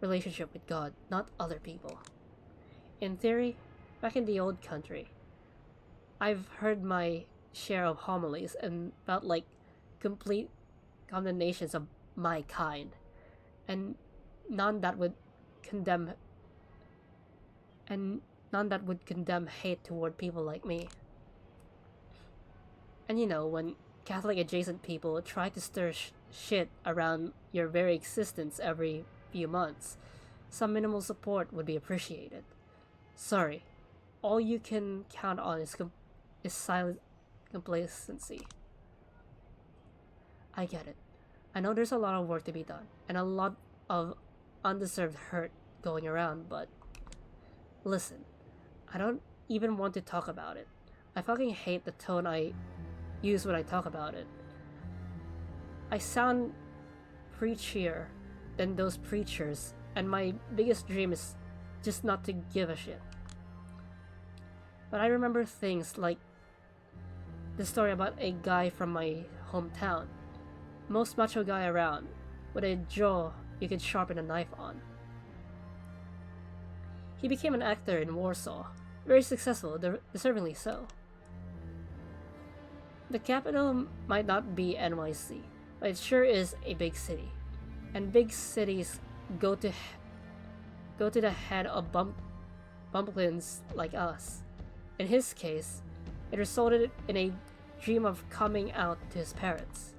S1: relationship with God, not other people. In theory, back in the old country, I've heard my share of homilies and felt like complete condemnations of my kind, and none that would condemn none that would condemn hate toward people like me. And you know, when Catholic adjacent people try to stir shit around your very existence every few months, some minimal support would be appreciated. Sorry, all you can count on is silent complacency. I get it. I know there's a lot of work to be done, and a lot of undeserved hurt going around, but listen, I don't even want to talk about it. I fucking hate the tone I use when I talk about it. I sound preachier than those preachers, and my biggest dream is just not to give a shit. But I remember things like the story about a guy from my hometown, most macho guy around, with a jaw you could sharpen a knife on. He became an actor in Warsaw, very successful, deservingly so. The capital might not be NYC, but it sure is a big city, and big cities go to the head of bumpkins like us. In his case, it resulted in a dream of coming out to his parents.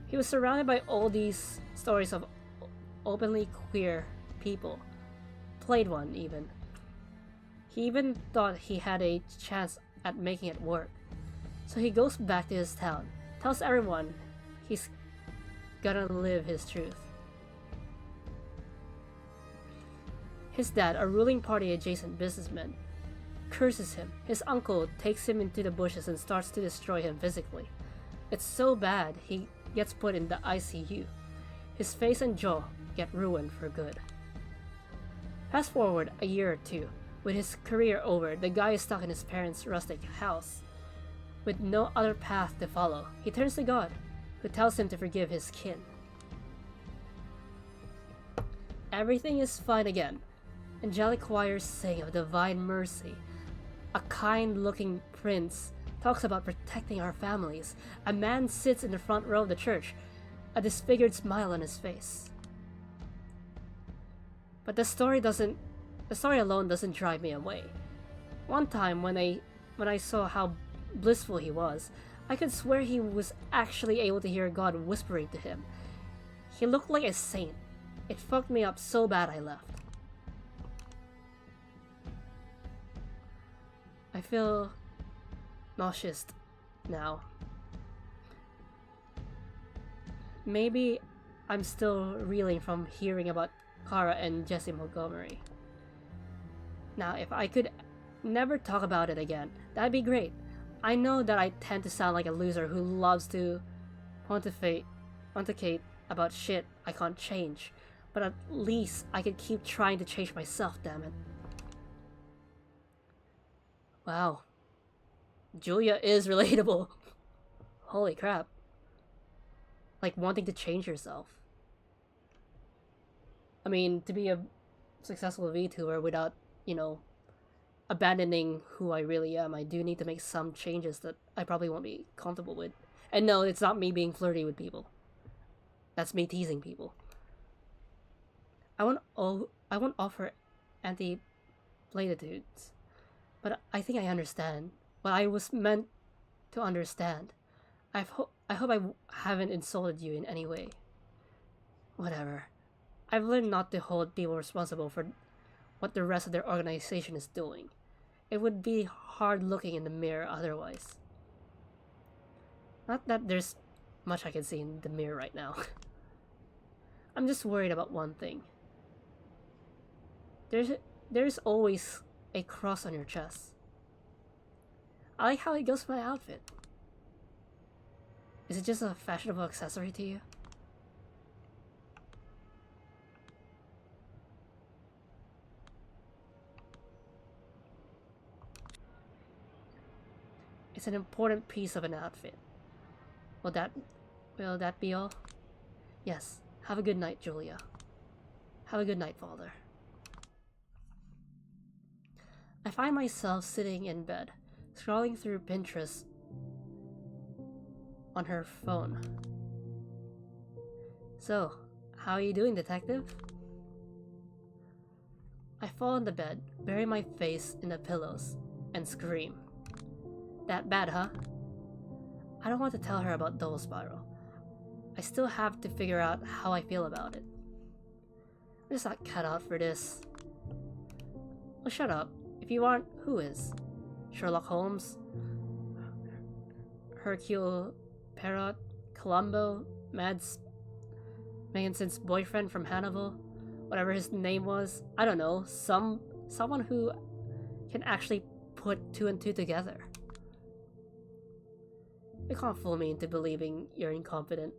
S1: He was surrounded by all these stories of openly queer people. Played one, even. He even thought he had a chance at making it work. So he goes back to his town, tells everyone he's gonna live his truth. His dad, a ruling party adjacent businessman, curses him. His uncle takes him into the bushes and starts to destroy him physically. It's so bad he gets put in the ICU. His face and jaw get ruined for good. Fast forward a year or two. With his career over, the guy is stuck in his parents' rustic house. With no other path to follow, he turns to God, who tells him to forgive his kin. Everything is fine again. Angelic choirs sing of divine mercy. A kind-looking prince talks about protecting our families. A man sits in the front row of the church, a disfigured smile on his face. But the story alone doesn't drive me away. One time when I saw how blissful he was, I could swear he was actually able to hear God whispering to him. He looked like a saint. It fucked me up so bad I left. I feel nauseous now. Maybe I'm still reeling from hearing about Kara and Jesse Montgomery. Now, if I could never talk about it again, that'd be great. I know that I tend to sound like a loser who loves to pontificate about shit I can't change, but at least I could keep trying to change myself, damn it. Wow. Julia is relatable. Holy crap. Like wanting to change yourself. I mean, to be a successful VTuber without, abandoning who I really am, I do need to make some changes that I probably won't be comfortable with. And no, it's not me being flirty with people. That's me teasing people. I won't offer anti-platitudes, but I think I understand what I was meant to understand. I hope I haven't insulted you in any way. Whatever. I've learned not to hold people responsible for what the rest of their organization is doing. It would be hard looking in the mirror otherwise. Not that there's much I can see in the mirror right now. I'm just worried about one thing. There's there's always a cross on your chest. I like how it goes with my outfit. Is it just a fashionable accessory to you? It's an important piece of an outfit. Will that be all? Yes. Have a good night, Julia. Have a good night, Father. I find myself sitting in bed, scrolling through Pinterest on her phone. So, how are you doing, detective? I fall on the bed, bury my face in the pillows, and scream. That bad, huh? I don't want to tell her about Double Spiral. I still have to figure out how I feel about it. I'm just not cut out for this. Well, shut up. If you aren't, who is? Sherlock Holmes? Hercule Poirot? Columbo? Mankinson's boyfriend from Hannibal? Whatever his name was. I don't know. Someone who can actually put two and two together. You can't fool me into believing you're incompetent,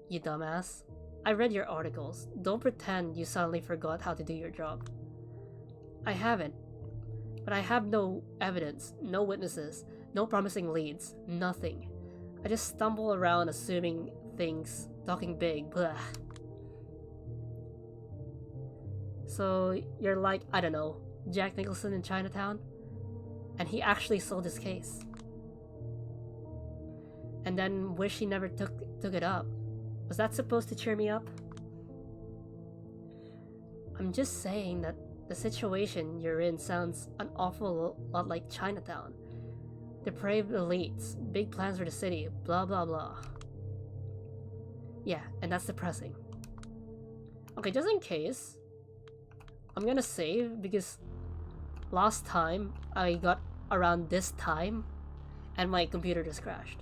S1: you dumbass. I read your articles. Don't pretend you suddenly forgot how to do your job. I haven't. But I have no evidence, no witnesses, no promising leads, nothing. I just stumble around assuming things, talking big, blah. So you're like, I don't know, Jack Nicholson in Chinatown? And he actually sold his case. And then wish he never took it up. Was that supposed to cheer me up? I'm just saying that the situation you're in sounds an awful lot like Chinatown. Depraved elites, big plans for the city, blah blah blah. Yeah, and that's depressing. Okay, just in case, I'm gonna save because last time I got around this time and my computer just crashed.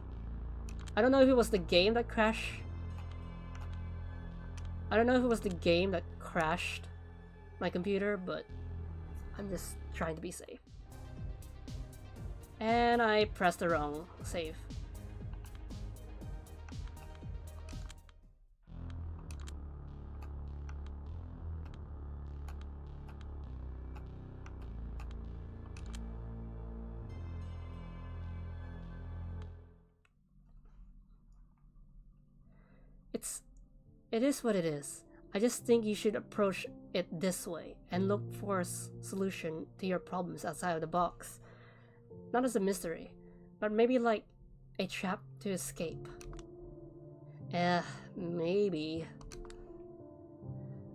S1: I don't know if it was the game that crashed. I don't know if it was the game that crashed my computer, but I'm just trying to be safe. And I pressed the wrong save. It is what it is. I just think you should approach it this way and look for a solution to your problems outside of the box. Not as a mystery, but maybe like a trap to escape. Maybe.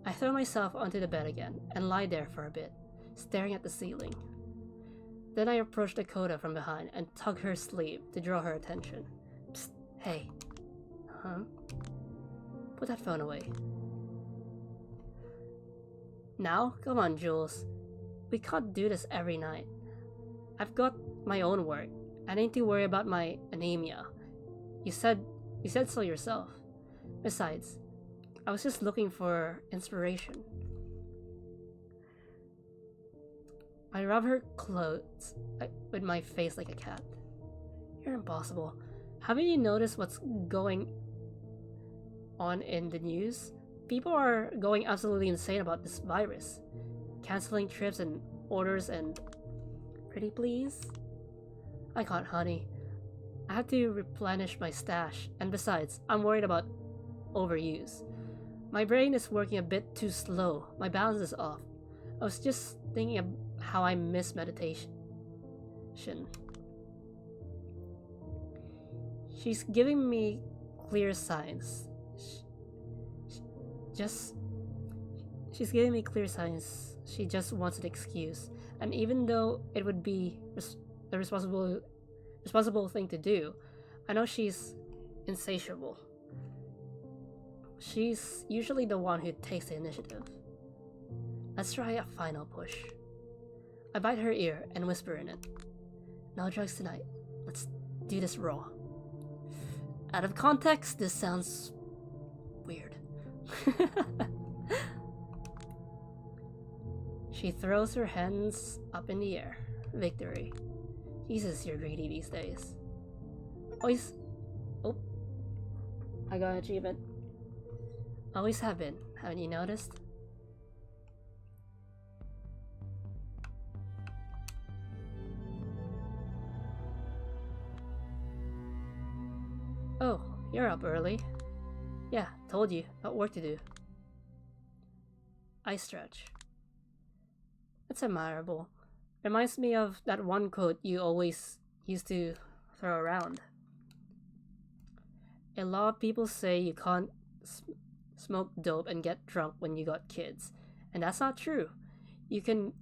S1: I throw myself onto the bed again and lie there for a bit, staring at the ceiling. Then I approach Dakota from behind and tug her sleeve to draw her attention. Psst, hey. Huh? Put that phone away. Now? Come on, Jules. We can't do this every night. I've got my own work. I need to worry about my anemia. You said so yourself. Besides, I was just looking for inspiration. I rub her clothes with my face like a cat. You're impossible. Haven't you noticed what's going on in the news? People are going absolutely insane about this virus. Canceling trips and orders and... Pretty please? I can't, honey. I have to replenish my stash, and besides, I'm worried about overuse. My brain is working a bit too slow. My balance is off. I was just thinking of how I miss meditation. She's giving me clear signs. She's giving me clear signs. She just wants an excuse. And even though it would be the responsible thing to do, I know she's insatiable. She's usually the one who takes the initiative. Let's try a final push. I bite her ear and whisper in it. No drugs tonight. Let's do this raw. Out of context, this sounds weird. She throws her hands up in the air. Victory. Jesus, you're greedy these days. Always. Oh. I got an achievement. Always have been. Haven't you noticed? Oh, you're up early. Yeah, told you. Got work to do. I stretch. It's admirable. Reminds me of that one quote you always used to throw around. A lot of people say you can't smoke dope and get drunk when you got kids. And that's not true. You can,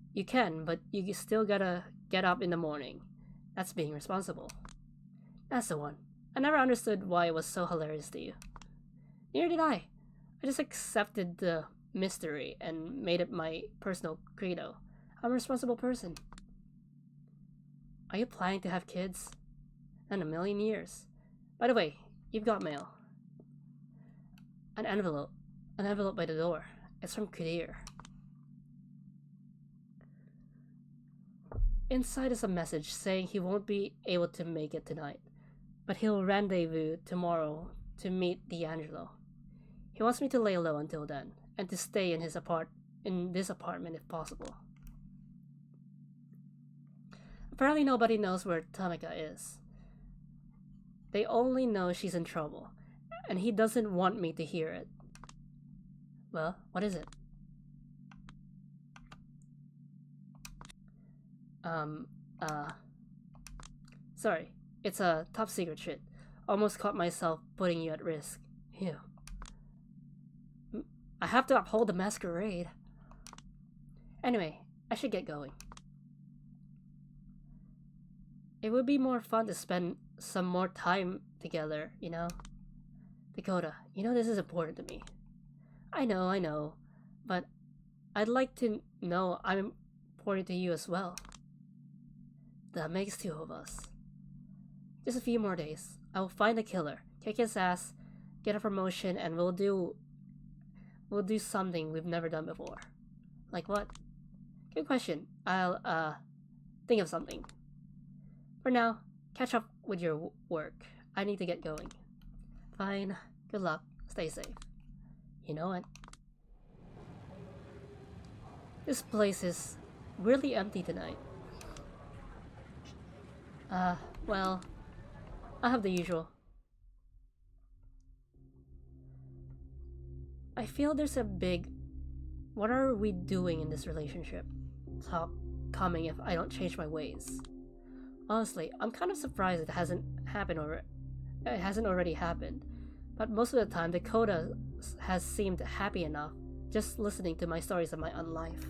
S1: but you still gotta get up in the morning. That's being responsible. That's the one. I never understood why it was so hilarious to you. Neither did I. I just accepted the mystery and made it my personal credo. I'm a responsible person. Are you planning to have kids? In a million years. By the way, you've got mail. An envelope. An envelope by the door. It's from Kadir. Inside is a message saying he won't be able to make it tonight, but he'll rendezvous tomorrow to meet D'Angelo. He wants me to lay low until then, and to stay in this apartment if possible. Apparently nobody knows where Tamika is. They only know she's in trouble, and he doesn't want me to hear it. Well, what is it? Sorry, it's a top secret shit. Almost caught myself putting you at risk. Ew. I have to uphold the masquerade. Anyway, I should get going. It would be more fun to spend some more time together, you know? Dakota, you know this is important to me. I know, but I'd like to know I'm important to you as well. That makes two of us. Just a few more days. I will find the killer, kick his ass, get a promotion, and we'll do something we've never done before. Like what? Good question. I'll think of something. For now, catch up with your work. I need to get going. Fine. Good luck. Stay safe. You know it. This place is really empty tonight. Well, I have the usual. I feel there's a big "what are we doing in this relationship" talk coming if I don't change my ways. Honestly, I'm kind of surprised it hasn't already happened, but most of the time Dakota has seemed happy enough just listening to my stories of my own life.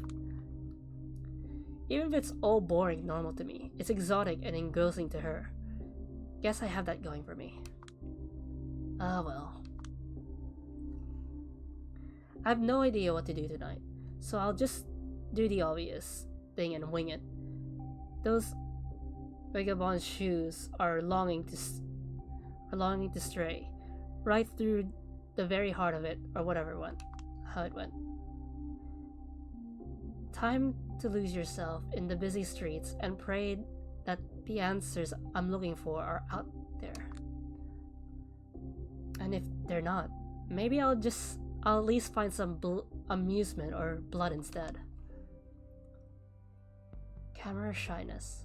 S1: Even if it's all boring normal to me, it's exotic and engrossing to her. Guess I have that going for me. Ah well. I have no idea what to do tonight, so I'll just do the obvious thing and wing it. Those vagabond shoes are longing to stray right through the very heart of it, or how it went. Time to lose yourself in the busy streets and pray that the answers I'm looking for are out there. And if they're not, maybe I'll at least find some amusement or blood instead. Camera shyness.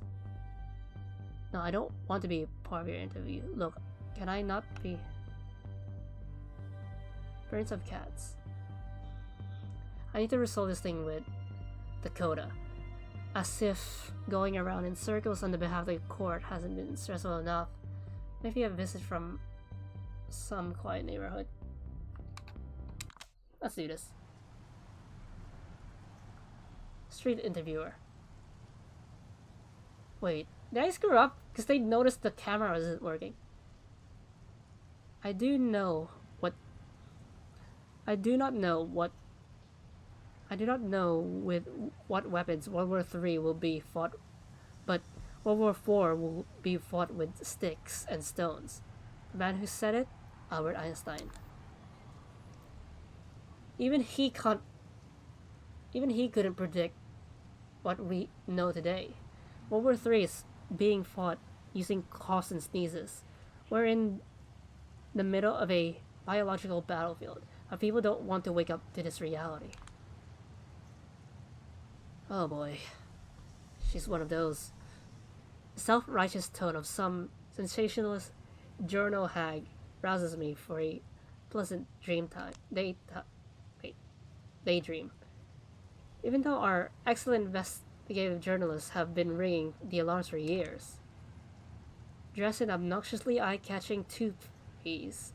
S1: No, I don't want to be part of your interview. Look, can I not be? Birds of cats. I need to resolve this thing with Dakota. As if going around in circles on the behalf of the court hasn't been stressful enough. Maybe a visit from some quiet neighborhood. Let's do this. Street interviewer. Wait, did I screw up? Because they noticed the camera isn't working. I do not know with what weapons World War III will be fought, but World War IV will be fought with sticks and stones. The man who said it? Albert Einstein. Even he couldn't predict what we know today. World War III is being fought using coughs and sneezes. We're in the middle of a biological battlefield, but people don't want to wake up to this reality. Oh boy. She's one of those. The self-righteous tone of some sensationalist journal hag rouses me for a pleasant daydream. Even though our excellent investigative journalists have been ringing the alarms for years. Dressed in an obnoxiously eye-catching two-piece,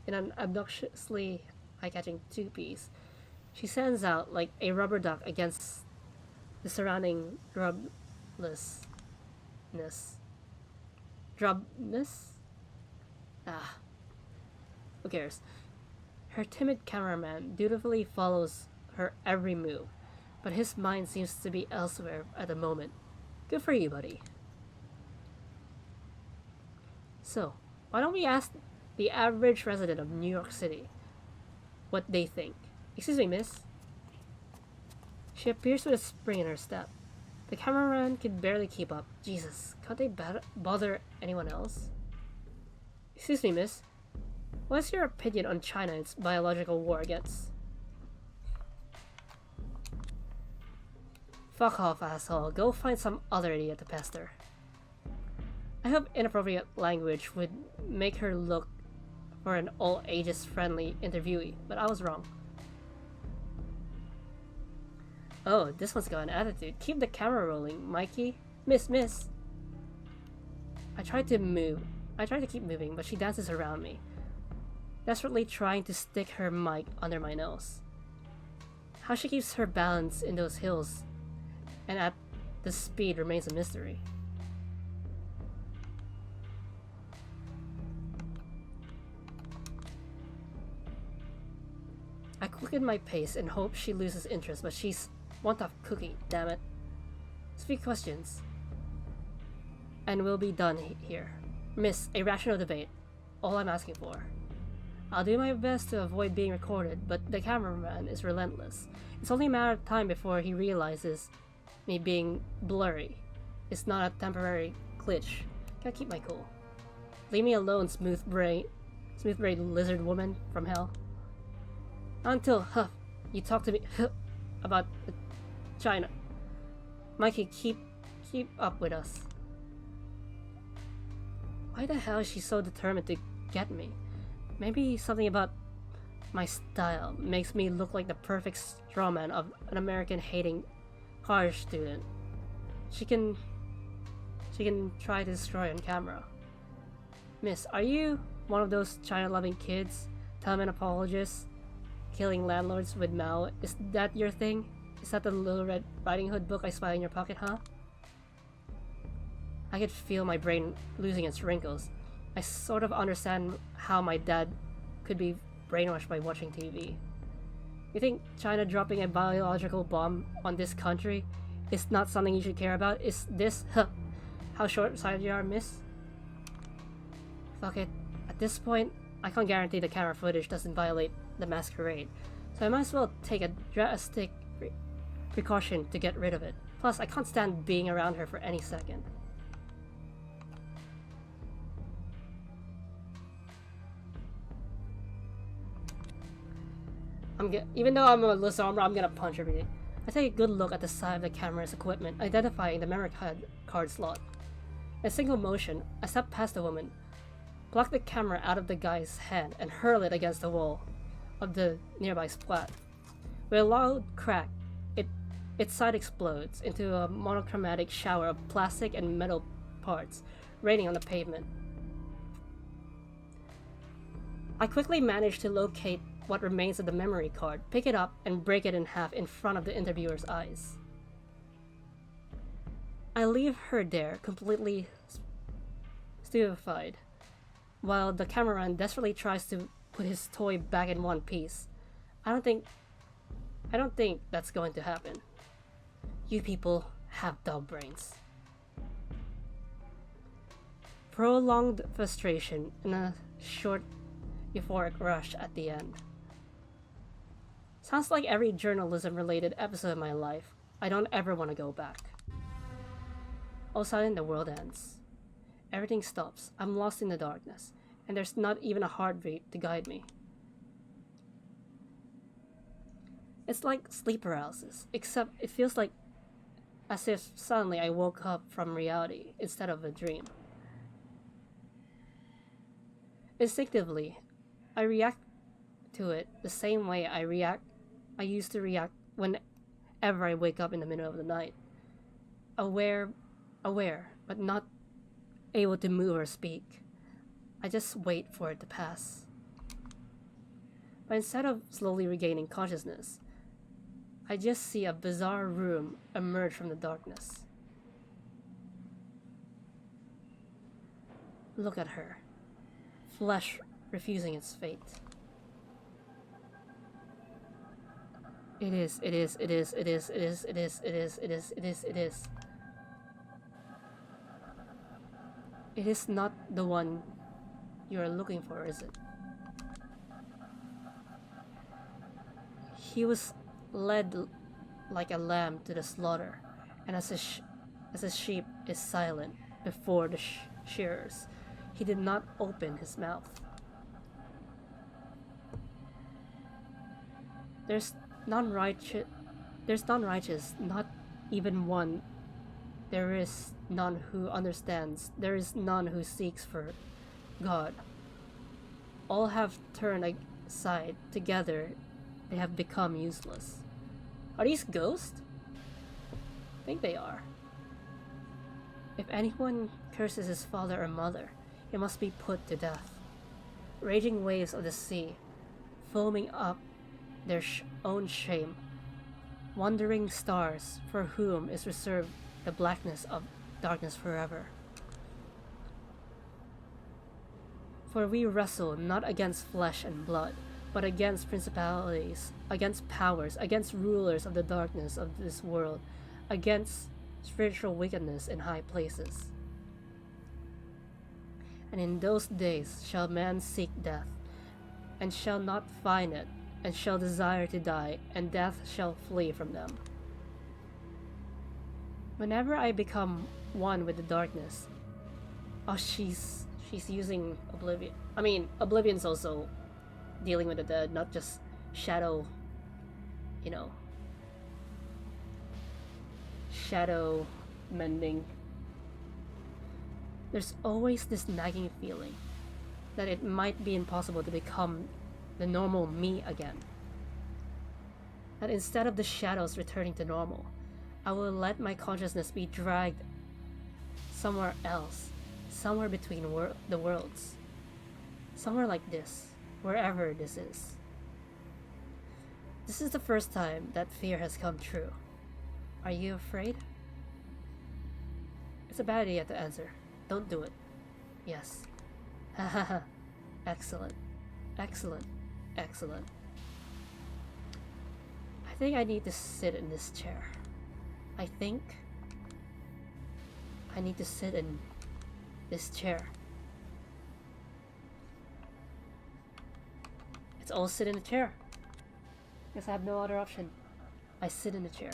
S1: she stands out like a rubber duck against the surrounding drubness? Ah, who cares? Her timid cameraman dutifully follows her every move, but his mind seems to be elsewhere at the moment. Good for you, buddy. So, why don't we ask the average resident of New York City what they think? Excuse me, miss. She appears with a spring in her step. The cameraman can barely keep up. Jesus, can't they bother anyone else? Excuse me, miss. What's your opinion on China and its biological war against? Fuck off, asshole. Go find some other idiot to pester. I hope inappropriate language would make her look for an all ages friendly interviewee, but I was wrong. Oh, this one's got an attitude. Keep the camera rolling, Mikey. Miss. I try to keep moving, but she dances around me, desperately trying to stick her mic under my nose. How she keeps her balance in those hills and at this speed remains a mystery. I quicken my pace and hope she loses interest, but she's one tough cookie, damn it. 3 questions, and we'll be done here. Miss, a rational debate. All I'm asking for. I'll do my best to avoid being recorded, but the cameraman is relentless. It's only a matter of time before he realizes me being blurry. It's not a temporary glitch. Can't keep my cool. Leave me alone, smooth-brained lizard woman from hell. Until, you talk to me, about China. Mikey, keep up with us. Why the hell is she so determined to get me? Maybe something about my style makes me look like the perfect strawman of an American-hating college student. She can try to destroy on camera. Miss, are you one of those China-loving kids? Taliban apologists? Killing landlords with Mao? Is that your thing? Is that the Little Red Riding Hood book I spy in your pocket, huh? I could feel my brain losing its wrinkles. I sort of understand how my dad could be brainwashed by watching TV. You think China dropping a biological bomb on this country is not something you should care about? Is this, how short-sighted you are, miss? Fuck it. At this point, I can't guarantee the camera footage doesn't violate the Masquerade, so I might as well take a drastic precaution to get rid of it. Plus, I can't stand being around her for any second. Even though I'm a List Armor, I'm gonna punch everything. I take a good look at the side of the camera's equipment, identifying the memory card slot. In a single motion, I step past the woman, pluck the camera out of the guy's hand, and hurl it against the wall of the nearby splat. With a loud crack, its side explodes into a monochromatic shower of plastic and metal parts, raining on the pavement. I quickly manage to locate what remains of the memory card, pick it up, and break it in half in front of the interviewer's eyes. I leave her there, completely stupefied, while the cameraman desperately tries to put his toy back in one piece. I don't think that's going to happen. You people have dog brains. Prolonged frustration and a short euphoric rush at the end. Sounds like every journalism-related episode of my life. I don't ever want to go back. All of a sudden, the world ends. Everything stops. I'm lost in the darkness, and there's not even a heartbeat to guide me. It's like sleep paralysis, except it feels like as if suddenly I woke up from reality instead of a dream. Instinctively, I react to it the same way I used to react whenever I wake up in the middle of the night. Aware, but not able to move or speak. I just wait for it to pass. But instead of slowly regaining consciousness, I just see a bizarre room emerge from the darkness. Look at her, flesh refusing its fate. It is. It is not the one you are looking for, is it? He was led like a lamb to the slaughter, and as a sheep is silent before the shearers, he did not open his mouth. There's none righteous, not even one. There is none who understands. There is none who seeks for God. All have turned aside. Together, they have become useless. Are these ghosts? I think they are. If anyone curses his father or mother, he must be put to death. Raging waves of the sea, foaming up their own shame. Wandering stars, for whom is reserved the blackness of darkness forever. For we wrestle not against flesh and blood, but against principalities, against powers, against rulers of the darkness of this world, against spiritual wickedness in high places. And in those days shall man seek death, and shall not find it, and shall desire to die, and death shall flee from them. Whenever I become one with the darkness, oh, she's using Oblivion. I mean, Oblivion's also dealing with the dead, not just shadow, shadow mending. There's always this nagging feeling that it might be impossible to become the normal me again. That instead of the shadows returning to normal, I will let my consciousness be dragged somewhere else, somewhere between the worlds. Somewhere like this, wherever this is. This is the first time that fear has come true. Are you afraid? It's a bad idea to answer. Don't do it. Yes. Hahaha. Excellent. Excellent. Excellent. I think I need to sit in this chair. I think I need to sit in this chair. Let's all sit in the chair. Guess I have no other option. I sit in the chair,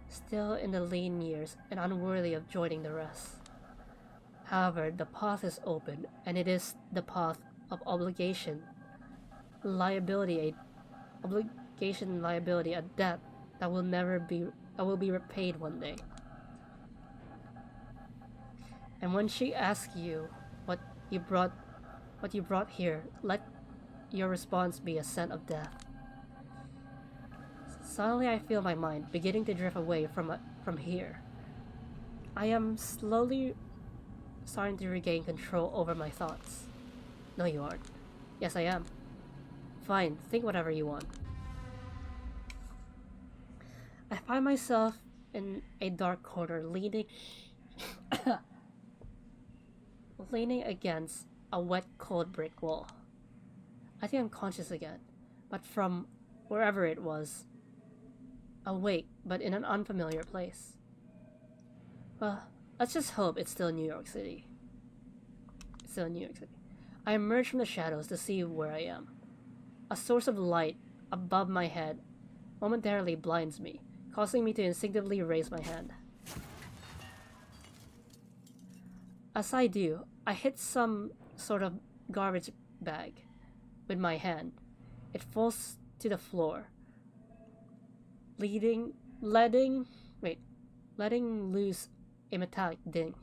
S1: still in the lean years and unworthy of joining the rest. However, the path is open, and it is the path of obligation, liability, a debt that will be repaid one day. And when she asks you what you brought here, let your response be a scent of death. Suddenly I feel my mind beginning to drift away from here. I am slowly starting to regain control over my thoughts. No, you aren't. Yes, I am. Fine, think whatever you want. I find myself in a dark corner leaning against a wet, cold brick wall. I think I'm conscious again, but from wherever it was, awake, but in an unfamiliar place. Well, let's just hope it's still New York City. It's still New York City. I emerge from the shadows to see where I am. A source of light above my head momentarily blinds me, causing me to instinctively raise my hand. As I do, I hit some sort of garbage bag with my hand. It falls to the floor, letting loose a metallic ding.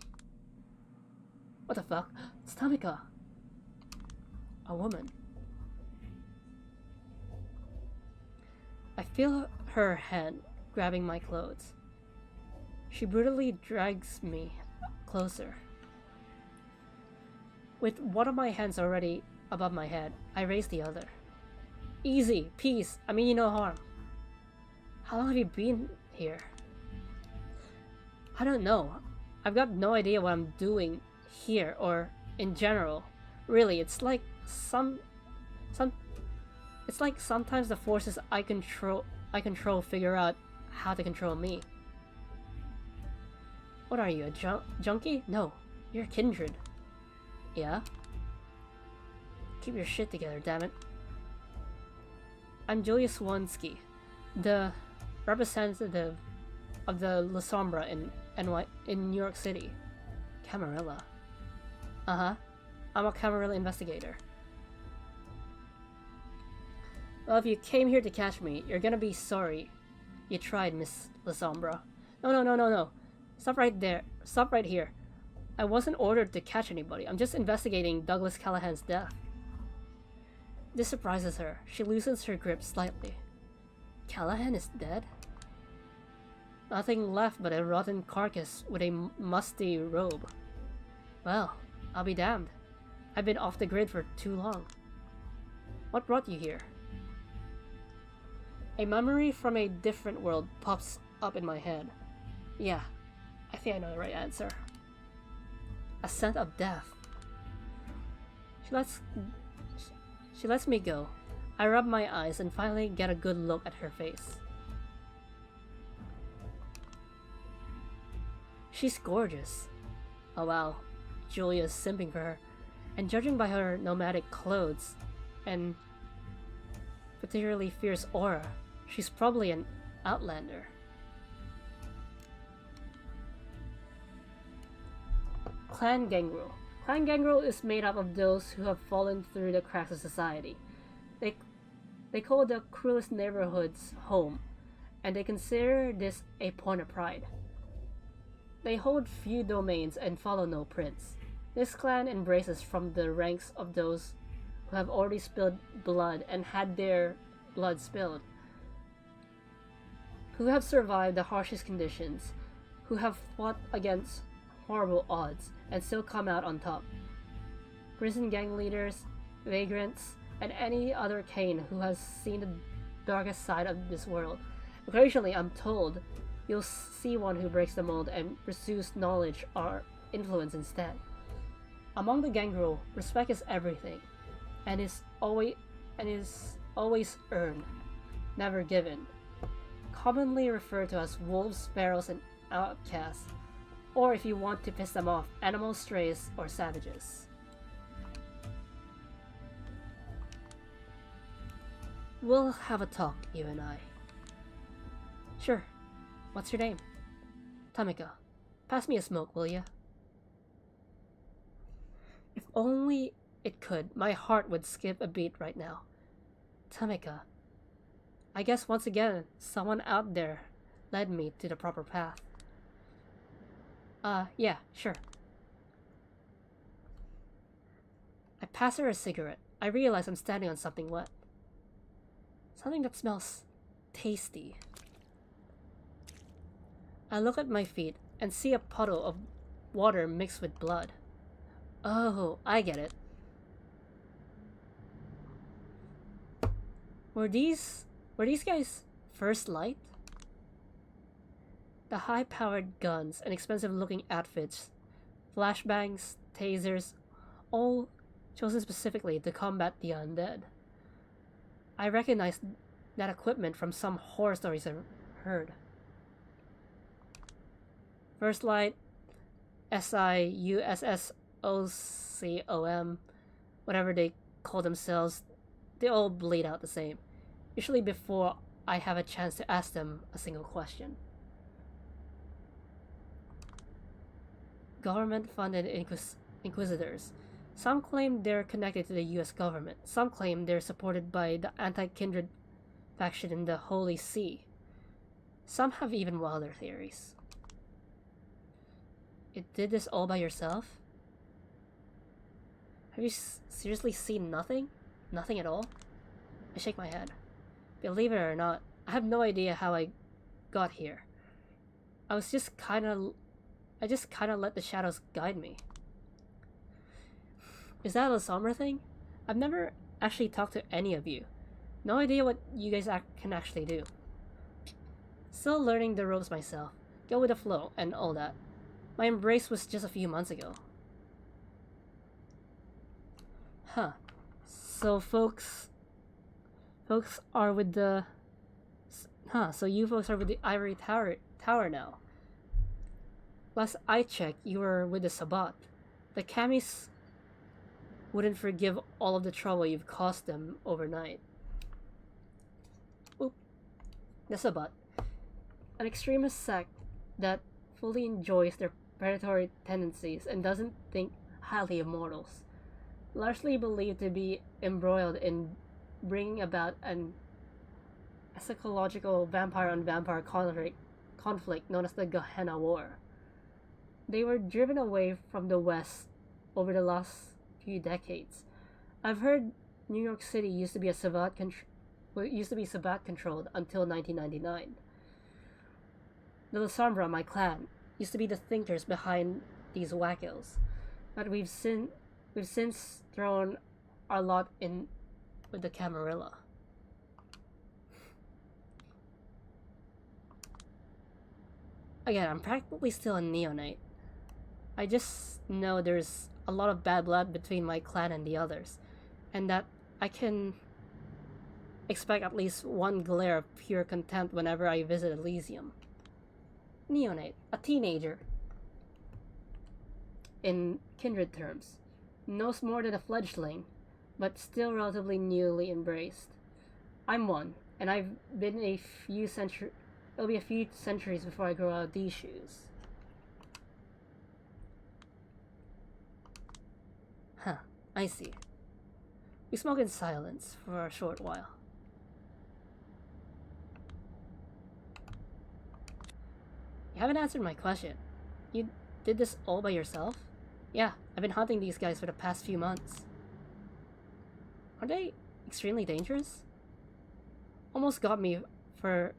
S1: What the fuck? It's Tamika! A woman. I feel her hand grabbing my clothes. She brutally drags me closer. With one of my hands already above my head, I raise the other. Easy, peace, I mean you no harm. How long have you been here? I don't know. I've got no idea what I'm doing here or in general. Really, it's like it's like sometimes the forces I control figure out how to control me. What are you, a junkie? No, you're kindred. Yeah? Keep your shit together, damn it. I'm Julius Wonsky, the representative of the La Sombra in New York City. Camarilla. Uh-huh. I'm a Camarilla investigator. Well, if you came here to catch me, you're gonna be sorry you tried, Miss La Sombra. No. Stop right there. Stop right here. I wasn't ordered to catch anybody. I'm just investigating Douglas Callahan's death. This surprises her. She loosens her grip slightly. Callahan is dead? Nothing left but a rotten carcass with a musty robe. Well, I'll be damned. I've been off the grid for too long. What brought you here? A memory from a different world pops up in my head. Yeah, I think I know the right answer. A scent of death. She lets me go. I rub my eyes and finally get a good look at her face. She's gorgeous. Oh wow, Julia's simping for her. And judging by her nomadic clothes and particularly fierce aura, she's probably an outlander. Clan Gangrel. Clan Gangrel is made up of those who have fallen through the cracks of society. They call the cruelest neighborhoods home, and they consider this a point of pride. They hold few domains and follow no prince. This clan embraces from the ranks of those who have already spilled blood and had their blood spilled, who have survived the harshest conditions, who have fought against horrible odds and still come out on top. Prison gang leaders, vagrants, and any other Kane who has seen the darkest side of this world. Occasionally, I'm told, you'll see one who breaks the mold and pursues knowledge or influence instead. Among the gangrel, respect is everything, and is always earned, never given. Commonly referred to as wolves, sparrows, and outcasts, or if you want to piss them off, animal strays or savages. We'll have a talk, you and I. Sure. What's your name? Tamika. Pass me a smoke, will ya? If only it could, my heart would skip a beat right now. Tamika. I guess once again, someone out there led me to the proper path. Yeah, sure. I pass her a cigarette. I realize I'm standing on something wet. Something that smells tasty. I look at my feet and see a puddle of water mixed with blood. Oh, I get it. Were these guys First Light? The high-powered guns and expensive-looking outfits, flashbangs, tasers, all chosen specifically to combat the undead. I recognized that equipment from some horror stories I've heard. First Light, SIUSSOCOM, whatever they call themselves, they all bleed out the same, usually before I have a chance to ask them a single question. government-funded inquisitors. Some claim they're connected to the US government. Some claim they're supported by the anti-kindred faction in the Holy See. Some have even wilder theories. You did this all by yourself? Have you seriously seen nothing? Nothing at all? I shake my head. Believe it or not, I have no idea how I got here. I just kinda let the shadows guide me. Is that a Somber thing? I've never actually talked to any of you. No idea what you guys can actually do. Still learning the ropes myself. Go with the flow and all that. My embrace was just a few months ago. Huh. So folks are with the... so you folks are with the Ivory Tower now. Last I checked, you were with the Sabbat. The Camis wouldn't forgive all of the trouble you've caused them overnight. Oop. The Sabbat. An extremist sect that fully enjoys their predatory tendencies and doesn't think highly of mortals. Largely believed to be embroiled in bringing about an eschatological vampire-on-vampire conflict known as the Gehenna War. They were driven away from the West over the last few decades. I've heard New York City used to be Sabbat controlled until 1999. The Lasombra, my clan, used to be the thinkers behind these wackos, but we've since thrown our lot in with the Camarilla. Again, I'm practically still a neonate. I just know there's a lot of bad blood between my clan and the others, and that I can expect at least one glare of pure contempt whenever I visit Elysium. Neonate, a teenager. In kindred terms, knows more than a fledgling, but still relatively newly embraced. I'm one, and I've been it'll be a few centuries before I grow out of these shoes. Huh, I see. We smoke in silence for a short while. You haven't answered my question. You did this all by yourself? Yeah, I've been hunting these guys for the past few months. Are they extremely dangerous? Almost got me for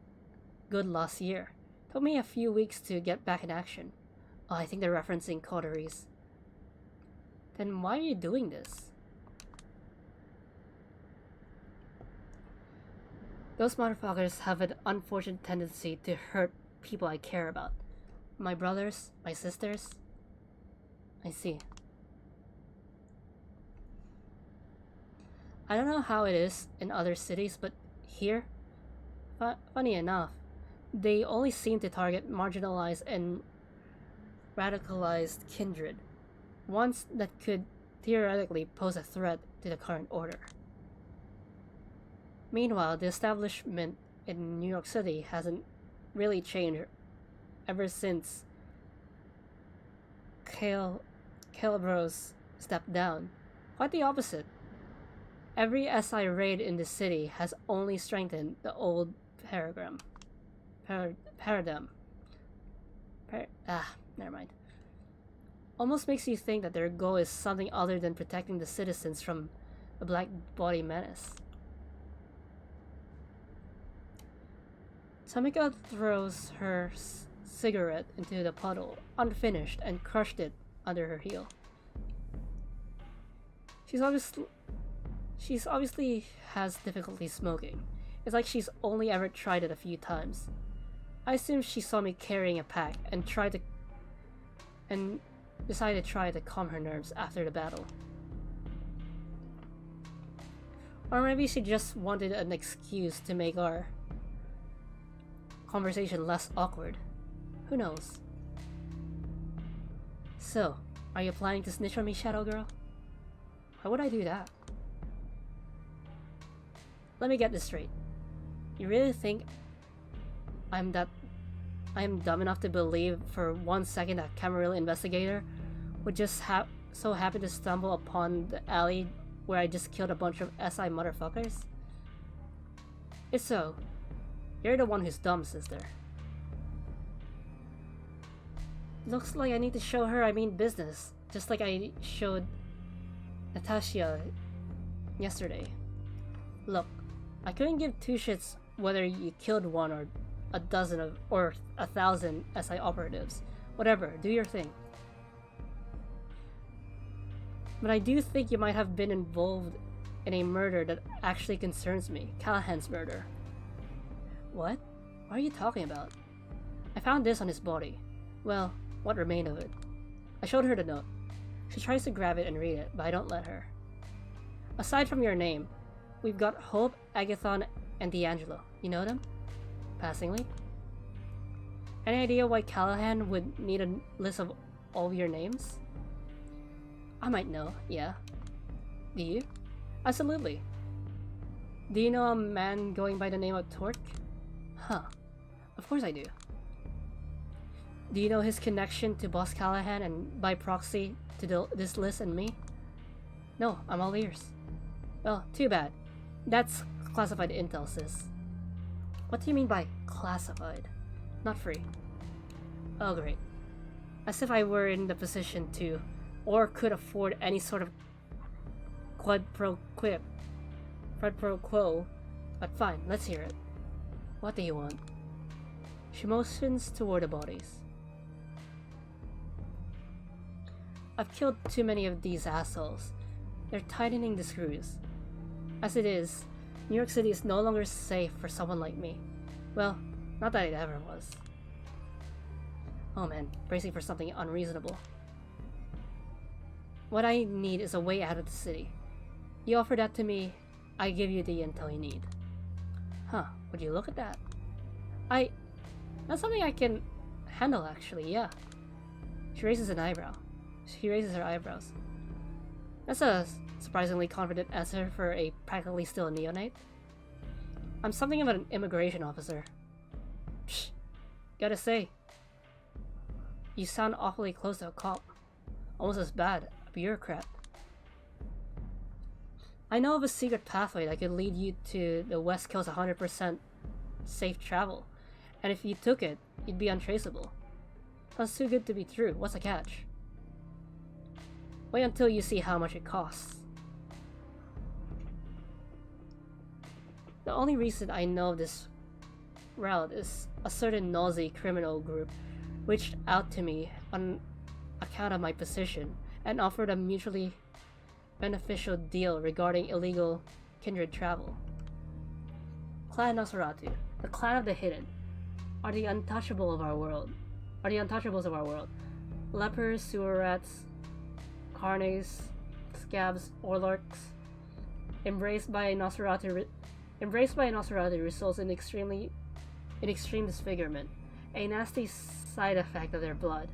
S1: good last year. Took me a few weeks to get back in action. Oh, I think they're referencing coteries. Then why are you doing this? Those motherfuckers have an unfortunate tendency to hurt people I care about. My brothers, my sisters. I see. I don't know how it is in other cities, but here, funny enough, they only seem to target marginalized and radicalized kindred, ones that could theoretically pose a threat to the current order. Meanwhile, the establishment in New York City hasn't really changed ever since Calabros stepped down. Quite the opposite. Every SI raid in the city has only strengthened the old paradigm. Never mind. Almost makes you think that their goal is something other than protecting the citizens from a black body menace. Tamika throws her cigarette into the puddle, unfinished, and crushed it under her heel. She's obviously has difficulty smoking. It's like she's only ever tried it a few times. I assume she saw me carrying a pack and decided to try to calm her nerves after the battle. Or maybe she just wanted an excuse to make our conversation less awkward. Who knows? So, are you planning to snitch on me, Shadow Girl? Why would I do that? Let me get this straight. You really think I am dumb enough to believe for 1 second that Camarilla investigator would just so happen to stumble upon the alley where I just killed a bunch of SI motherfuckers? If so, you're the one who's dumb, sister. Looks like I need to show her I mean business, just like I showed Natasha yesterday. Look, I couldn't give two shits whether you killed one or a dozen or 1,000 SI operatives. Whatever, do your thing. But I do think you might have been involved in a murder that actually concerns me. Callahan's murder. What? What are you talking about? I found this on his body. Well, what remained of it. I showed her the note. She tries to grab it and read it, but I don't let her. Aside from your name, we've got Hope, Agathon, and D'Angelo. You know them? Passingly? Any idea why Callahan would need a list of all of your names? I might know, yeah. Do you? Absolutely. Do you know a man going by the name of Torque? Huh. Of course I do. Do you know his connection to Boss Callahan and by proxy to this list and me? No, I'm all ears. Well, too bad. That's classified intel, sis. What do you mean by classified? Not free. Oh great. As if I were in the position to, or could afford any sort of quid pro quo, but fine, let's hear it. What do you want? She motions toward the bodies. I've killed too many of these assholes. They're tightening the screws. As it is, New York City is no longer safe for someone like me. Well, not that it ever was. Oh man, bracing for something unreasonable. What I need is a way out of the city. You offer that to me, I give you the intel you need. Huh, would you look at that? That's something I can handle actually, yeah. She raises an eyebrow. She raises her eyebrows. That's a surprisingly confident answer for a practically still neonate. I'm something of an immigration officer. Psh, gotta say, you sound awfully close to a cop. Almost as bad, a bureaucrat. I know of a secret pathway that could lead you to the West Coast 100% safe travel, and if you took it, you'd be untraceable. Sounds too good to be true. What's the catch? Wait until you see how much it costs. The only reason I know this route is a certain nosy criminal group reached out to me on account of my position and offered a mutually beneficial deal regarding illegal kindred travel. Clan Nosferatu, the clan of the hidden, are the untouchables of our world. Lepers, sewer rats, carnes, scabs, orlorks, embraced by a Nosferatu results in extreme disfigurement, a nasty side effect of their blood.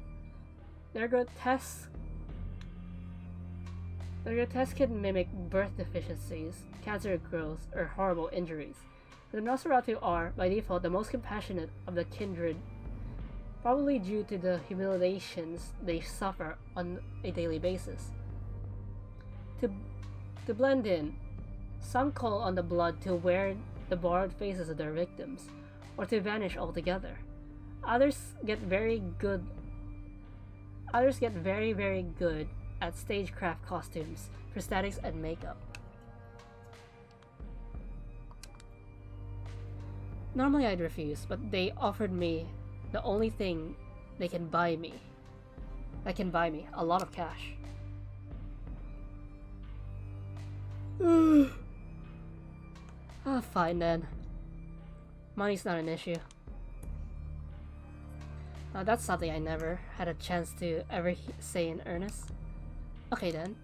S1: Their grotesque can mimic birth deficiencies, cancer growth, or horrible injuries. The Nosferatu are, by default, the most compassionate of the kindred, probably due to the humiliations they suffer on a daily basis. To blend in, some call on the blood to wear the borrowed faces of their victims, or to vanish altogether. Others get very, very good at stagecraft costumes, prosthetics, and makeup. Normally I'd refuse, but they offered me the only thing that can buy me a lot of cash. Fine then. Money's not an issue. That's something I never had a chance to ever say in earnest. Okay then.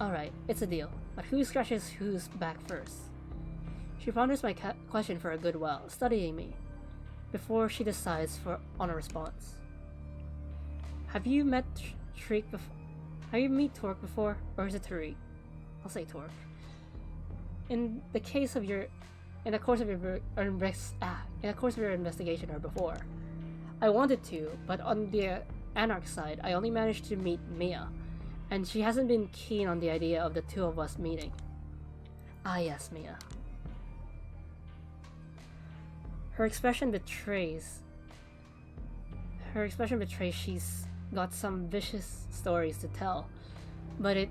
S1: Alright, it's a deal. But who scratches whose back first? She ponders my question for a good while, studying me, before she decides on a response. Have you met Torque before, or is it Tariq? I'll say Torque. In the case of in the course of your investigation or before. I wanted to, but on the Anarch side, I only managed to meet Mia, and she hasn't been keen on the idea of the two of us meeting. Ah yes, Mia. Her expression betrays she's got some vicious stories to tell, but it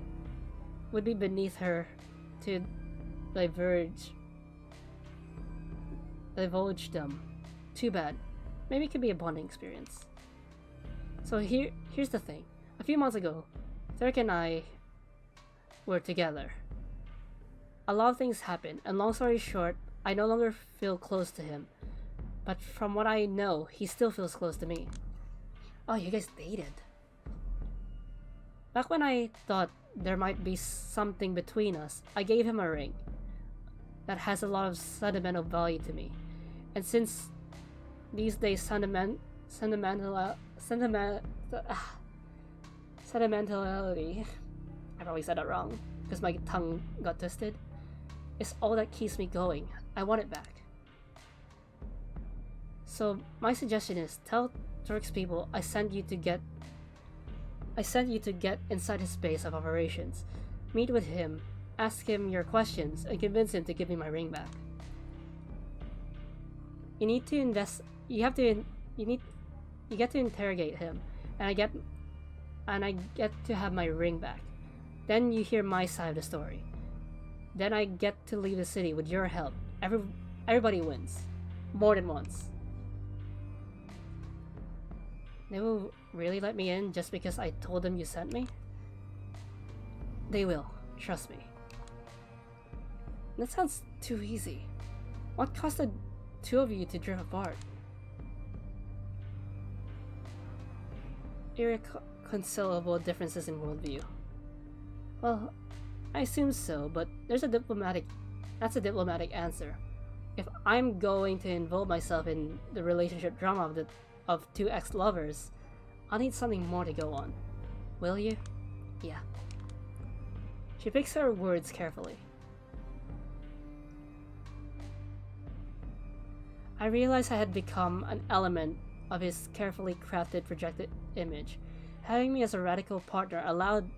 S1: would be beneath her to divulge them. Too bad. Maybe it could be a bonding experience. So here's the thing. A few months ago, Turk and I were together. A lot of things happened, and long story short, I no longer feel close to him. But from what I know, he still feels close to me. Oh, you guys dated. Back when I thought there might be something between us, I gave him a ring that has a lot of sentimental value to me. And since these days sentimentality, I probably said that wrong because my tongue got twisted, is all that keeps me going. I want it back. So my suggestion is tell Turk's people I sent you to get inside his base of operations. Meet with him, ask him your questions, and convince him to give me my ring back. You get to interrogate him, and I get to have my ring back. Then you hear my side of the story. Then I get to leave the city with your help. Everybody wins. More than once. They will really let me in just because I told them you sent me? They will. Trust me. That sounds too easy. What caused the two of you to drift apart? Irreconcilable differences in worldview. Well, I assume so, but that's a diplomatic answer. If I'm going to involve myself in the relationship drama of two ex-lovers, I'll need something more to go on. Will you? Yeah. She picks her words carefully. I realized I had become an element of his carefully crafted projected image. Having me as a radical partner allowed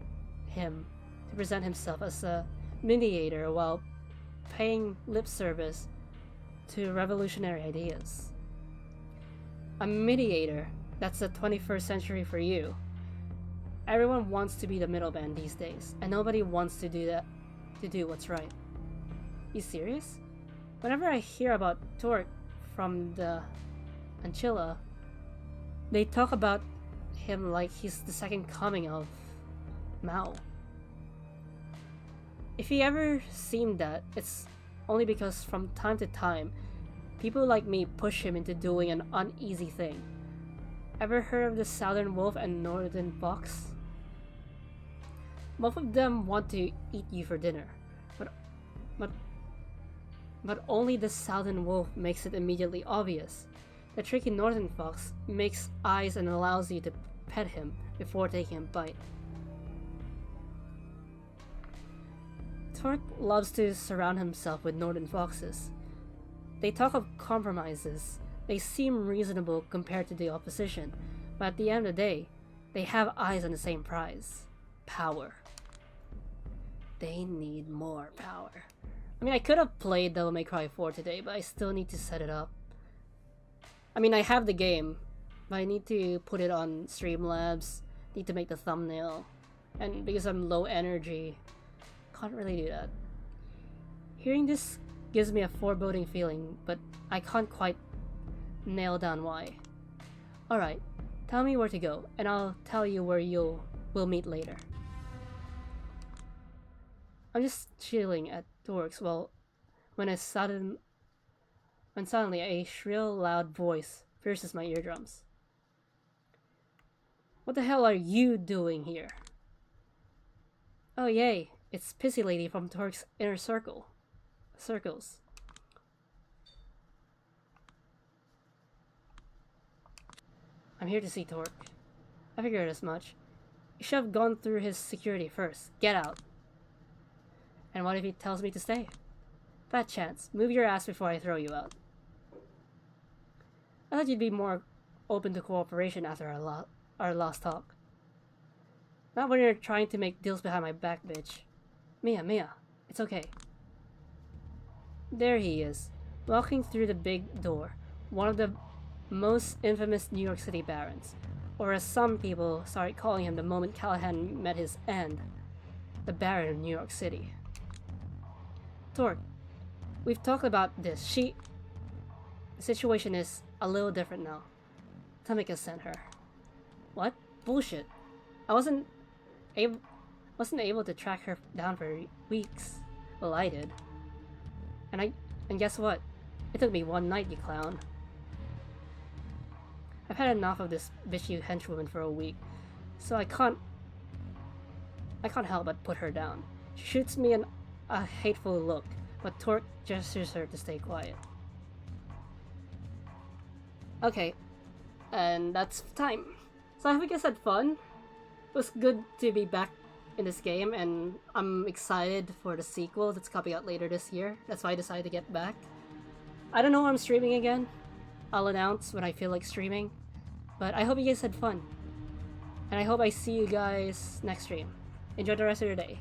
S1: him to present himself as a mediator while paying lip service to revolutionary ideas. A mediator, that's the 21st century for you. Everyone wants to be the middleman these days, and nobody wants to do what's right. You serious? Whenever I hear about Torque from the Anchilla, they talk about him like he's the second coming of Mao. If he ever seemed that, it's only because from time to time, people like me push him into doing an uneasy thing. Ever heard of the Southern Wolf and Northern Fox? Both of them want to eat you for dinner, but only the Southern Wolf makes it immediately obvious. The tricky Northern Fox makes eyes and allows you to pet him before taking a bite. Torque loves to surround himself with Northern Foxes. They talk of compromises. They seem reasonable compared to the opposition, but at the end of the day, they have eyes on the same prize. Power. They need more power. I mean, I could have played Devil May Cry 4 today, but I still need to set it up. I mean, I have the game, but I need to put it on Streamlabs, need to make the thumbnail, and because I'm low energy, can't really do that. Hearing this gives me a foreboding feeling, but I can't quite nail down why. Alright, tell me where to go, and I'll tell you where we'll meet later. I'm just chilling at Dorks when suddenly a shrill, loud voice pierces my eardrums. What the hell are you doing here? Oh yay, it's Pissy Lady from Torque's inner circles. I'm here to see Torque. I figured as much. You should have gone through his security first. Get out. And what if he tells me to stay? Fat chance, move your ass before I throw you out. I thought you'd be more open to cooperation after our last talk. Not when you're trying to make deals behind my back, bitch. Mia, it's okay. There he is, walking through the big door, one of the most infamous New York City barons, or as some people started calling him the moment Callahan met his end, the Baron of New York City. Torque, we've talked about this. The situation is a little different now. Tamika sent her. What? Bullshit. I wasn't able to track her down for weeks. Well, I did. And guess what? It took me one night, you clown. I've had enough of this bitchy henchwoman for a week, so I can't help but put her down. She shoots me a hateful look, but Torque gestures her to stay quiet. Okay, and that's time. So I hope you guys had fun. It was good to be back in this game, and I'm excited for the sequel that's coming out later this year. That's why I decided to get back. I don't know when I'm streaming again. I'll announce when I feel like streaming. But I hope you guys had fun. And I hope I see you guys next stream. Enjoy the rest of your day.